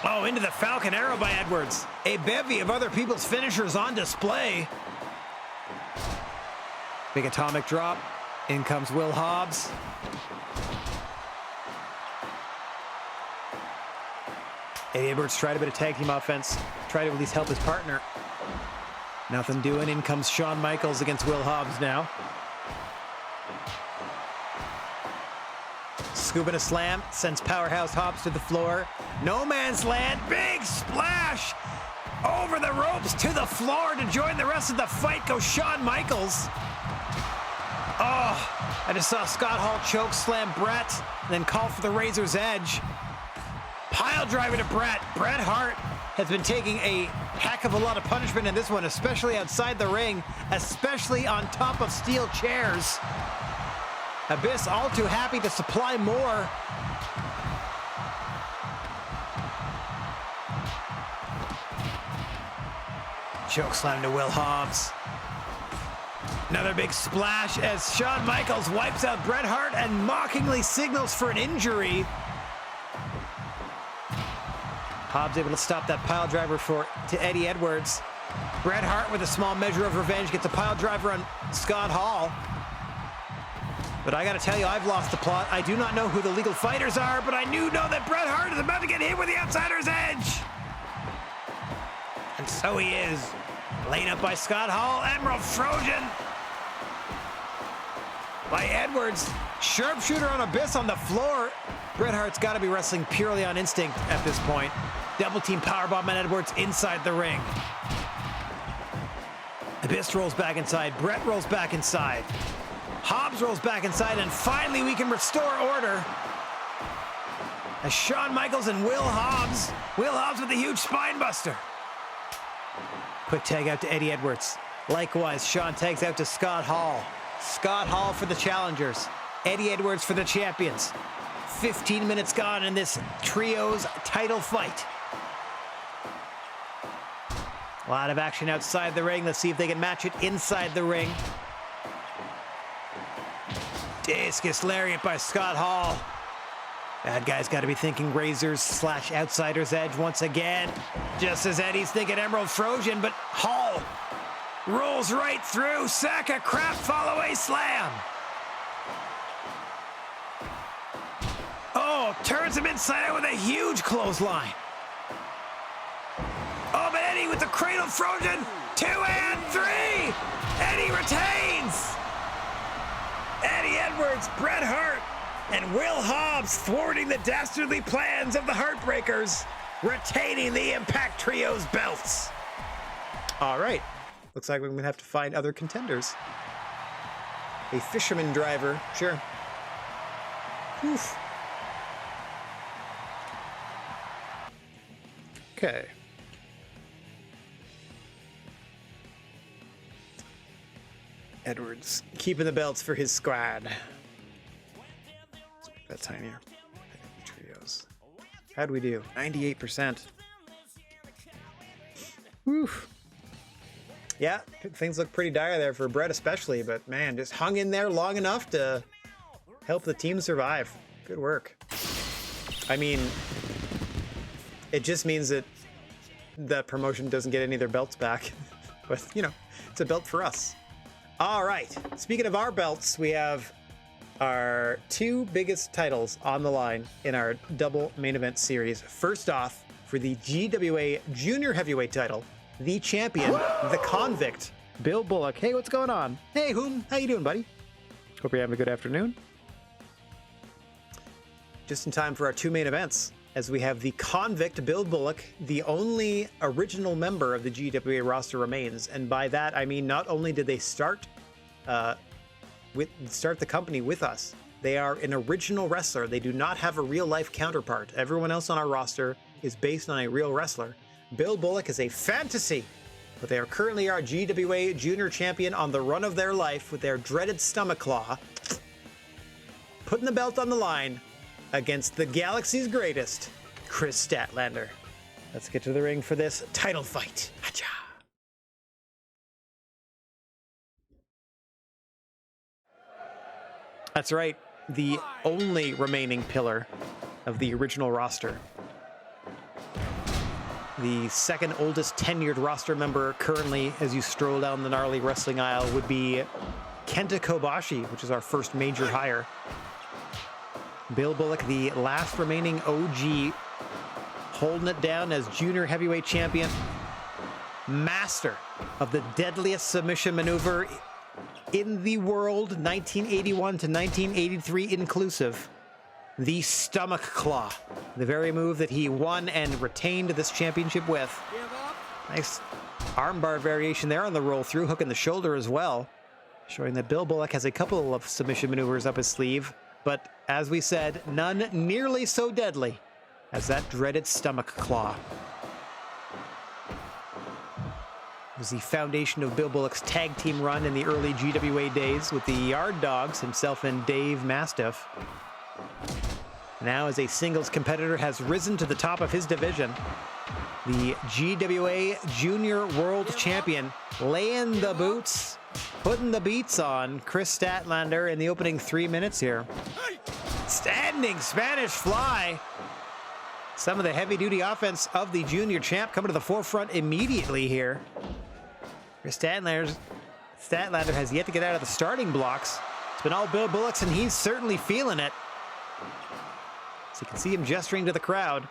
Oh, into the Falcon Arrow by Edwards. A bevy of other people's finishers on display. Big atomic drop. In comes Will Hobbs. Eddie Edwards tried a bit of tag team offense. Tried to at least help his partner. Nothing doing. In comes Shawn Michaels against Will Hobbs now. Scooping a slam, sends Powerhouse Hobbs to the floor. No man's land, big splash! Over the ropes to the floor to join the rest of the fight goes Shawn Michaels. Oh, I just saw Scott Hall choke slam Bret, then call for the Razor's Edge. Pile driver to Bret. Bret Hart has been taking a heck of a lot of punishment in this one, especially outside the ring, especially on top of steel chairs. Abyss all too happy to supply more. Choke slam to Will Hobbs. Another big splash as Shawn Michaels wipes out Bret Hart and mockingly signals for an injury. Hobbs able to stop that pile driver to Eddie Edwards. Bret Hart with a small measure of revenge gets a pile driver on Scott Hall. But I gotta tell you, I've lost the plot. I do not know who the legal fighters are, but I do know that Bret Hart is about to get hit with the outsider's edge. And so he is. Laid up by Scott Hall. Emerald Frozen by Edwards. Sharpshooter on Abyss on the floor. Bret Hart's got to be wrestling purely on instinct at this point. Double team powerbomb on Edwards inside the ring. Abyss rolls back inside. Bret rolls back inside. Hobbs rolls back inside, and finally we can restore order. As Shawn Michaels and Will Hobbs with a huge spine buster. Quick tag out to Eddie Edwards. Likewise, Shawn tags out to Scott Hall. Scott Hall for the challengers. Eddie Edwards for the champions. 15 minutes gone in this trio's title fight. A lot of action outside the ring. Let's see if they can match it inside the ring. Discus lariat by Scott Hall. Bad guy's got to be thinking Razors / Outsider's Edge once again. Just as Eddie's thinking Emerald Frozen, but Hall rolls right through. Sack of crap, fall away slam. Oh, turns him inside out with a huge clothesline. Oh, but Eddie with the cradle Frozen. 2 and 3. Eddie retains. Eddie Edwards, Bret Hart, and Will Hobbs thwarting the dastardly plans of the Heartbreakers, retaining the Impact Trio's belts.
All right. Looks like we're going to have to find other contenders. A fisherman driver, sure. Oof. Okay. Edwards keeping the belts for his squad. Let's make that tinier. Trios. How'd we do? 98%. Oof. Yeah, things look pretty dire there for Bret especially, but man, just hung in there long enough to help the team survive. Good work. I mean, it just means that the promotion doesn't get any of their belts back. But, you know, it's a belt for us. All right, speaking of our belts, we have our 2 biggest titles on the line in our double main event series. First off, for the GWA Junior Heavyweight title, the champion, the convict, Bill Bullock. Hey, what's going on? Hey, Hoom, how you doing, buddy? Hope you're having a good afternoon. Just in time for our 2 main events, as we have the convict Bill Bullock, the only original member of the GWA roster remains. And by that, I mean not only did they start the company with us, they are an original wrestler. They do not have a real life counterpart. Everyone else on our roster is based on a real wrestler, Bill Bullock is a fantasy, but they are currently our GWA Junior Champion on the run of their life with their dreaded stomach claw, putting the belt on the line against the Galaxy's greatest, Chris Statlander. Let's get to the ring for this title fight. Hacha. That's right, the only remaining pillar of the original roster. The second oldest tenured roster member currently, as you stroll down the gnarly wrestling aisle, would be Kenta Kobashi, which is our first major hire. Bill Bullock, the last remaining OG, holding it down as junior heavyweight champion, master of the deadliest submission maneuver in the world, 1981 to 1983 inclusive, the stomach claw, the very move that he won and retained this championship with. Nice armbar variation there on the roll through, hooking the shoulder as well, showing that Bill Bullock has a couple of submission maneuvers up his sleeve, but as we said, none nearly so deadly as that dreaded stomach claw. It was the foundation of Bill Bullock's tag team run in the early GWA days with the Yard Dogs, himself and Dave Mastiff. Now, as a singles competitor, has risen to the top of his division. The GWA Junior World Champion, laying the boots, putting the beats on Chris Statlander in the opening 3 minutes here. Standing Spanish Fly. Some of the heavy-duty offense of the junior champ coming to the forefront immediately here. Chris Statlander has yet to get out of the starting blocks. It's been all Bill Bullock's, and he's certainly feeling it. So you can see him gesturing to the crowd.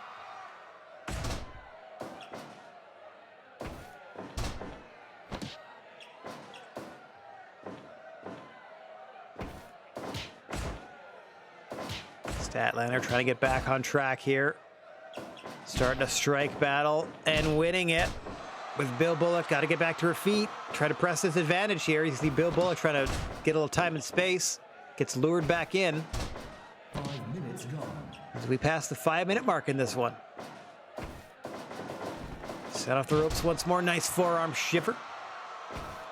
Statlander trying to get back on track here. Starting a strike battle and winning it. With Bill Bullock, got to get back to her feet. Try to press his advantage here. You see Bill Bullock trying to get a little time and space. Gets lured back in.
5 minutes gone.
As we pass the 5-minute mark in this one. Set off the ropes once more. Nice forearm shiver.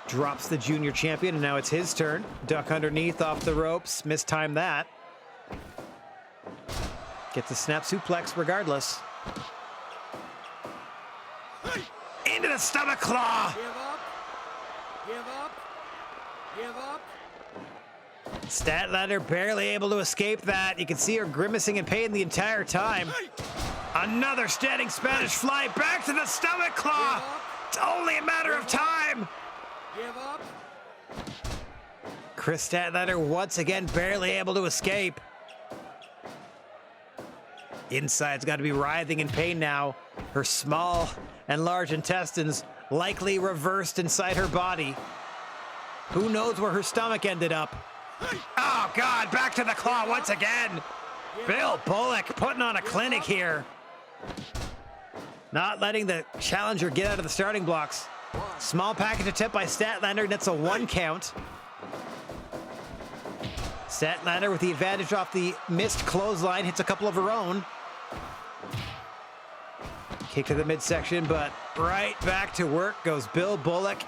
Drops the junior champion, and now it's his turn. Duck underneath off the ropes. Mistime that. Gets a snap suplex regardless. Into the stomach claw.
Give up. Give up. Give up.
Statlander barely able to escape that. You can see her grimacing in pain the entire time. Another standing Spanish Fly back to the stomach claw. It's only a matter of time.
Give up.
Chris Statlander once again barely able to escape. Inside's got to be writhing in pain now. Her small and large intestines likely reversed inside her body. Who knows where her stomach ended up? Oh, God, back to the claw once again. Bill Bullock putting on a clinic here. Not letting the challenger get out of the starting blocks. Small package attempt by Statlander, and it's a 1 count. Statlander with the advantage off the missed clothesline, hits a couple of her own. Kick to the midsection, but right back to work goes Bill Bullock.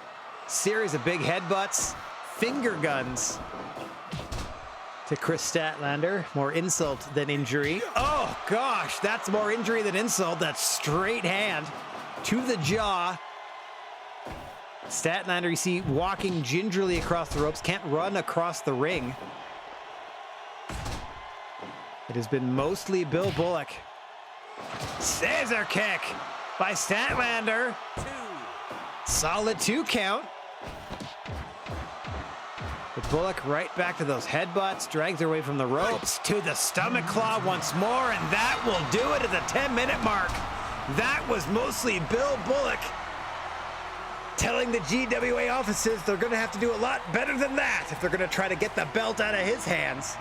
Series of big headbutts, finger guns to Chris Statlander. More insult than injury. Oh gosh, that's more injury than insult. That straight hand to the jaw. Statlander, you see, walking gingerly across the ropes, can't run across the ring. It has been mostly Bill Bullock. Scissor kick by Statlander. Solid 2 count. But Bullock right back to those headbutts, drags her away from the ropes to the stomach claw once more, and that will do it at the 10-minute mark. That was mostly Bill Bullock telling the GWA offices they're going to have to do a lot better than that if they're going to try to get the belt out of his hands.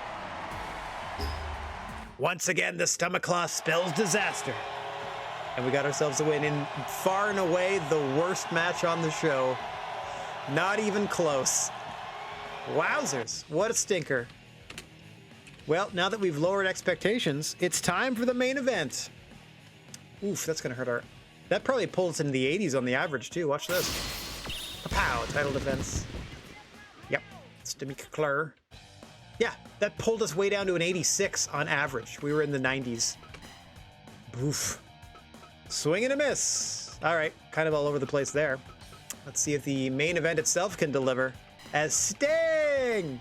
Once again, the stomach claw spells disaster. And we got ourselves a win in far and away the worst match on the show. Not even close. Wowzers, what a stinker. Well, now that we've lowered expectations, it's time for the main event.
Oof, that's gonna hurt our... That probably pulled us into the 80s on the average, too. Watch this. Pow, title defense. Yep, Stimmy Klur. Yeah, that pulled us way down to an 86 on average. We were in the 90s. Oof. Swing and a miss. All right, kind of all over the place there. Let's see if the main event itself can deliver. As Sting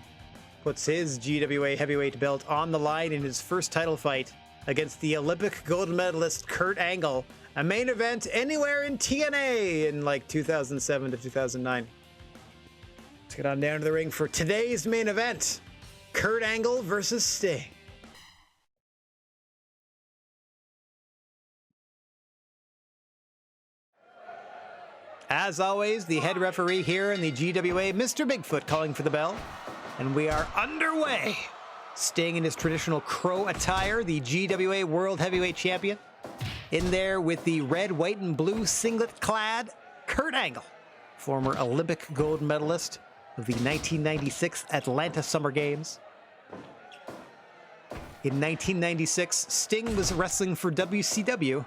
puts his GWA heavyweight belt on the line in his first title fight against the Olympic gold medalist Kurt Angle. A main event anywhere in TNA in like 2007 to 2009. Let's get on down to the ring for today's main event. Kurt Angle versus Sting. As always, the head referee here in the GWA, Mr. Bigfoot, calling for the bell. And we are underway. Sting in his traditional crow attire, the GWA World Heavyweight Champion. In there with the red, white, and blue singlet-clad Kurt Angle, former Olympic gold medalist of the 1996 Atlanta Summer Games. In 1996, Sting was wrestling for WCW,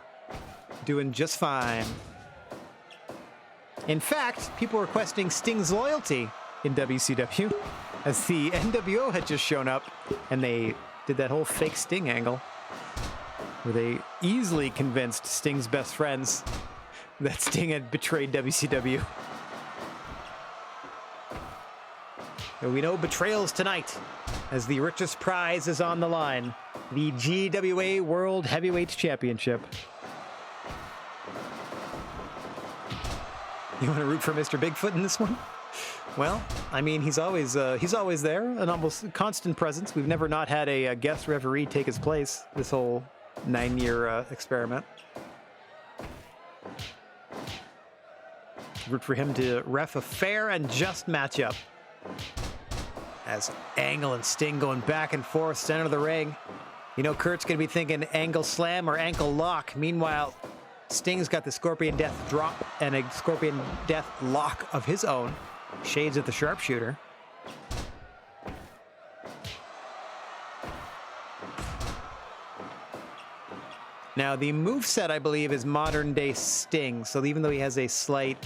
doing just fine. In fact, people were questioning Sting's loyalty in WCW, as the NWO had just shown up, and they did that whole fake Sting angle, where they easily convinced Sting's best friends that Sting had betrayed WCW. So we know betrayals tonight, as the richest prize is on the line, the GWA World Heavyweight Championship. You want to root for Mr. Bigfoot in this one? Well, I mean, he's always there, an almost constant presence. We've never not had a guest referee take his place this whole 9-year experiment. Root for him to ref a fair and just matchup. As Angle and Sting going back and forth, center of the ring. You know, Kurt's going to be thinking angle slam or ankle lock. Meanwhile, Sting's got the Scorpion Death drop and a Scorpion Death lock of his own. Shades of the sharpshooter. Now, the moveset, I believe, is modern-day Sting. So even though he has a slightly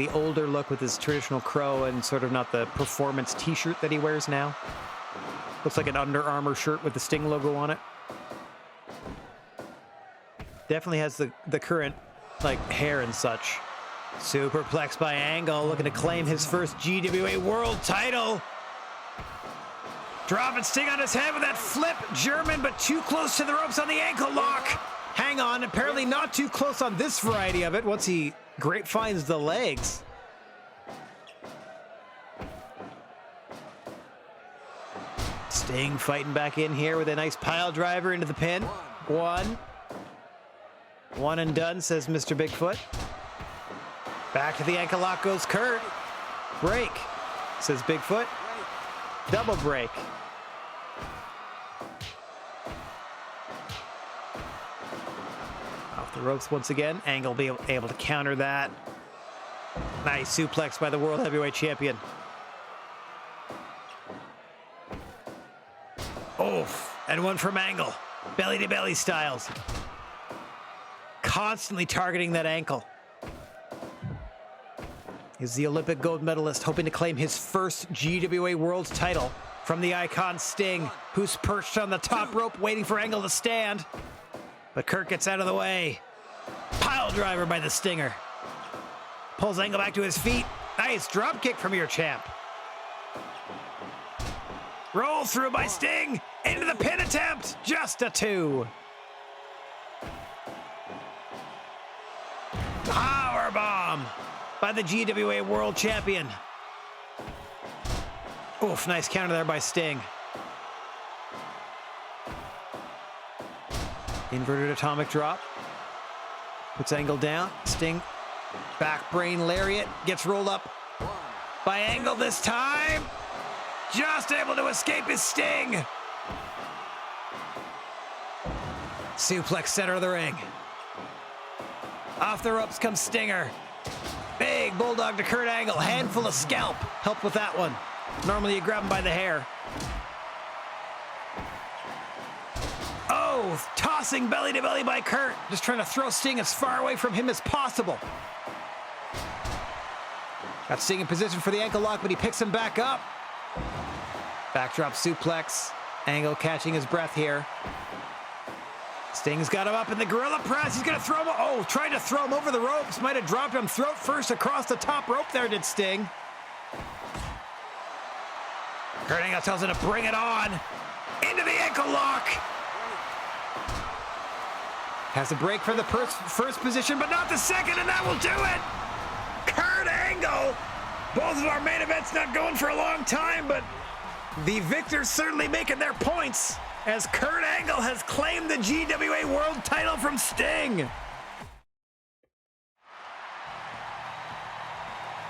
older look with his traditional crow and sort of not the performance t-shirt that he wears now. Looks like an Under Armour shirt with the Sting logo on it. Definitely has the current, like, hair and such. Superplex by Angle, looking to claim his first GWA World title. Dropping Sting on his head with that flip. German, but too close to the ropes on the ankle lock. Hang on, apparently not too close on this variety of it once he grapevines the legs. Sting fighting back in here with a nice pile driver into the pin. One and done, says Mr. Bigfoot. Back to the ankle lock goes Kurt. Break, says Bigfoot. Double break. Off the ropes once again. Angle be able to counter that. Nice suplex by the World Heavyweight Champion. Oof. And one from Angle. Belly to belly styles. Constantly targeting that ankle. Is the Olympic gold medalist hoping to claim his first GWA World title from the icon Sting, who's perched on the top rope waiting for Angle to stand. But Kurt gets out of the way. Pile driver by the Stinger. Pulls Angle back to his feet. Nice drop kick from your champ. Roll through by Sting. Into the pin attempt. Just a 2. Powerbomb by the GWA World Champion. Oof, nice counter there by Sting. Inverted atomic drop. Puts Angle down. Sting, back brain lariat, gets rolled up by Angle this time. Just able to escape his Sting. Suplex center of the ring. Off the ropes comes Stinger. Big bulldog to Kurt Angle. Handful of scalp. Help with that one. Normally you grab him by the hair. Oh,
Oh, tossing belly to belly by Kurt. Just trying to throw Sting as far away from him as possible. Got Sting in position for the ankle lock, but he picks him back up. Backdrop suplex. Angle catching his breath here. Sting's got him up in the gorilla press. He's going to throw him. Oh, trying to throw him over the ropes. Might have dropped him throat first across the top rope there, did Sting. Kurt Angle tells him to bring it on. Into the ankle lock. Has a break for the first position, but not the second, and that will do it. Kurt Angle. Both of our main events not going for a long time, but the victors certainly making their points as Kurt Angle has claimed the GWA World title from Sting.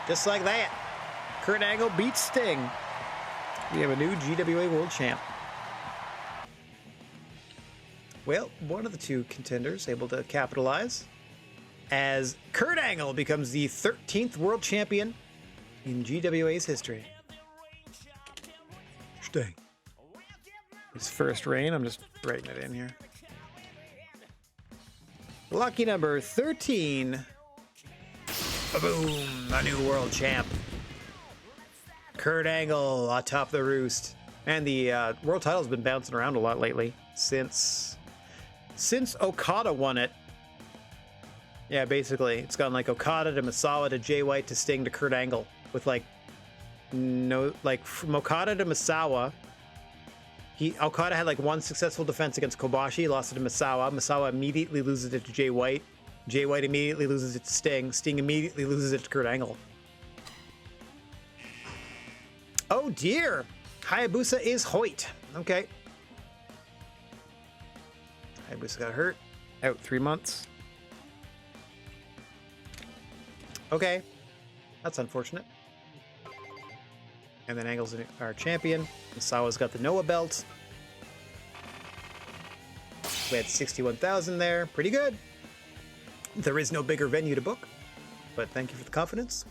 Just like that, Kurt Angle beats Sting. We have a new GWA World Champ. Well, one of the two contenders able to capitalize as Kurt Angle becomes the 13th World Champion in GWA's history. Sting. His first reign, I'm just writing it in here. Lucky number 13. Boom, a new world champ. Kurt Angle atop the roost. And the world title's been bouncing around a lot lately since Okada won it. Yeah, basically, it's gone like Okada to Misawa to Jay White to Sting to Kurt Angle with from Okada to Misawa. Okada had like one successful defense against Kobashi, lost it to Misawa. Misawa immediately loses it to Jay White. Jay White immediately loses it to Sting. Sting immediately loses it to Kurt Angle. Oh dear! Hayabusa is Hoyt. Okay. Hayabusa got hurt. Out 3 months. Okay. That's unfortunate. And then Angle's our champion. Misawa's got the Noah belt. We had 61,000 there. Pretty good. There is no bigger venue to book, but thank you for the confidence.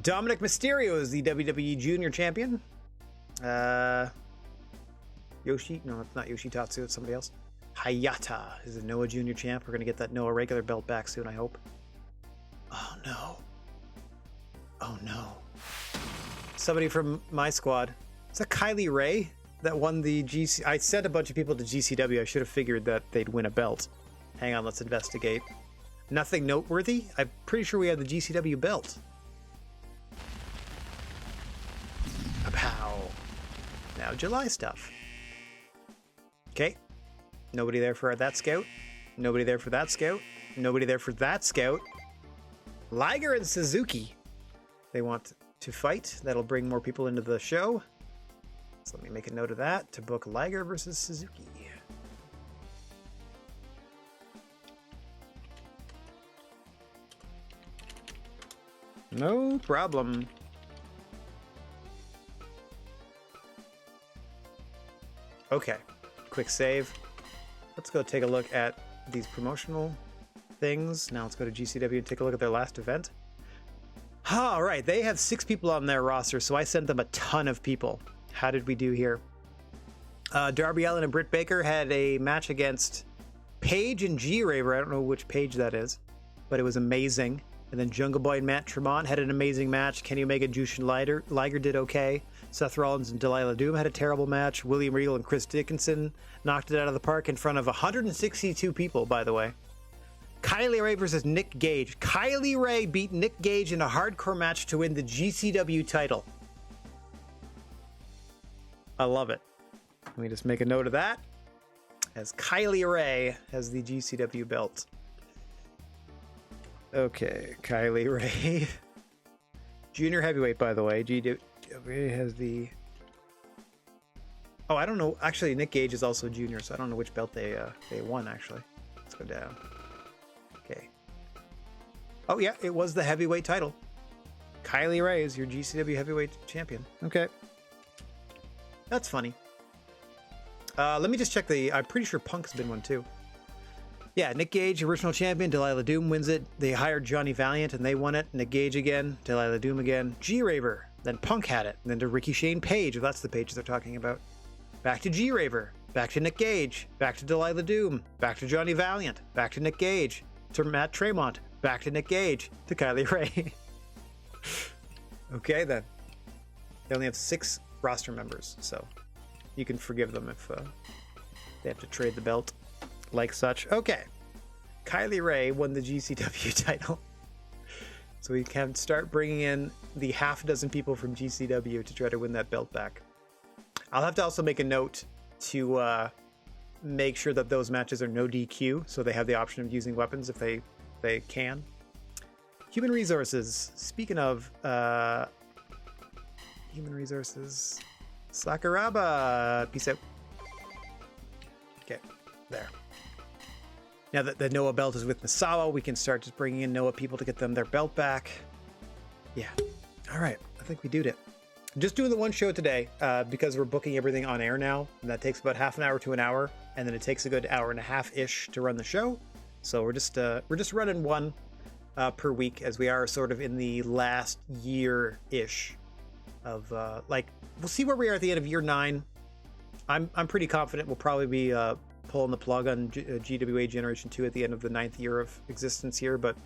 Dominic Mysterio is the WWE Junior Champion. Yoshi? No, it's not Yoshitatsu. It's somebody else. Hayata is the Noah Junior Champ. We're going to get that Noah regular belt back soon, I hope. Oh, no. Oh, no. Somebody from my squad. Is that Kylie Ray that won the GC? I sent a bunch of people to GCW. I should have figured that they'd win a belt. Hang on, let's investigate. Nothing noteworthy? I'm pretty sure we have the GCW belt. Pow. Now July stuff. Okay. Nobody there for that scout. Nobody there for that scout. Nobody there for that scout. Liger and Suzuki. They want to fight. That'll bring more people into the show. So let me make a note of that to book Liger versus Suzuki. No problem. Okay, quick save. Let's go take a look at these promotional things. Now let's go to GCW and take a look at their last event. All right, they have 6 people on their roster, so I sent them a ton of people. How did we do here? Darby Allin and Britt Baker had a match against Paige and G-Raver. I don't know which Paige that is, but it was amazing. And then Jungle Boy and Matt Tremont had an amazing match. Kenny Omega and Jushin Liger did okay. Seth Rollins and Delilah Doom had a terrible match. William Regal and Chris Dickinson knocked it out of the park in front of 162 people, by the way. Kylie Ray versus Nick Gage. Kylie Ray beat Nick Gage in a hardcore match to win the GCW title. I love it. Let me just make a note of that, as Kylie Ray has the GCW belt. Okay, Kylie Ray. Junior heavyweight, by the way. GWA has the... Oh, I don't know. Actually, Nick Gage is also junior, so I don't know which belt they won, actually. Let's go down. Okay. Oh, yeah, it was the heavyweight title. Kylie Ray is your GCW heavyweight champion. Okay. That's funny. Let me just check the... I'm pretty sure Punk's been one, too. Yeah, Nick Gage, original champion. Delilah Doom wins it. They hired Johnny Valiant, and they won it. Nick Gage again. Delilah Doom again. G-Raver. Then Punk had it. And then to Ricky Shane Page, if that's the Page they're talking about. Back to G-Raver. back to Nick Gage, back to Delilah Doom, back to Johnny Valiant, back to Nick Gage, to Matt Tremont, back to Nick Gage, to Kylie Ray. Okay, then. They only have 6 roster members, so you can forgive them if they have to trade the belt like such. Okay. Kylie Ray won the GCW title. So we can start bringing in the half dozen people from GCW to try to win that belt back. I'll have to also make a note to make sure that those matches are no DQ, so they have the option of using weapons if they can. Human resources. Speaking of human resources, Sakuraba, peace out. Okay, there. Now that the Noah belt is with Misawa, we can start just bringing in Noah people to get them their belt back. Yeah. All right. I think we did it. Just doing the one show today because we're booking everything on air now, and that takes about half an hour to an hour, and then it takes a good hour and a half-ish to run the show. So we're just running one per week, as we are sort of in the last year-ish of we'll see where we are at the end of year 9. I'm pretty confident we'll probably be pulling the plug on GWA Generation 2 at the end of the 9th year of existence here, but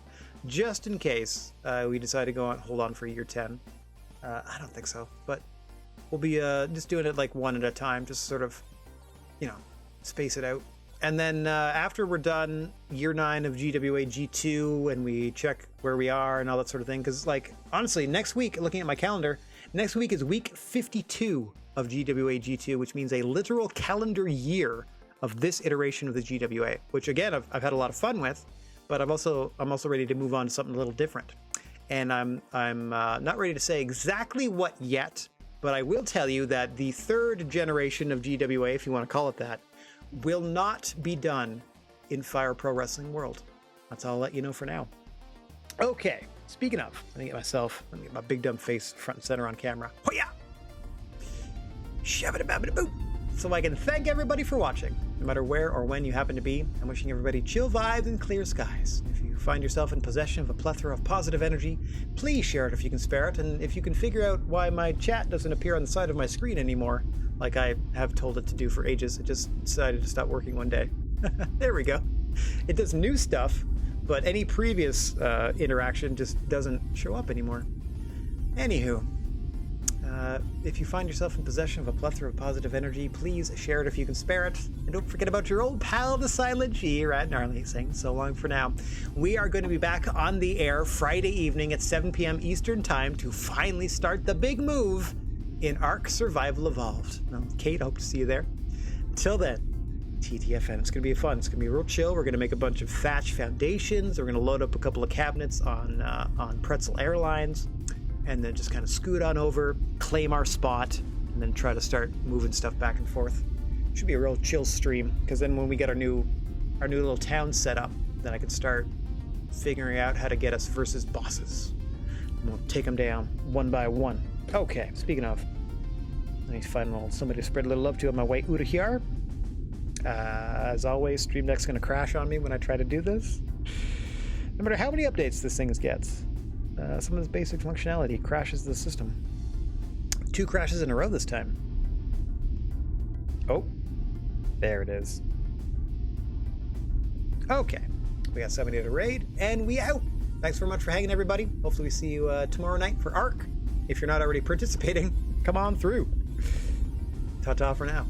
just in case we decide to hold on for year 10, I don't think so, but we'll be just doing it like one at a time, just sort of, space it out. And then after we're done year 9 of GWA G2 and we check where we are and all that sort of thing, because honestly, next week, looking at my calendar, next week is week 52 of GWA G2, which means a literal calendar year of this iteration of the GWA, which again I've had a lot of fun with, but I'm also ready to move on to something a little different. And I'm not ready to say exactly what yet, but I will tell you that the 3rd generation of GWA, if you want to call it that, will not be done in Fire Pro Wrestling World. That's all I'll let you know for now. Okay, speaking of, let me get my big dumb face front and center on camera. Hoya! Shabba-da-babba-da-boo! So I can thank everybody for watching, no matter where or when you happen to be. I'm wishing everybody chill vibes and clear skies. If you find yourself in possession of a plethora of positive energy, please share it if you can spare it. And if you can figure out why my chat doesn't appear on the side of my screen anymore, like I have told it to do for ages, it just decided to stop working one day. There we go. It does new stuff, but any previous interaction just doesn't show up anymore. Anywho. If you find yourself in possession of a plethora of positive energy, please share it if you can spare it. And don't forget about your old pal, the Silent G, Rad Gnarly, saying so long for now. We are going to be back on the air Friday evening at 7 p.m. Eastern Time to finally start the big move in Ark Survival Evolved. Well, Kate, hope to see you there. Until then, TTFN. It's going to be fun. It's going to be real chill. We're going to make a bunch of thatch foundations. We're going to load up a couple of cabinets on Pretzel Airlines, and then just kind of scoot on over, claim our spot, and then try to start moving stuff back and forth. Should be a real chill stream, because then when we get our new little town set up, then I can start figuring out how to get us versus bosses. And we'll take them down one by one. Okay, speaking of, I need to find somebody to spread a little love to on my way out of here. As always, Stream Deck's going to crash on me when I try to do this. No matter how many updates this thing gets, some of this basic functionality crashes the system. 2 crashes in a row this time. Oh, there it is. Okay, we got somebody to raid, and we out. Thanks very much for hanging, everybody. Hopefully we see you tomorrow night for Ark. If you're not already participating, come on through. Ta-ta for now.